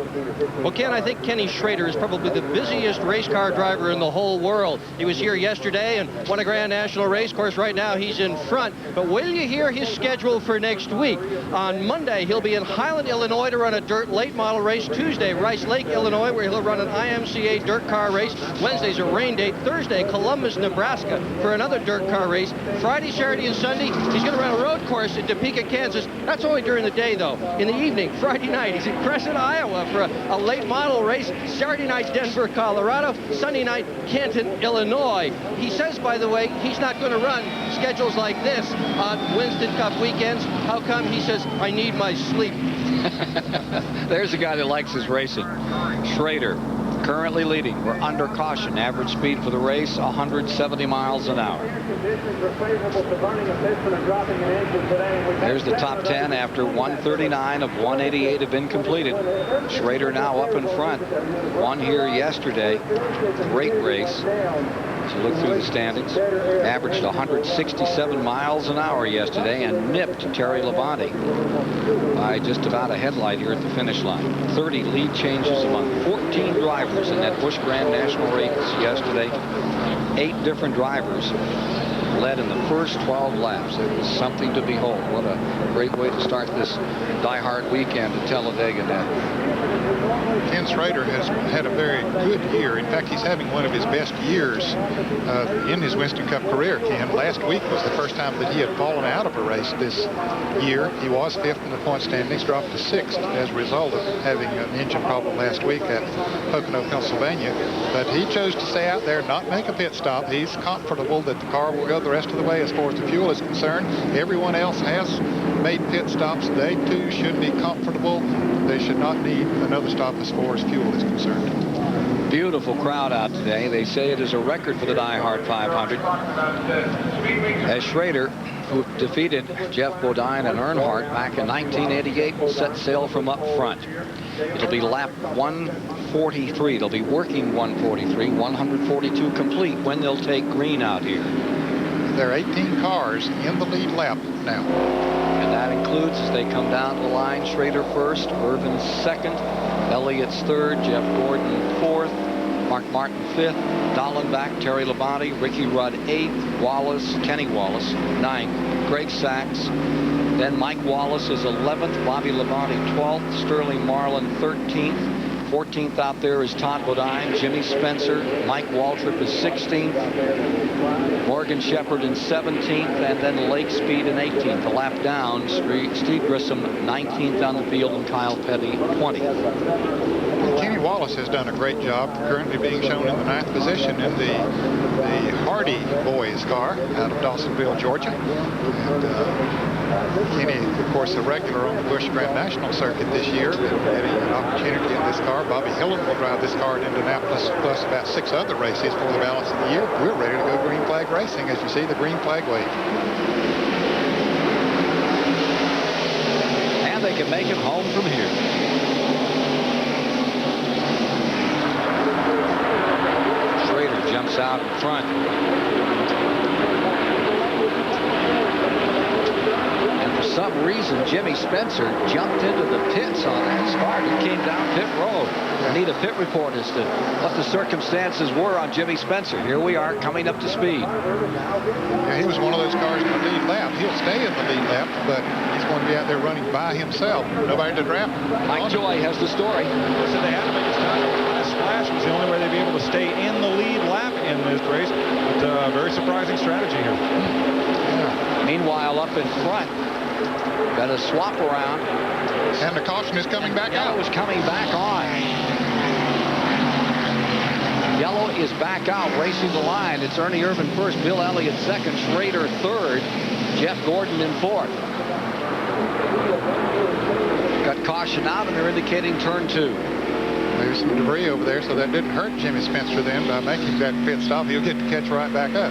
Well, Ken, I think Kenny Schrader is probably the busiest race car driver in the whole world. He was here yesterday and won a Grand National race. Of course, right now he's in front. But will you hear his schedule for next week? On Monday, he'll be in Highland, Illinois to run a dirt late model race. Tuesday, Rice Lake, Illinois, where he'll run an IMCA dirt car race. Wednesday's a rain date. Thursday, Columbus, Nebraska for another dirt car race. Friday, Saturday, and Sunday, he's going to run a road course in Topeka, Kansas. That's only during the day, though. In the evening, Friday night, he's in Crescent, Iowa for a late model race. Saturday night, Denver, Colorado. Sunday night, Canton, Illinois. He says, by the way, he's not going to run schedules like this on Winston Cup weekends. How come? He says, I need my sleep. There's a guy that likes his racing. Schrader, currently leading. We're under caution. Average speed for the race, 170 miles an hour. There's the top 10 after 139 of 188 have been completed. Schrader now up in front. Won here yesterday. Great race. As you look through the standings, averaged 167 miles an hour yesterday and nipped Terry Labonte by just about a headlight here at the finish line. 30 lead changes among 14 drivers in that Busch Grand National race yesterday. 8 different drivers led in the first 12 laps. It was something to behold. What a great way to start this DieHard weekend at Talladega now. Ken Schrader has had a very good year. In fact, he's having one of his best years in his Winston Cup career, Ken. Last week was the first time that he had fallen out of a race this year. He was 5th in the point standings, dropped to 6th as a result of having an engine problem last week at Pocono, Pennsylvania. But he chose to stay out there, not make a pit stop. He's comfortable that the car will go the rest of the way as far as the fuel is concerned. Everyone else has made pit stops. They too should be comfortable. They should not need another stop as far as fuel is concerned. Beautiful crowd out today. They say it is a record for the DieHard 500. As Schrader, who defeated Jeff Bodine and Earnhardt back in 1988, will set sail from up front. It'll be lap 143. They'll be working 143, 142 complete when they'll take green out here. There are 18 cars in the lead lap now. And that includes, as they come down the line, Schrader first, Irvin second, Elliott's third, Jeff Gordon fourth, Mark Martin fifth, Dallenbach, Terry Labonte, Ricky Rudd eighth, Kenny Wallace ninth, Greg Sachs. Then Mike Wallace is 11th, Bobby Labonte 12th, Sterling Marlin 13th. 14th out there is Todd Bodine, Jimmy Spencer, Mike Waltrip is 16th, Morgan Shepherd in 17th, and then Lake Speed in 18th. A lap down, Steve Grissom 19th on the field, and Kyle Petty 20th. Kenny Wallace has done a great job, currently being shown in the 9th position in the Hardy Boys car out of Dawsonville, Georgia. And Kenny, of course, a regular on the Busch Grand National circuit this year, getting an opportunity in this car. Bobby Hillin will drive this car at Indianapolis, plus about 6 other races for the balance of the year. We're ready to go green flag racing, as you see the green flag wave. And they can make it home from here. Schrader jumps out in front. For some reason, Jimmy Spencer jumped into the pits on that start. He came down pit road. I need a pit report as to what the circumstances were on Jimmy Spencer. Here we are coming up to speed. Yeah, he was one of those cars in the lead lap. He'll stay in the lead lap, but he's going to be out there running by himself. Nobody to draft. Mike Joy has the story. So they had to make his time on the last splash. It was the only way they'd be able to stay in the lead lap in this race. But a very surprising strategy here. Yeah. Meanwhile, up in front, got a swap around. And the caution is coming back out. Yellow is coming back on. Yellow is back out, racing the line. It's Ernie Irvin first, Bill Elliott second, Schrader third, Jeff Gordon in fourth. Got caution out, and they're indicating turn 2. There's some debris over there, so that didn't hurt Jimmy Spencer then by making that pit stop. He'll get to catch right back up.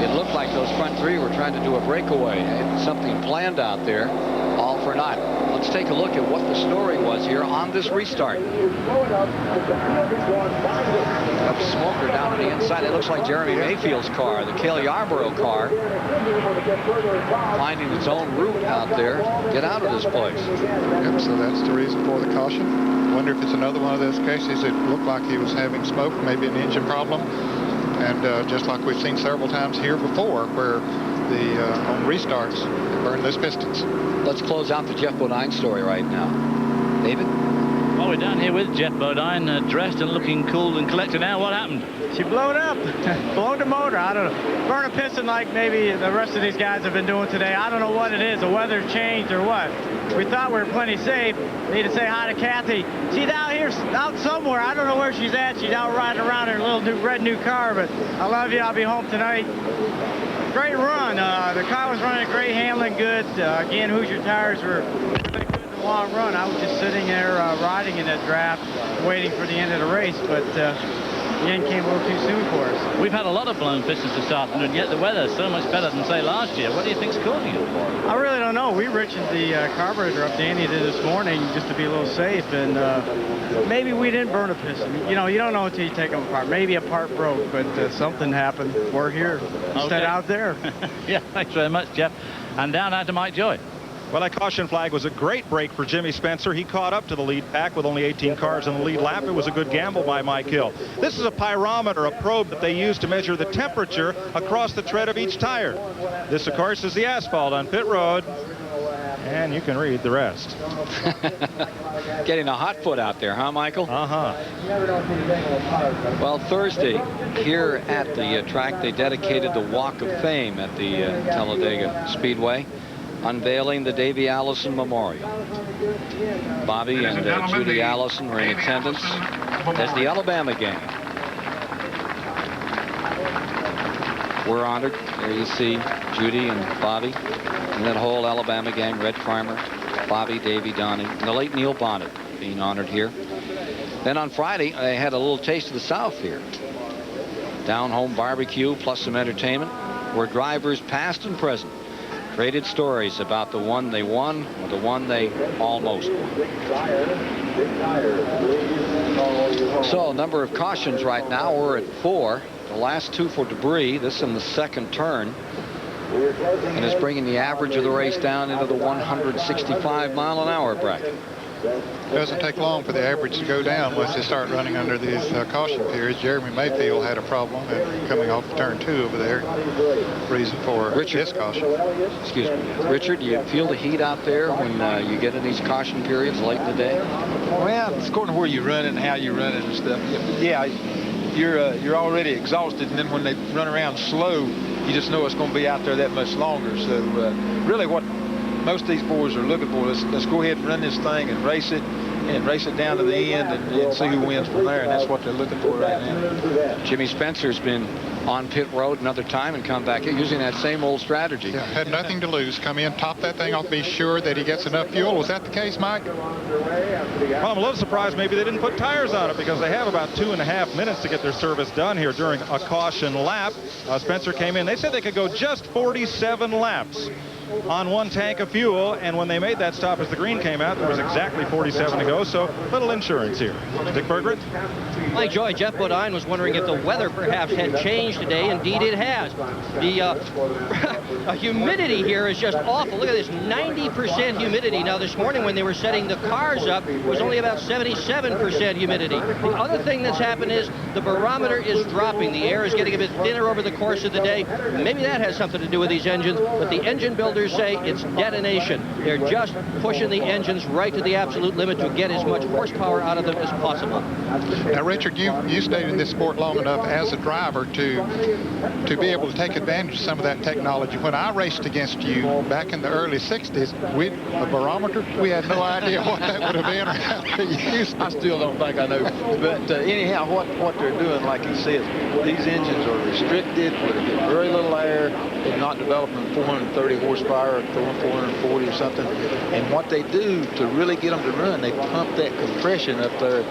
It looked like those front three were trying to do a breakaway. Something planned out there, all for naught. Let's take a look at what the story was here on this restart. Up smoker down on the inside. It looks like Jeremy Mayfield's car, the Cale Yarborough car, finding its own route out there. Get out of this place. Yep, so that's the reason for the caution. Wonder if it's another one of those cases. It looked like he was having smoke, maybe an engine problem. And just like we've seen several times here before, where the on restarts, they burn those pistons. Let's close out the Jeff Bodine story right now. David? Well, we're down here with Jeff Bodine, dressed and looking cool and collected. Now, what happened? She blowed up, blowed the motor. I don't know. Burn a piston like maybe the rest of these guys have been doing today. I don't know what it is. The weather's changed or what. We thought we were plenty safe. Need to say hi to Kathy. She's out here, out somewhere. I don't know where she's at. She's out riding around in her little red new car, but I love you. I'll be home tonight. Great run. The car was running great, handling good. Again, Hoosier tires were good in the long run. I was just sitting there riding in that draft, waiting for the end of the race, but the end came a little too soon for us. We've had a lot of blown pistons this afternoon, yet the weather is so much better than, say, last year. What do you think's causing it? I really don't know. We richened the carburetor up. Danny did this morning just to be a little safe, and maybe we didn't burn a piston. You know, you don't know until you take them apart. Maybe a part broke, but something happened. We're here instead out there. Yeah, thanks very much, Jeff. And down out to Mike Joy. Well, that caution flag was a great break for Jimmy Spencer. He caught up to the lead pack with only 18 cars in the lead lap. It was a good gamble by Mike Hill. This is a pyrometer, a probe that they use to measure the temperature across the tread of each tire. This, of course, is the asphalt on pit road. And you can read the rest. Getting a hot foot out there, huh, Michael? Uh-huh. Well, Thursday, here at the track, they dedicated the Walk of Fame at the Talladega Speedway, unveiling the Davey Allison Memorial. Bobby and Judy Allison were in attendance as the Alabama gang. We're honored. There you see Judy and Bobby and that whole Alabama gang, Red Farmer, Bobby, Davey, Donnie, and the late Neil Bonnet being honored here. Then on Friday, they had a little taste of the South here. Down-home barbecue plus some entertainment where drivers past and present traded stories about the one they won or the one they almost won. So, number of cautions right now, we're at 4. The last 2 for debris. This in the second turn. And is bringing the average of the race down into the 165-mile-an-hour bracket. It doesn't take long for the average to go down once they start running under these caution periods. Jeremy Mayfield had a problem coming off turn 2 over there. Reason for this caution. Excuse me. Richard, do you feel the heat out there when you get in these caution periods late in the day? Well, it's according to where you run it and how you run it and stuff. Yeah, you're already exhausted, and then when they run around slow, you just know it's going to be out there that much longer. So really what most of these boys are looking for, let's go ahead and run this thing and race it down to the end and see who wins from there, and that's what they're looking for right now. Jimmy Spencer's been on pit road another time and come back using that same old strategy. Yeah, had nothing to lose. Come in, top that thing off, be sure that he gets enough fuel. Was that the case, Mike? Well, I'm a little surprised maybe they didn't put tires on it because they have about 2.5 minutes to get their service done here during a caution lap. Spencer came in. They said they could go just 47 laps on 1 tank of fuel, and when they made that stop as the green came out, there was exactly 47 to go, so little insurance here. Dick Berggren? Mike Joy, Jeff Bodine was wondering if the weather perhaps had changed today. Indeed it has. The humidity here is just awful. Look at this, 90% humidity. Now this morning when they were setting the cars up, it was only about 77% humidity. The other thing that's happened is the barometer is dropping. The air is getting a bit thinner over the course of the day. Maybe that has something to do with these engines, but the engine builders say it's detonation. They're just pushing the engines right to the absolute limit to get as much horsepower out of them as possible. Now, Richard, you stayed in this sport long enough as a driver to be able to take advantage of some of that technology. When I raced against you back in the early 60s, a barometer, we had no idea what that would have been or how to use it. I still don't think I know. But anyhow, what they're doing, like he says, these engines are restricted with very little air. They're not developing 430 horsepower horsepower, throwing 440 or something. And what they do to really get them to run, they pump that compression up there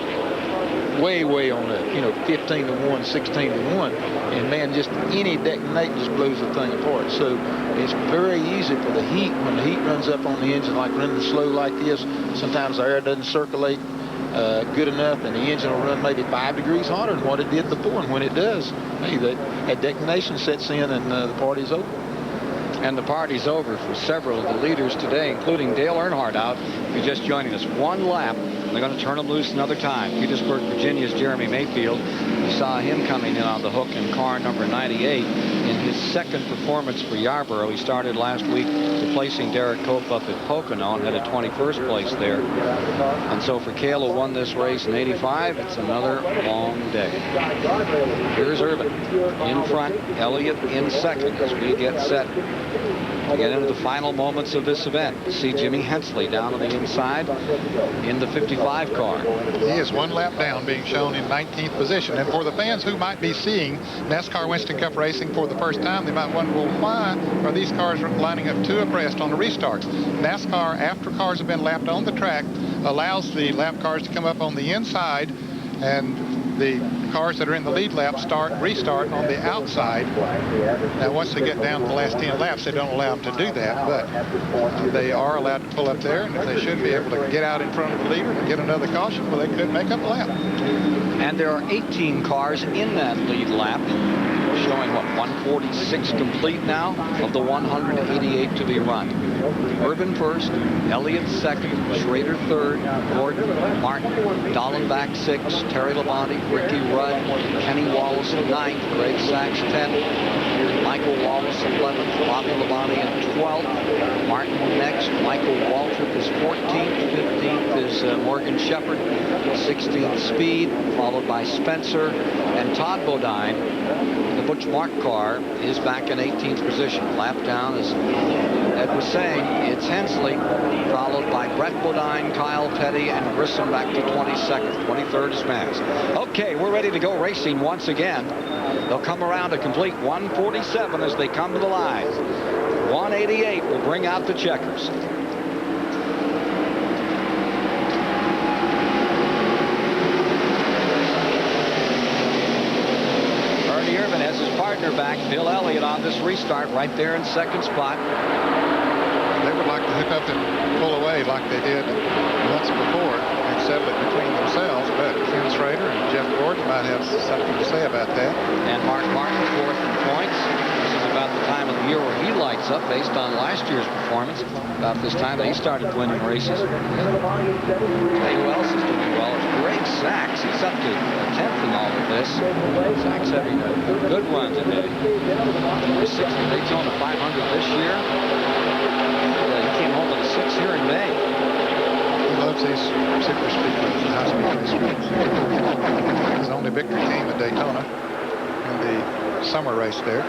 way on the, 15 to 1, 16 to 1. And man, just any detonate just blows the thing apart. So it's very easy for the heat, when the heat runs up on the engine, like running slow like this, sometimes the air doesn't circulate good enough, and the engine will run maybe 5 degrees hotter than what it did before. And when it does, hey, that detonation sets in and the party's over. And the party's over for several of the leaders today, including Dale Earnhardt out. If you're just joining us, one lap. They're going to turn him loose another time. Petersburg, Virginia's Jeremy Mayfield. You saw him coming in on the hook in car number 98 in his second performance for Yarborough. He started last week replacing Derek Cope up at Pocono and had a 21st place there. And so for Cale, who won this race in 85, it's another long day. Here's Irvin in front, Elliott in second as we get set to get into the final moments of this event. See Jimmy Hensley down on the inside in the 55 car. He is one lap down, being shown in 19th position. And for the fans who might be seeing NASCAR Winston Cup racing for the first time, they might wonder, well, why are these cars lining up two abreast on the restarts? NASCAR, after cars have been lapped on the track, allows the lap cars to come up on the inside, and the cars that are in the lead lap restart on the outside. Now, once they get down to the last 10 laps, they don't allow them to do that, but they are allowed to pull up there, and they should be able to get out in front of the leader and get another caution, well, they could make up a lap. And there are 18 cars in that lead lap, showing, what, 146 complete now of the 188 to be run. Irvin first, Elliott second, Schrader third, Gordon, Martin, Dallenbach sixth, Terry Labonte, Ricky Rudd, Kenny Wallace ninth, Greg Sachs 10th, Michael Wallace 11th, Bobby Labonte in 12th, Martin next, Michael Waltrip is 14th, 15th is Morgan Shepherd, 16th Speed, followed by Spencer, and Todd Bodine. The Butch Mark car is back in 18th position. Lap down, as Ed was saying, it's Hensley, followed by Brett Bodine, Kyle Petty, and Grissom back to 22nd. 23rd is Maz. Okay, we're ready to go racing once again. They'll come around to complete 147 as they come to the line. 188 will bring out the checkers. Irvin has his partner back, Bill Elliott, on this restart right there in second spot. They would like to hook up and pull away like they did once before and settle it between themselves, but Ken Schrader and Jeff Gordon might have something to say about that. And Mark Martin fourth in points. This is about the time of the year where he lights up based on last year's performance. About this time that he started winning races. Tell you who else is doing well is Greg Sachs. He's up to 10th in all of this. Sachs having a good run today. Number 6 in Daytona 500 this year. He came home with a 6 here in May. He loves these super speedways and high-speed racetracks. His only victory came at Daytona in the summer race there.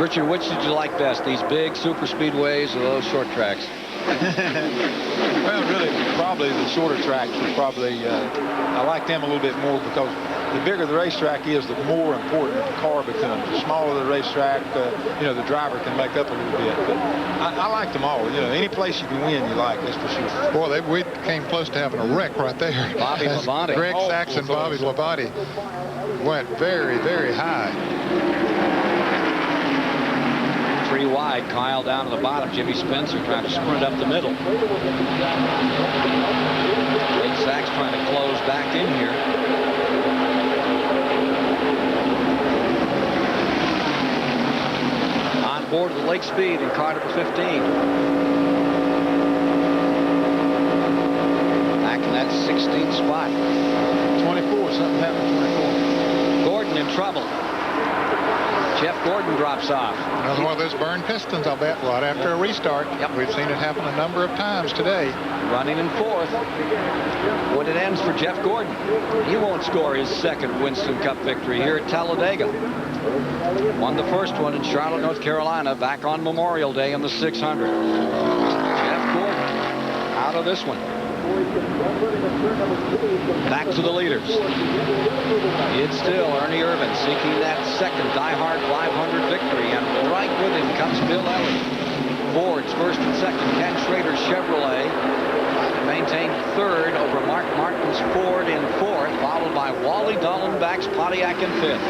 Richard, which did you like best, these big super speedways or those short tracks? Well, really, probably the shorter tracks was probably, I like them a little bit more because the bigger the racetrack is, the more important the car becomes. The smaller the racetrack, the driver can make up a little bit. But I like them all. Any place you can win, you like, that's for sure. Boy, we came close to having a wreck right there. Bobby Labonte. Greg Sachs and Bobby Labonte went very, very high. 3 wide, Kyle down to the bottom. Jimmy Spencer trying to sprint up the middle. Greg Sachs trying to close back in here. On board with Lake Speed in car number 15. Back in that 16th spot. 24, something happened to 24. Gordon in trouble. Jeff Gordon drops off. Another one of those burned pistons, I'll bet, right after a restart. Yep. We've seen it happen a number of times today. Running in fourth. When it ends for Jeff Gordon, he won't score his second Winston Cup victory here at Talladega. Won the first one in Charlotte, North Carolina, back on Memorial Day in the 600. Jeff Gordon out of this one. Back to the leaders. It's still Ernie Irvin seeking that second DieHard 500 victory, and right with him comes Bill Elliott. Fords first and second. Ken Schrader's Chevrolet maintained third over Mark Martin's Ford in fourth, followed by Wally Dallenbach's Pontiac in fifth.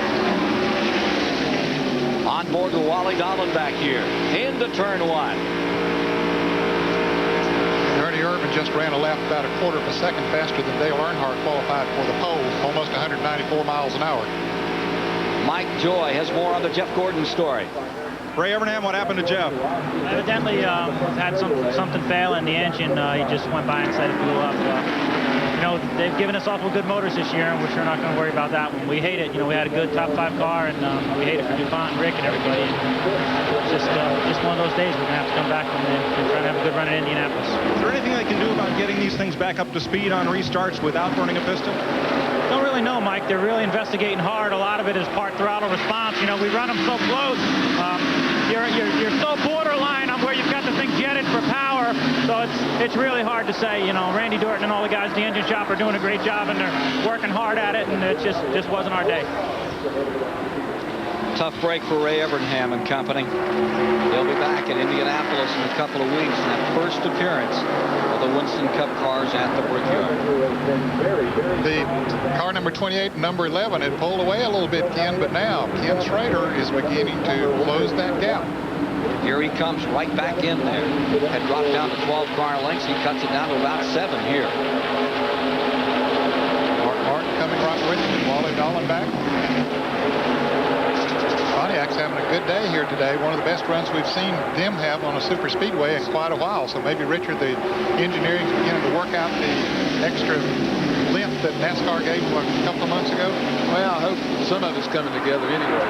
On board the Wally Dallenbach here into turn one. Ernie Irvin just ran a lap about a quarter of a second faster than Dale Earnhardt qualified for the pole, almost 194 miles an hour. Mike Joy has more on the Jeff Gordon story. Ray Evernham, what happened to Jeff? Evidently had something fail in the engine. He just went by and said it blew up. You know, they've given us awful good motors this year, and we're sure not going to worry about that one. We hate it. You know, we had a good top 5 car, and we hate it for DuPont and Rick and everybody. And it's just one of those days. We're going to have to come back and try to have a good run in Indianapolis. Is there anything they can do about getting these things back up to speed on restarts without burning a piston? Don't really know, Mike. They're really investigating hard. A lot of it is part throttle response. You know, we run them so close. You're so borderline on where you've got the thing jetted for power, so it's really hard to say. You know, Randy Dorton and all the guys in the engine shop are doing a great job, and they're working hard at it, and it just wasn't our day. Tough break for Ray Evernham and company. They'll be back in Indianapolis in a couple of weeks in that first appearance of the Winston Cup cars at the Brickyard. The car number 28 and number 11 had pulled away a little bit, Ken, but now Ken Schrader is beginning to close that gap. Here he comes right back in there. Had dropped down to 12 car lengths. He cuts it down to about 7 here. Mark coming right with him. Wally Dallenbach. Pontiac's having a good day here today. One of the best runs we've seen them have on a super speedway in quite a while. So maybe Richard, the engineering is beginning to work out the extra length that NASCAR gave them a couple of months ago. Well, I hope some of it's coming together anyway.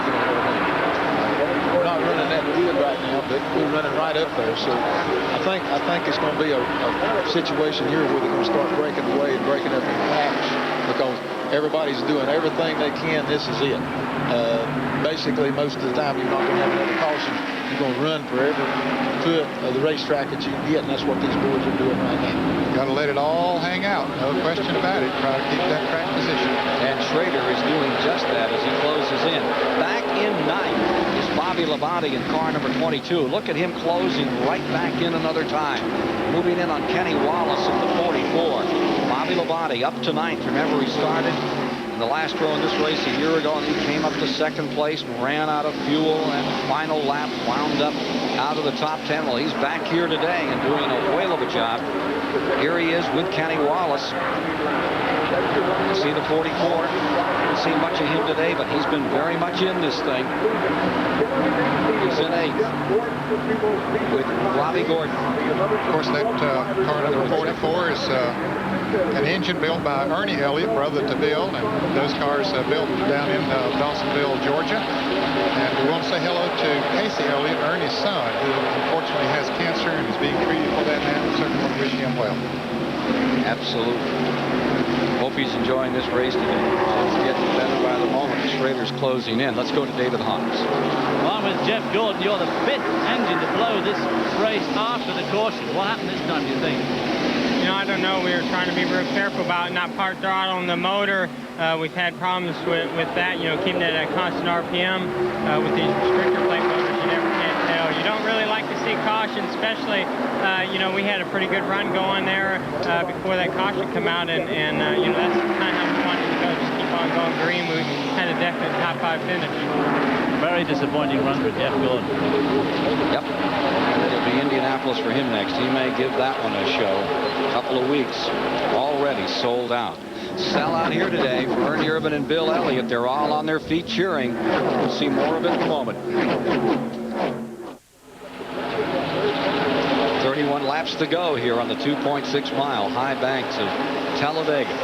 We're not running that good right now, but we're running right up there. So I think it's going to be a situation here where they're going to start breaking away and breaking up in packs, because everybody's doing everything they can. This is it. Basically, most of the time, you're not going to have another caution. You're going to run for every foot of the racetrack that you can get, and that's what these boys are doing right now. Got to let it all hang out. No question about it. Try to keep that track position. And Schrader is doing just that as he closes in. Back in ninth is Bobby Labonte in car number 22. Look at him closing right back in another time. Moving in on Kenny Wallace in the 44. Bobby Labonte up to ninth. Remember, he started the last row in this race a year ago, and he came up to second place and ran out of fuel, and final lap wound up out of the top 10. Well, he's back here today and doing a whale of a job. Here he is with Kenny Wallace. You see the 44. Didn't see much of him today, but he's been very much in this thing. He's in eighth with Robbie Gordon. Of course, that car number 44 is an engine built by Ernie Elliott, brother to Bill, and those cars built down in Dawsonville, Georgia. And we want to say hello to Casey Elliott, Ernie's son, who unfortunately has cancer and is being treated for that now. We certainly want to wish him well. Absolutely. Hope he's enjoying this race today. It's getting better by the moment. Schrader's closing in. Let's go to David Hawks. Well, with Jeff Gordon, you're the 5th engine to blow this race after the caution. What happened this time, do you think? You know, I don't know. We were trying to be real careful about not part throttling the motor. We've had problems with that, you know, keeping it at a constant RPM. With these restrictor plate motors, you never can tell. You don't really like to see caution, especially, you know, we had a pretty good run going there before that caution come out, and you know, that's kind of how we wanted to go. Just keep on going green. We had a definite top 5 finish. Very disappointing run for Jeff Gordon. Yep. It'll be Indianapolis for him next. He may give that one a show. A couple of weeks already sold out. Sell out here today for Ernie Irvin and Bill Elliott. They're all on their feet cheering. We'll see more of it in a moment. 31 laps to go here on the 2.6-mile high banks of Talladega,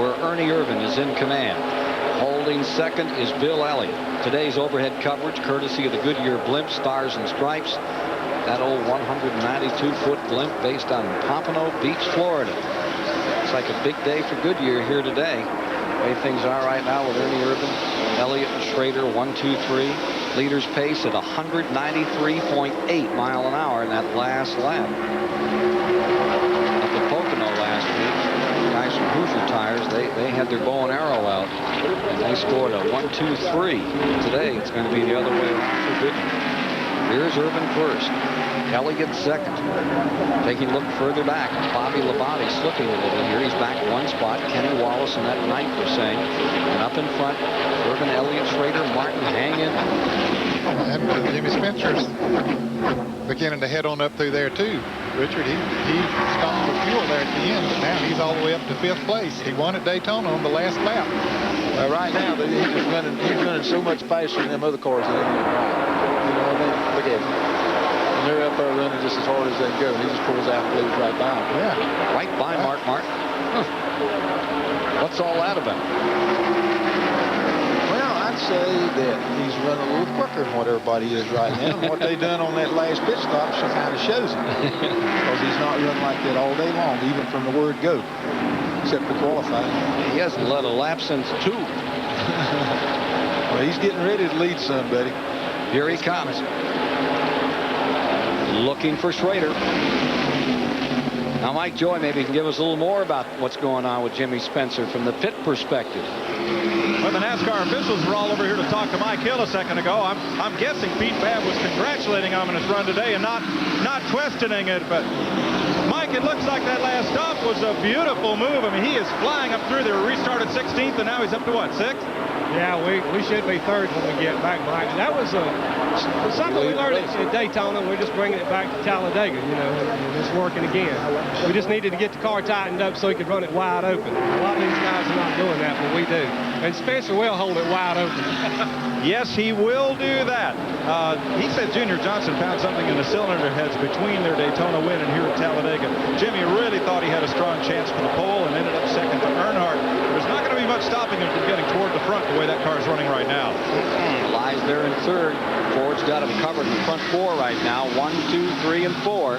where Ernie Irvin is in command. Holding second is Bill Elliott. Today's overhead coverage, courtesy of the Goodyear blimp, Stars and Stripes. That old 192-foot blimp based on Pompano Beach, Florida. It's like a big day for Goodyear here today. The way things are right now with Ernie Irvin, Elliott and Schrader, 1, 2, 3. Leaders pace at 193.8 mile an hour in that last lap. Up at Pocono last week, guys from Hoosier Tires, they had their bow and arrow out, and they scored a 1, 2, 3. Today, it's going to be the other way around for Goodyear. Here's Irvin first. Elliott second. Taking a look further back, Bobby Labonte slipping a little here. He's back one spot. Kenny Wallace in that ninth, we're saying. And up in front, Urban Elliott, Schrader, Martin hanging. And Jimmy Spencer's beginning to head on up through there too. Richard, he stopped for fuel there at the end, but now he's all the way up to 5th place. He won at Daytona on the last lap. Right now, he's running so much faster than them other cars that ain't even right. You know what I mean? Look at him. And they're up there running just as hard as they can go. And he just pulls out and blows right by him. Yeah, right by Mark Martin. What's all that about? Well, I'd say that he's running a little quicker than what everybody is right now. And what they done on that last pit stop kind of shows it. Because he's not running like that all day long, even from the word go. Except for qualifying. He hasn't led a lap since 2. Well, he's getting ready to lead some, buddy. Here he comes. Looking for Schrader. Now, Mike Joy maybe can give us a little more about what's going on with Jimmy Spencer from the pit perspective. Well, the NASCAR officials were all over here to talk to Mike Hill a second ago. I'm guessing Pete Babb was congratulating him on his run today and not questioning it, but Mike, it looks like that last stop was a beautiful move. I mean, he is flying up through there. Restarted 16th, and now he's up to what, 6th? Yeah, we should be 3rd when we get back, Mike. That was something we learned at Daytona, and we're just bringing it back to Talladega, you know, and it's working again. We just needed to get the car tightened up so he could run it wide open. A lot of these guys are not doing that, but we do. And Spencer will hold it wide open. Yes, he will do that. He said Junior Johnson found something in the cylinder heads between their Daytona win and here at Talladega. Jimmy really thought he had a strong chance for the pole and ended up second to Earnhardt. There's not going to be much stopping him from getting toward the front the way that car is running right now. Lies there in 3rd. Ford's got him covered in the front 4 right now. 1, 2, 3, and 4.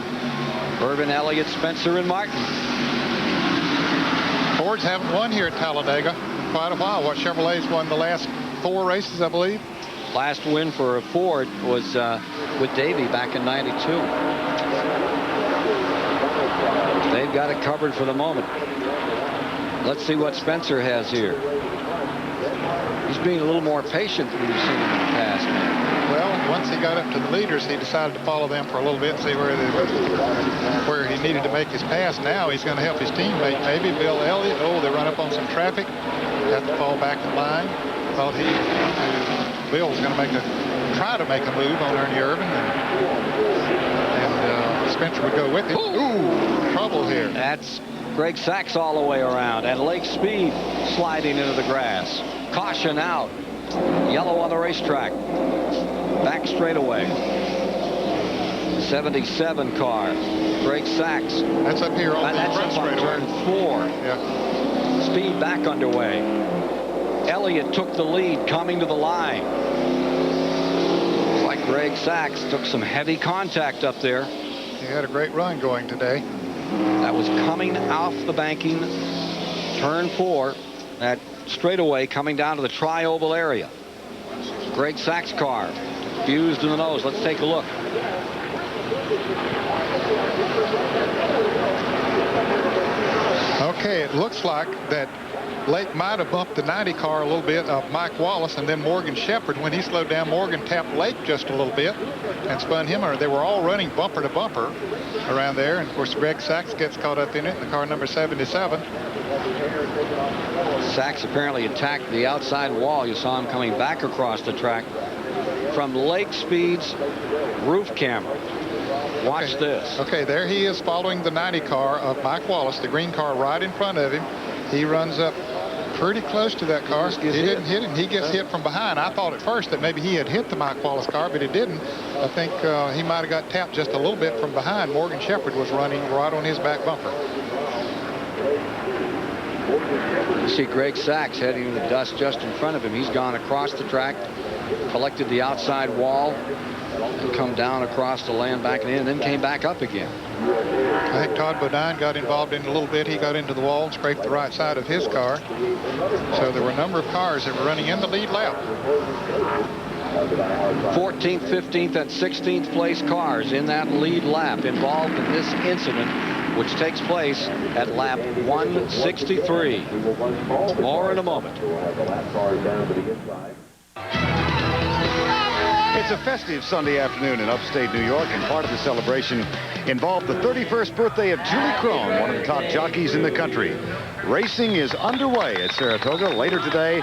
Urban Elliott, Spencer, and Martin. Fords haven't won here at Talladega in quite a while. What, Chevrolet's won the last 4 races, I believe? Last win for a Ford was with Davey back in '92. They've got it covered for the moment. Let's see what Spencer has here. He's being a little more patient than we've seen in the past. Well, once he got up to the leaders, he decided to follow them for a little bit and see where he needed to make his pass. Now he's going to help his teammate, maybe Bill Elliott. Oh, they run up on some traffic. Have to fall back in line. Thought Bill was going to try to make a move on Ernie Irvin, and Spencer would go with him. Ooh, trouble here. That's Greg Sachs all the way around, and Lake Speed sliding into the grass. Caution out. Yellow on the racetrack. Back straightaway. 77 car. Greg Sachs. That's up here on the front straightaway. Turn 4. Yeah. Speed back underway. Elliott took the lead coming to the line. Looks like Greg Sachs took some heavy contact up there. He had a great run going today. That was coming off the banking. Turn 4. That straightaway coming down to the tri-oval area. Greg Sachs' car fused in the nose. Let's take a look. Okay, it looks like that Lake might have bumped the 90 car a little bit of Mike Wallace, and then Morgan Shepherd. When he slowed down, Morgan tapped Lake just a little bit and spun him. They were all running bumper to bumper around there, and of course Greg Sachs gets caught up in it in the car number 77. Sachs apparently attacked the outside wall. You saw him coming back across the track from Lake Speed's roof camera. Watch this. Okay, there he is following the 90 car of Mike Wallace, the green car right in front of him. He runs up pretty close to that car. He didn't hit him. He gets hit from behind. I thought at first that maybe he had hit the Mike Wallace car, but he didn't. I think he might have got tapped just a little bit from behind. Morgan Shepherd was running right on his back bumper. You see Greg Sachs heading in the dust just in front of him. He's gone across the track, collected the outside wall, and come down across the land back and in, and then came back up again. I think Todd Bodine got involved in it a little bit. He got into the wall and scraped the right side of his car. So there were a number of cars that were running in the lead lap. 14th, 15th, and 16th place cars in that lead lap involved in this incident, which takes place at lap 163. More in a moment. It's a festive Sunday afternoon in upstate New York, and part of the celebration involved the 31st birthday of Julie Crone, one of the top jockeys in the country. Racing is underway at Saratoga later today.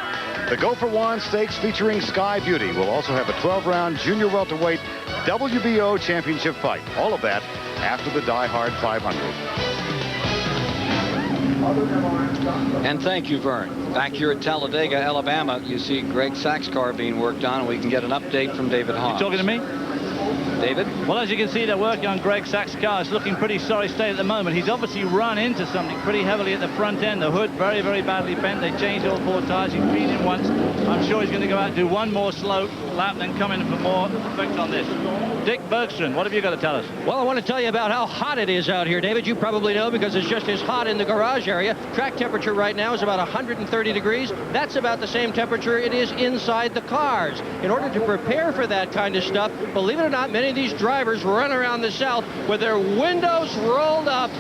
The Go for Juan Stakes featuring Sky Beauty will also have a 12-round junior welterweight WBO championship fight. All of that after the DieHard 500. And thank you, Vern. Back here at Talladega, Alabama, you see Greg Sachs' car being worked on, and we can get an update from David Hahn. You talking to me? David? Well, as you can see, they're working on Greg Sachs' car. It's looking pretty sorry state at the moment. He's obviously run into something pretty heavily at the front end. The hood very, very badly bent. They changed all 4 tires. He's been in once. I'm sure he's going to go out and do one more slow lap, then come in for more effect on this. Dick Bergstrom, what have you got to tell us? Well, I want to tell you about how hot it is out here, David. You probably know because it's just as hot in the garage area. Track temperature right now is about 130 degrees. That's about the same temperature it is inside the cars. In order to prepare for that kind of stuff, believe it or not, many of these drivers run around the South with their windows rolled up,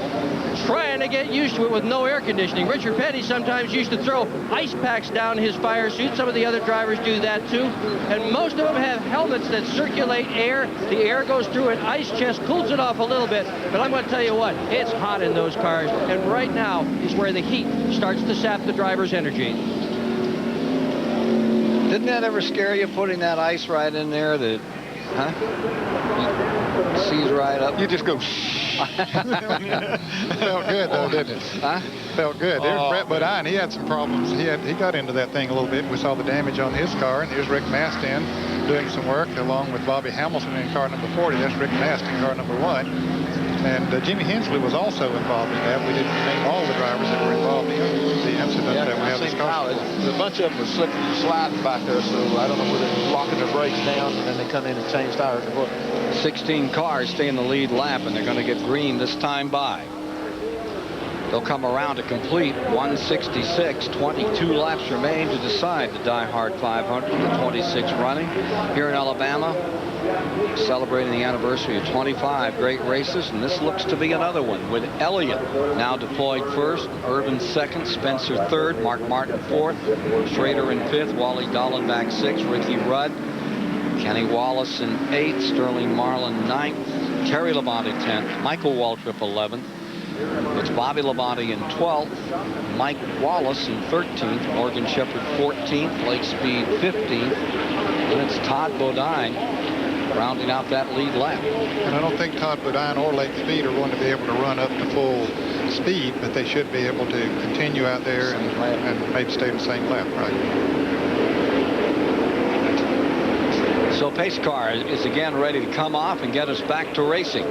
trying to get used to it with no air conditioning. Richard Petty sometimes used to throw ice packs down his fire suit. Some of the other drivers do that too. And most of them have helmets that circulate air. The air goes through an ice chest, cools it off a little bit. But I'm going to tell you what, it's hot in those cars. And right now is where the heat starts to sap the driver's energy. Didn't that ever scare you, putting that ice right in there? That, huh? You seize right up. You just go, shh. Felt good, though, didn't it? Huh? Felt good. There's Brett Bodine. He had some problems. He got into that thing a little bit. We saw the damage on his car, and here's Rick Mastin doing some work along with Bobby Hamilton in car number 40. That's Rick Mastin, car number 1. And Jimmy Hensley was also involved in that. We didn't name all the drivers that were involved in the incident that we have this car. A bunch of them were slipping and sliding back there, so I don't know whether they're locking their brakes down, and then they come in and change tires or what. 16 cars stay in the lead lap, and they're going to get green this time by. They'll come around to complete 166. 22 laps remain to decide the DieHard 500, the 26th running here in Alabama, celebrating the anniversary of 25 great races, and this looks to be another one with Elliott now deployed first, Irvin second, Spencer third, Mark Martin fourth, Schrader in fifth, Wally Dallenbach sixth, Ricky Rudd, Kenny Wallace in eighth, Sterling Marlin ninth, Terry Labonte 10th, Michael Waltrip 11th. It's Bobby Labonte in 12th, Mike Wallace in 13th, Morgan Shepherd 14th, Blake Speed 15th, and it's Todd Bodine rounding out that lead lap. And I don't think Todd Bodine or Lake Speed are going to be able to run up to full speed, but they should be able to continue out there and maybe stay the same lap, right? So pace car is again ready to come off and get us back to racing.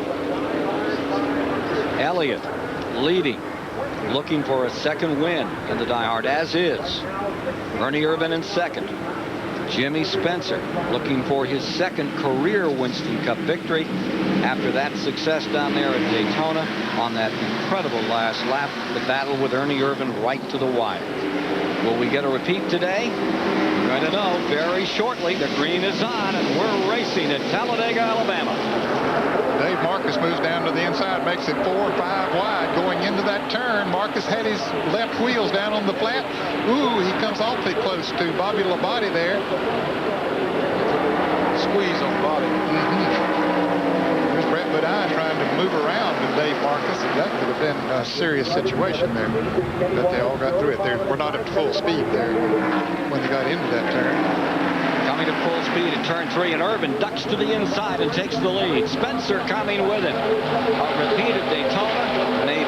Elliott leading, looking for a second win in the DieHard, as is Ernie Irvan in second. Jimmy Spencer looking for his second career Winston Cup victory after that success down there at Daytona on that incredible last lap. The battle with Ernie Irvan right to the wire. Will we get a repeat today? We're going to know very shortly. The green is on, and we're racing at Talladega, Alabama. Dave Marcus moves down to the inside, makes it 4 or 5 wide going into that turn. Marcus had his left wheels down on the flat. Ooh, he comes awfully close to Bobby Labonte there. Squeeze on Bobby. There's Brett Bodine trying to move around with Dave Marcus. That could have been a serious situation there, but they all got through it. We're not at full speed there when they got into that turn. Coming at full speed at turn 3, and Irvan ducks to the inside and takes the lead. Spencer coming with it. A repeat at Daytona, maybe.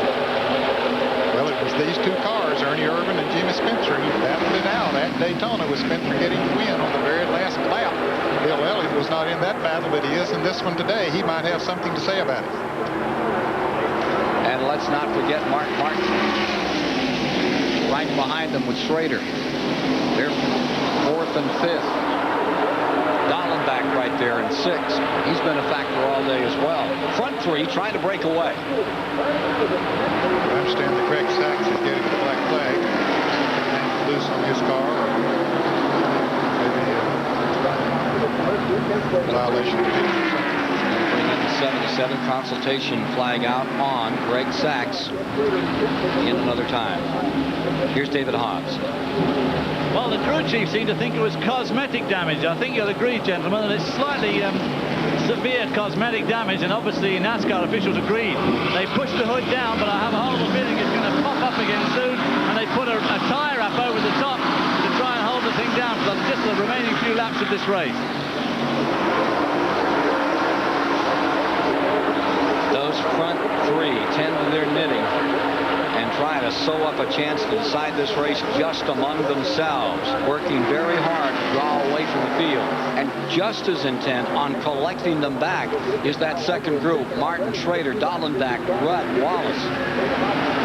Well, it was these two cars, Ernie Irvan and Jimmy Spencer, who battled it out at Daytona with Spencer getting the win on the very last lap. Bill Elliott was not in that battle, but he is in this one today. He might have something to say about it. And let's not forget Mark Martin right behind them with Schrader. They're 4th and 5th. Dallenbach right there in 6th. He's been a factor all day as well. Front 3 trying to break away. I understand that Greg Sachs is getting the black flag. Loose on his car. Maybe a violation of Bring in the 77 consultation flag out on Greg Sachs in another time. Here's David Hobbs. Well, the crew chief seemed to think it was cosmetic damage. I think you'll agree, gentlemen, that it's slightly severe cosmetic damage, and obviously NASCAR officials agreed. They pushed the hood down, but I have a horrible feeling it's going to pop up again soon, and they put a tire up over the top to try and hold the thing down for just the remaining few laps of this race. Those front three tend to their knitting and try to sew up a chance to decide this race just among themselves, working very hard to draw away from the field. And just as intent on collecting them back is that second group: Martin, Schrader, Dallenbach, Rudd, Wallace,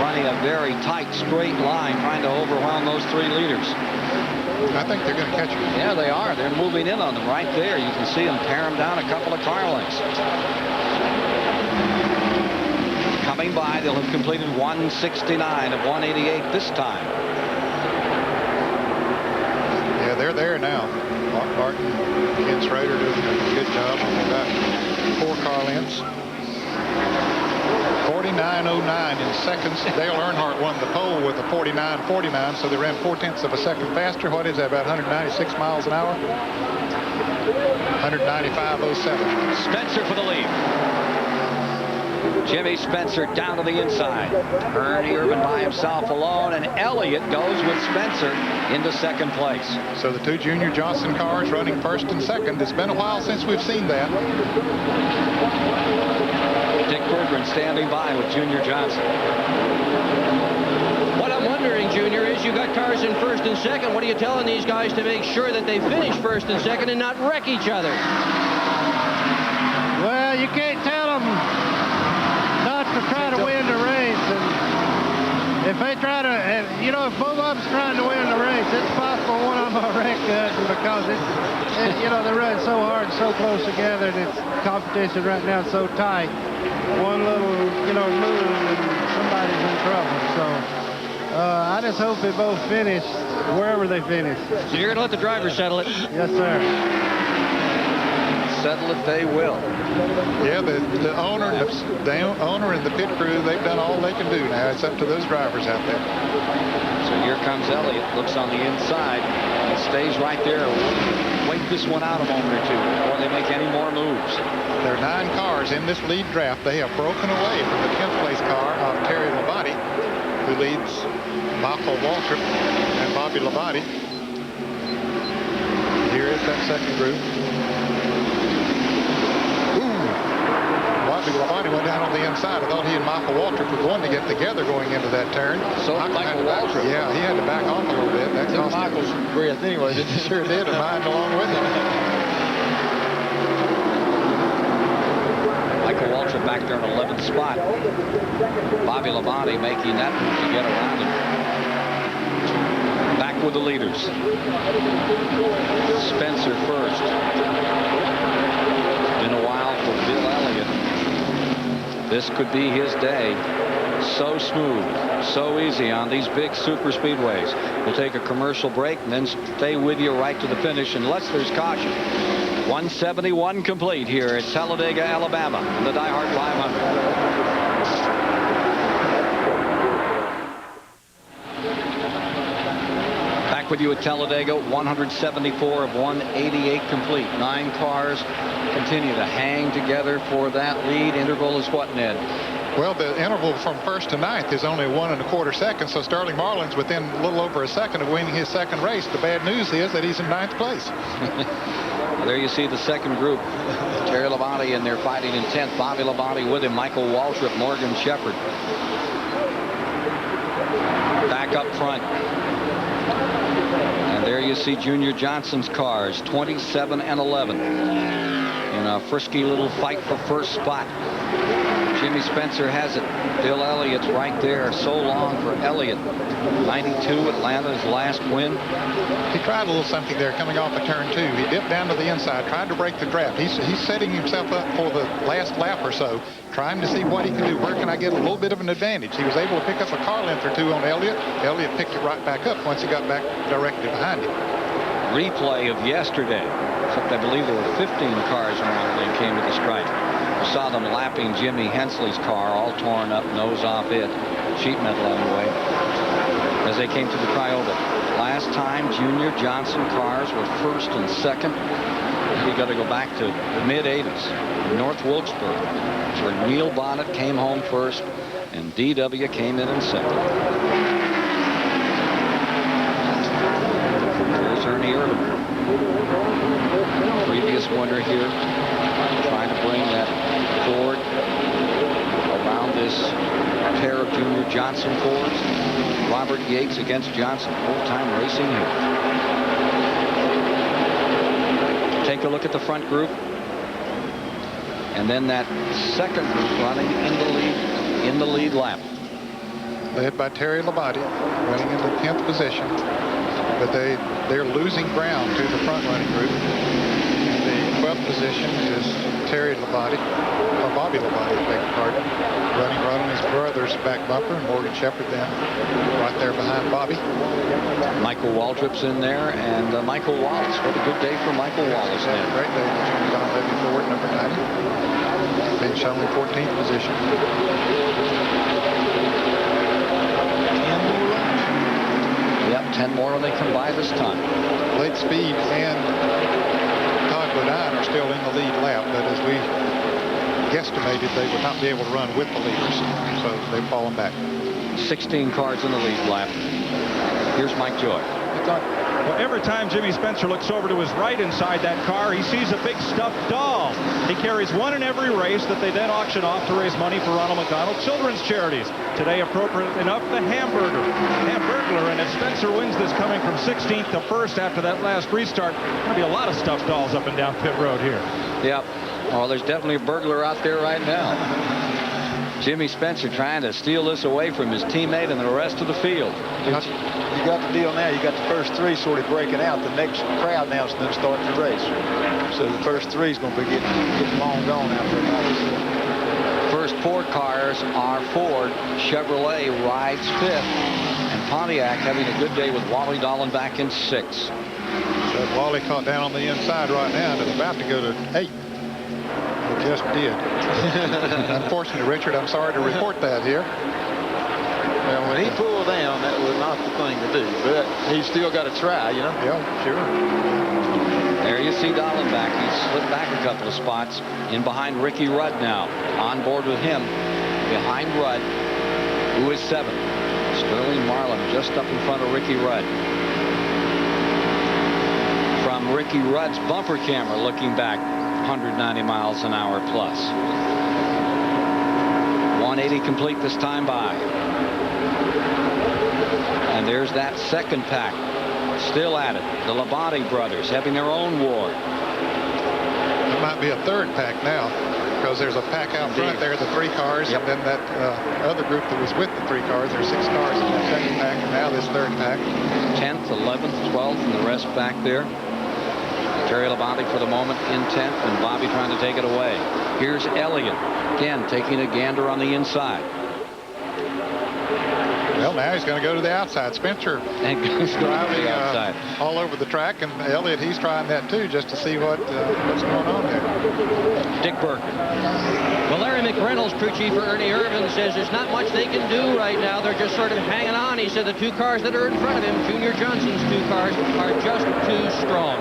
running a very tight, straight line, trying to overwhelm those three leaders. I think they're going to catch them. Yeah, they are. They're moving in on them right there. You can see them tear them down a couple of car lengths. Coming by, they'll have completed 169 of 188 this time. Yeah, they're there now. Martin, Ken Schrader doing a good job. They've got 4 car lengths. 49.09 in seconds. Dale Earnhardt won the pole with a 49.49, so they ran 0.4 of a second faster. What is that, about 196 miles an hour? 195.07. Spencer for the lead. Jimmy Spencer down to the inside. Ernie Irvan by himself alone, and Elliott goes with Spencer into second place. So the 2 Junior Johnson cars running first and second. It's been a while since we've seen that. Dick Berggren standing by with Junior Johnson. What I'm wondering, Junior, is you got cars in first and second. What are you telling these guys to make sure that they finish first and second and not wreck each other? Well, you can't tell them not to try to win the race. And if they try to, you know, if both of them's trying to win the race, it's possible one of them will wreck because you know, they're running so hard and so close together, and it's competition right now so tight. One little, you know, move and somebody's in trouble. So I just hope they both finish wherever they finish. So you're going to let the driver settle it? Yes, sir. Settle it they will. Yeah, the owner and the pit crew, they've done all they can do now. It's up to those drivers out there. So here comes Elliott, looks on the inside, and stays right there. Wait this one out a moment or two before they make any more moves. There are 9 cars in this lead draft. They have broken away from the 10th place car of Terry Labonte, who leads Michael Waltrip and Bobby Labonte. Here is that second group. Bobby Labonte went down on the inside. I thought he and Michael Waltrip were going to get together going into that turn. So Michael Waltrip. Yeah, he had to back off a little bit. That cost Michael's breath anyway. It sure did, and mine along with him. Michael Waltrip back there in 11th spot. Bobby Labonte making that move to get around him. Back with the leaders. Spencer first. Been a while for Bill Elliott. This could be his day. So smooth, so easy on these big super speedways. We'll take a commercial break and then stay with you right to the finish unless there's caution. 171 complete here at Talladega, Alabama, the DieHard 500. With you at Talladega, 174 of 188 complete. 9 cars continue to hang together for that lead. Interval is what, Ned? Well, the interval from first to ninth is only 1 1/4 seconds, so Sterling Marlin's within a little over a second of winning his second race. The bad news is that he's in 9th place. Well, there you see the second group. Terry Labonte in there fighting in 10th. Bobby Labonte with him. Michael Waltrip, Morgan Shepherd. Back up front. And there you see Junior Johnson's cars, 27 and 11. In a frisky little fight for first spot. Jimmy Spencer has it. Bill Elliott's right there. So long for Elliott. 92, Atlanta's last win. He tried a little something there coming off of turn 2. He dipped down to the inside, tried to break the draft. He's setting himself up for the last lap or so, trying to see what he can do. Where can I get a little bit of an advantage? He was able to pick up a car length or 2 on Elliott. Elliott picked it right back up once he got back directly behind him. Replay of yesterday. Except I believe there were 15 cars around when they came to the stripe. We saw them lapping Jimmy Hensley's car, all torn up, nose off it. Sheet metal anyway. As they came to the trioval. Last last time Junior Johnson cars were first and second, we got to go back to the mid-80s. North Wilkesboro, where Neil Bonnet came home first and D.W. came in second. There's Ernie Irvin, previous winner here, trying to bring that Ford around this pair of Junior Johnson Fords. Robert Yates against Johnson, full-time racing here. Take a look at the front group. And then that second group running in the lead lap. Led by Terry Labate, running in the 10th position. But they're losing ground to the front running group. The 12th position is Terry Labate, or Bobby Labate, I beg your pardon, running right on his brother's back bumper, and Morgan Shepherd then right there behind Bobby. Michael Waldrop's in there, and Michael Wallace. What a good day for Michael Wallace. Yeah, great day for John Levy Ford, number 90. Being shown in 14th position. 10 more laps. Yep, 10 more when they come by this time. Blake Speed and Todd Bodine are still in the lead lap, but as we guesstimated, they would not be able to run with the leaders, so they've fallen back. 16 cars in the lead lap. Here's Mike Joy. Well, every time Jimmy Spencer looks over to his right inside that car, he sees a big stuffed doll. He carries one in every race that they then auction off to raise money for Ronald McDonald Children's Charities. Today, appropriate enough, the Hamburglar. And if Spencer wins this coming from 16th to 1st after that last restart, there's going to be a lot of stuffed dolls up and down pit road here. Yep. Well, there's definitely a burglar out there right now. Jimmy Spencer trying to steal this away from his teammate and the rest of the field. You got the deal now. You got the first three sort of breaking out. The next crowd now is going to start the race. So the first three is going to be getting long gone after about. First four cars are Ford. Chevrolet rides 5th. And Pontiac having a good day with Wally Dahlin back in 6th. So Wally caught down on the inside right now and is about to go to 8th. He just did. Unfortunately, Richard, I'm sorry to report that here. Well, when he pulled down, that was not the thing to do, but he's still got to try, you know? Yeah, sure. There you see Dahlin back. He's slipped back a couple of spots in behind Ricky Rudd now. On board with him behind Rudd, who is 7th. Sterling Marlin just up in front of Ricky Rudd. From Ricky Rudd's bumper camera looking back, 190 miles an hour plus. 180 complete this time by. And there's that second pack still at it. The Labate brothers having their own war. It might be a third pack now, because there's a pack out front there, the 3 cars, and then that other group that was with the 3 cars. There's 6 cars in that second pack, and now this third pack. 10th, 11th, 12th, and the rest back there. Terry Labate for the moment in 10th, and Bobby trying to take it away. Here's Elliott, again taking a gander on the inside. Well, now he's going to go to the outside. Spencer and he's driving outside all over the track, and Elliott, he's trying that too, just to see what's going on there. Dick Burke. Well, Larry McReynolds, crew chief for Ernie Irvin, says there's not much they can do right now. They're just sort of hanging on. He said the 2 cars that are in front of him, Junior Johnson's 2 cars, are just too strong.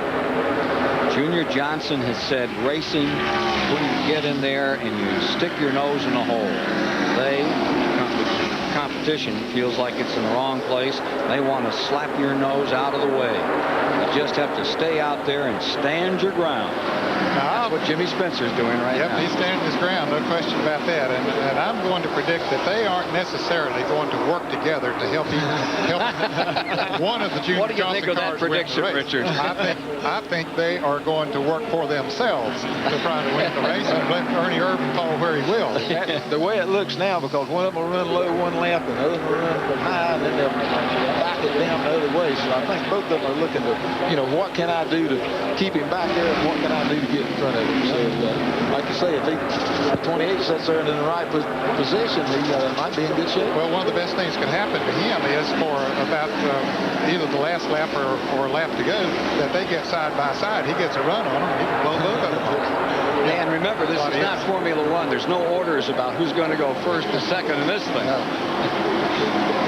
Junior Johnson has said racing, when you get in there and you stick your nose in a hole, competition feels like it's in the wrong place. They want to slap your nose out of the way. You just have to stay out there and stand your ground. That's what Jimmy Spencer's doing right now. Yep, he's standing his ground, no question about that. And I'm going to predict that they aren't necessarily going to work together to help one of the Junior What do you Johnson think of that cars prediction, win the race. Richard? I think they are going to work for themselves to try to win the race and let Ernie Irvin fall where he will. The way it looks now, because one of them will run low one lap and the other one will run high, and then they'll back it down the other way. So I think both of them are looking to, what can I do to keep him back there, and what can I do to get in front of him. So, like you say, if 28 sits there in the right position, he might be in good shape. Well, one of the best things that can happen to him is for about either the last lap or a lap to go, that they get side by side. He gets a run on him. He can blow both of them. And remember, this is not Formula One. There's no orders about who's going to go first or second in this thing.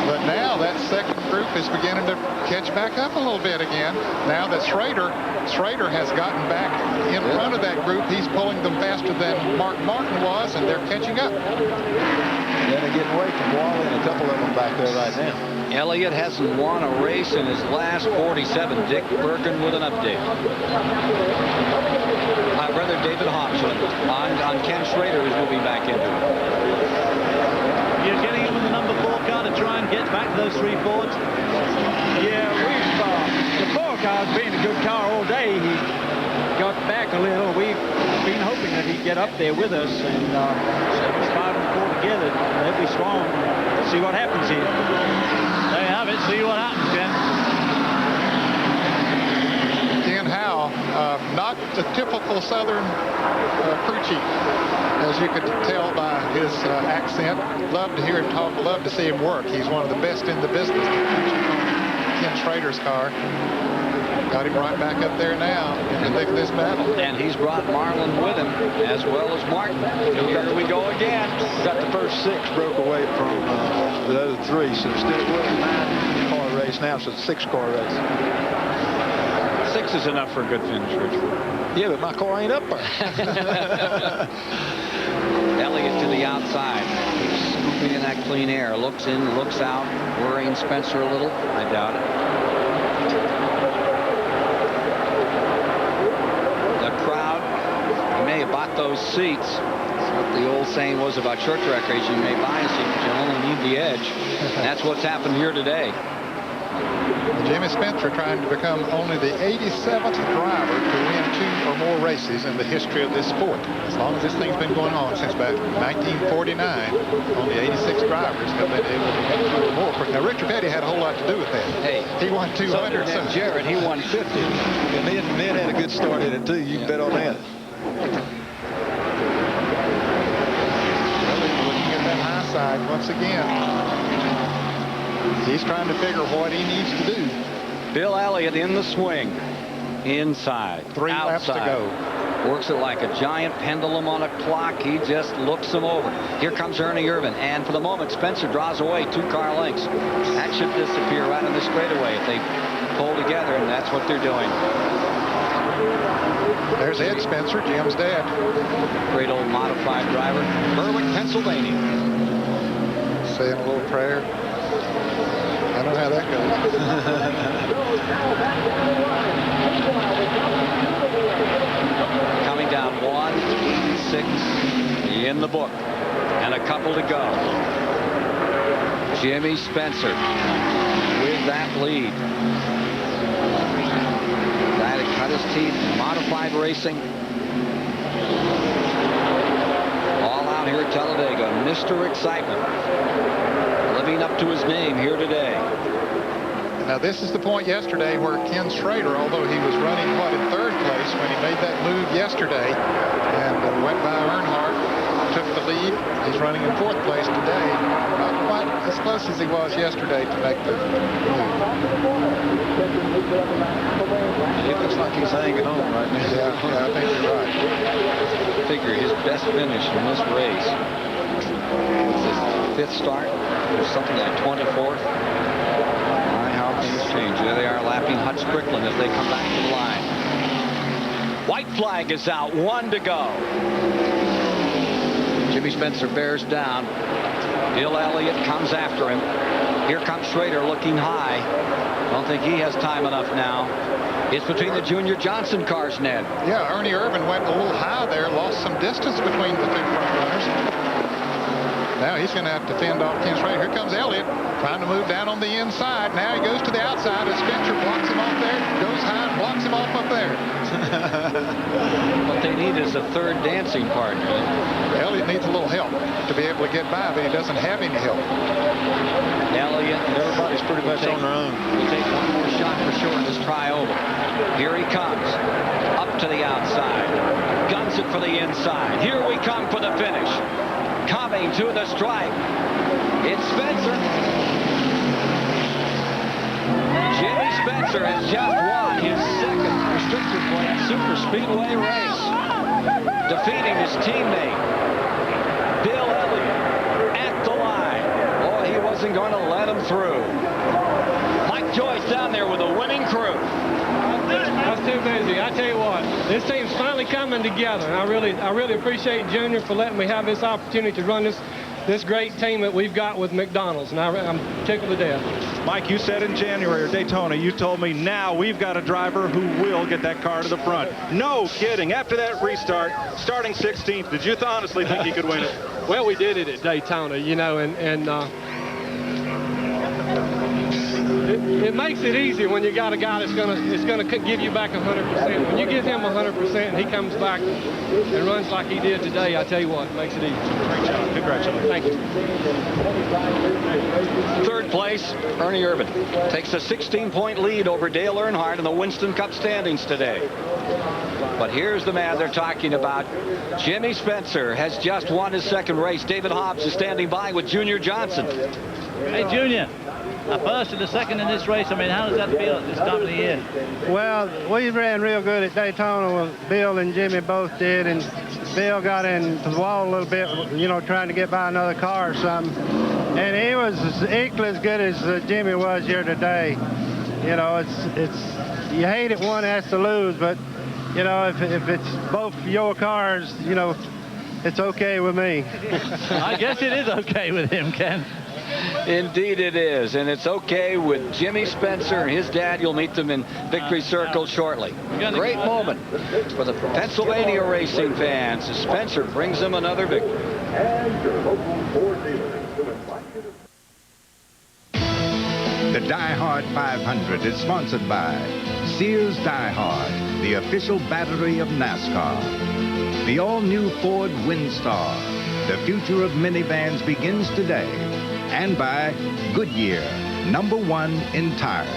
But now that second group is beginning to catch back up a little bit again. Now that Schrader has gotten back in front of that group, he's pulling them faster than Mark Martin was, and they're catching up. Yeah, they're getting away from Wally and a couple of them back there right now. Elliott hasn't won a race in his last 47. Dick Bergen with an update. My brother David Hobson on Ken Schrader, who's moving back into it. You're getting in with the number 4 car to try and get back those 3 Fords? Yeah, the 4 car's been a good car all day. He got back a little. We've been hoping that he'd get up there with us, and 5 and 4 together, they'll be strong. See what happens here. There you have it. See what happens, Ken. Ken Howe, not the typical Southern crew chief, as you could tell by his accent. Love to hear him talk, love to see him work. He's one of the best in the business. Ken Schrader's car. Got him right back up there now in the thick of this battle. And he's brought Marlin with him, as well as Martin. Here we go again. Got the first 6 broke away from the other 3, so still a 9-car race now, so it's a 6-car race. 6 is enough for a good finish, Richard. Yeah, but my car ain't up there. Elliott to the outside. He's scooping in that clean air. Looks in, looks out, worrying Spencer a little. I doubt it. May have bought those seats. That's what the old saying was about short track racing. You may buy a seat, but you only need the edge. And that's what's happened here today. Jimmy Spencer trying to become only the 87th driver to win 2 or more races in the history of this sport. As long as this thing's been going on since about 1949, only 86 drivers have been able to win 2 or more. Now, Richard Petty had a whole lot to do with that. Hey, he won 200. So Jared, he won 50. And Ned had a good start in it, too. You can bet on that. Looking at that high side once again. He's trying to figure what he needs to do. Bill Elliott in the swing. Inside. 3 laps to go. Works it like a giant pendulum on a clock. He just looks them over. Here comes Ernie Irvin. And for the moment, Spencer draws away 2-car lengths. That should disappear right on the straightaway if they pull together, and that's what they're doing. There's Ed Spencer, Jim's dad. Great old modified driver. Berwick, Pennsylvania. Saying a little prayer. I know how that goes. Coming down 186 in the book. And a couple to go. Jimmy Spencer with that lead. Guy that cut his teeth in modified racing. All out here at Talladega. Mr. Excitement. Living up to his name here today. Now, this is the point yesterday where Ken Schrader, although he was running, in 3rd place when he made that move yesterday and went by Earnhardt, took the lead. He's running in 4th place today. Not quite as close as he was yesterday to make the move. It looks like he's hanging on right now. Yeah, I think you're right. Figure his best finish in this race was his 5th start, or something like 24th. My, how things change. There they are lapping Hutch Strickland as they come back to the line. White flag is out, 1 to go. Jimmy Spencer bears down. Bill Elliott comes after him. Here comes Schrader looking high. Don't think he has time enough now. It's between the Junior Johnson cars, Ned. Yeah, Ernie Irvin went a little high there, lost some distance between the 2 front runners. Now he's going to have to fend off Ken Schrader. Here comes Elliott trying to move down on the inside. Now he goes to the outside as Spencer blocks him off there, goes high and blocks him off up there. What they need is a 3rd dancing partner. Elliott needs a little help to be able to get by, but he doesn't have any help. Elliott, everybody's pretty much on their own. We'll take one more shot for sure in this try-over. Here he comes, up to the outside, guns it for the inside. Here we come for the finish. Coming to the stripe. It's Spencer. Jimmy Spencer has just won his 2nd restricted plate Superspeedway race, defeating his teammate Bill Elliott at the line. Boy, he wasn't even going to let him through. Mike Joyce down there with a winning crew. I was too busy. I tell you what, this team's finally coming together, and I really appreciate Junior for letting me have this opportunity to run this great team that we've got with McDonald's, and I'm tickled to death. Mike, you said in January or Daytona, you told me now we've got a driver who will get that car to the front. No kidding. After that restart, starting 16th, did you honestly think he could win it? Well, we did it at Daytona, you know, and it makes it easier when you got a guy that's gonna give you back 100%. When you give him 100% and he comes back and runs like he did today, I tell you what, it makes it easy. Great job. Congratulations. Thank you. Third place, Ernie Irvin takes a 16-point lead over Dale Earnhardt in the Winston Cup standings today. But here's the man they're talking about. Jimmy Spencer has just won his second race. David Hobbs is standing by with Junior Johnson. Hey, Junior. A first and a second in this race. I mean, how does that feel at this time of the year? Well, we ran real good at Daytona. Well, Bill and Jimmy both did, and Bill got into the wall a little bit, you know, trying to get by another car or something. And he was equally as good as Jimmy was here today. You know, it's you hate it one has to lose, but you know, if it's both your cars, you know, it's okay with me. I guess it is okay with him, Ken. Indeed it is, and it's okay with Jimmy Spencer and his dad. You'll meet them in Victory Circle shortly. Great moment for the Pennsylvania racing fans as Spencer brings them another victory. The DieHard 500 is sponsored by Sears DieHard, the official battery of NASCAR. The all-new Ford Windstar, the future of minivans begins today. And by Goodyear, #1 in tires.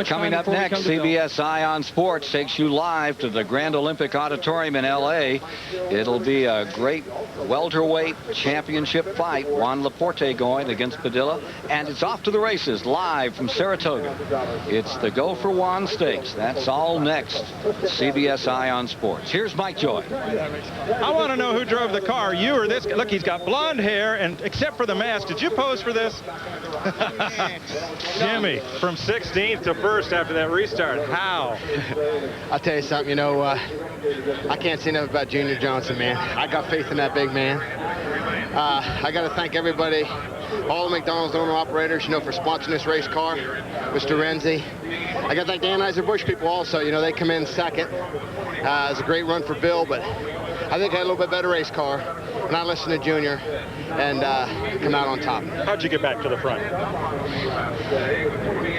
Coming up next, CBS Ion Sports takes you live to the Grand Olympic Auditorium in L.A. It'll be a great welterweight championship fight. Juan Laporte going against Padilla, and it's off to the races live from Saratoga. It's the Go for Juan Stakes. That's all next. CBS Ion Sports. Here's Mike Joy. I want to know who drove the car, you or this. Look, he's got blonde hair, and except for the mask, did you pose for this? Jimmy, from 16th to 1st after that restart. How? I'll tell you something, you know, I can't say enough about Junior Johnson, man. I got faith in that big man. I got to thank everybody, all the McDonald's owner-operators, you know, for sponsoring this race car. Mr. Renzi. I got to thank the Anheuser-Busch people also. You know, they come in second. It was a great run for Bill, but I think I had a little bit better race car. And I listened to Junior and come out on top. How'd you get back to the front?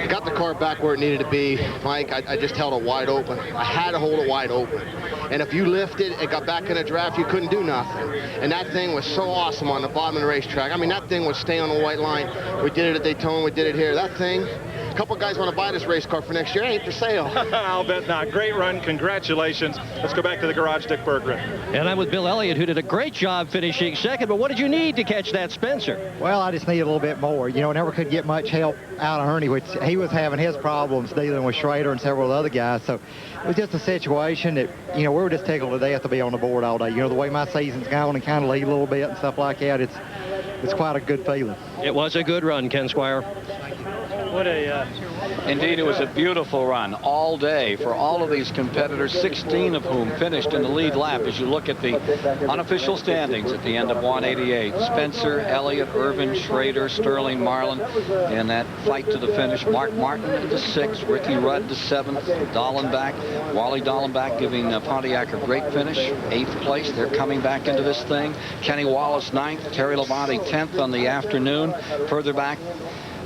Got the car back where it needed to be, Mike. I just held it wide open. I had to hold it wide open. And if you lifted it got back in a draft, you couldn't do nothing. And that thing was so awesome on the bottom of the racetrack. I mean, that thing would stay on the white line. We did it at Daytona. We did it here. That thing, a couple guys want to buy this race car for next year. It ain't for sale. I'll bet not. Great run. Congratulations. Let's go back to the garage, Dick Berggren. And I'm with Bill Elliott, who did a great job finishing second. But what did you need to catch that Spencer? Well, I just needed a little bit more. You know, never could get much help out of Ernie, which he was having his problems dealing with Schrader and several other guys. So it was just a situation that, you know, we were just tickled to death to be on the board all day. You know, the way my season's going and kind of lead a little bit and stuff like that, it's quite a good feeling. It was a good run, Ken Squire. What a... Indeed, it was a beautiful run all day for all of these competitors, 16 of whom finished in the lead lap. As you look at the unofficial standings at the end of 188, Spencer, Elliott, Irvin, Schrader, Sterling, Marlin in that fight to the finish. Mark Martin to 6th, Ricky Rudd to 7th, Dallenbach, Wally Dallenbach giving Pontiac a great finish, 8th place. They're coming back into this thing. Kenny Wallace 9th, Terry Labonte 10th on the afternoon. Further back,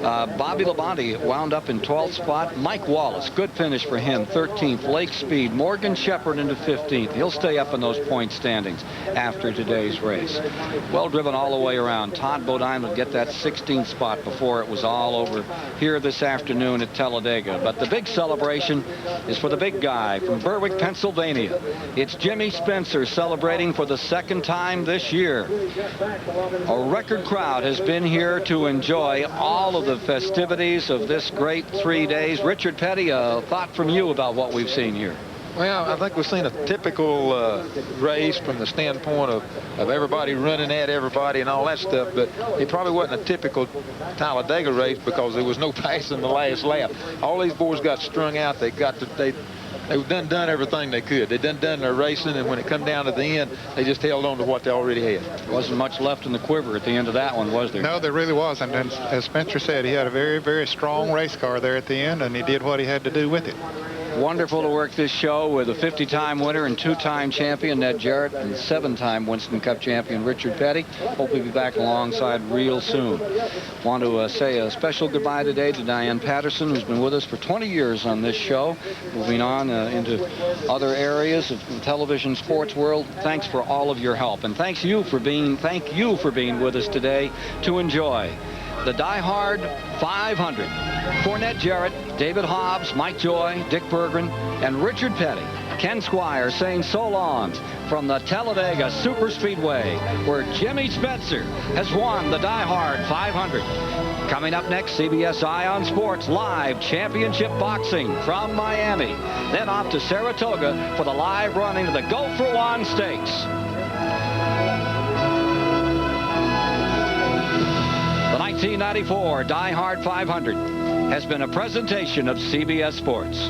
Bobby Labonte wound up in 12th spot. Mike Wallace, good finish for him, 13th. Lake Speed, Morgan Shepherd into 15th. He'll stay up in those point standings after today's race. Well driven all the way around. Todd Bodine would get that 16th spot before it was all over here this afternoon at Talladega. But the big celebration is for the big guy from Berwick, Pennsylvania. It's Jimmy Spencer celebrating for the second time this year. A record crowd has been here to enjoy all of the festivities of this great 3 days. Richard Petty, a thought from you about what we've seen here. Well, I think we've seen a typical race from the standpoint of everybody running at everybody and all that stuff, but it probably wasn't a typical Talladega race because there was no passing the last lap. All these boys got strung out. They've done everything they could. They done their racing, and when it come down to the end, they just held on to what they already had. Wasn't much left in the quiver at the end of that one, was there? No, there really wasn't. And as Spencer said, he had a very, very strong race car there at the end, and he did what he had to do with it. Wonderful to work this show with a 50-time winner and 2-time champion Ned Jarrett and 7-time Winston Cup champion Richard Petty. Hope we'll be back alongside real soon. Want to say a special goodbye today to Diane Patterson, who's been with us for 20 years on this show. Moving on into other areas of the television sports world. Thanks for all of your help, and thank you for being with us today to enjoy the DieHard 500. For Ned Jarrett, David Hobbs, Mike Joy, Dick Berggren, and Richard Petty. Ken Squire saying so long from the Talladega Superspeedway, where Jimmy Spencer has won the DieHard 500. Coming up next, CBS Eye on Sports live championship boxing from Miami. Then off to Saratoga for the live running of the Go for One Stakes. The 1994 DieHard 500 has been a presentation of CBS Sports.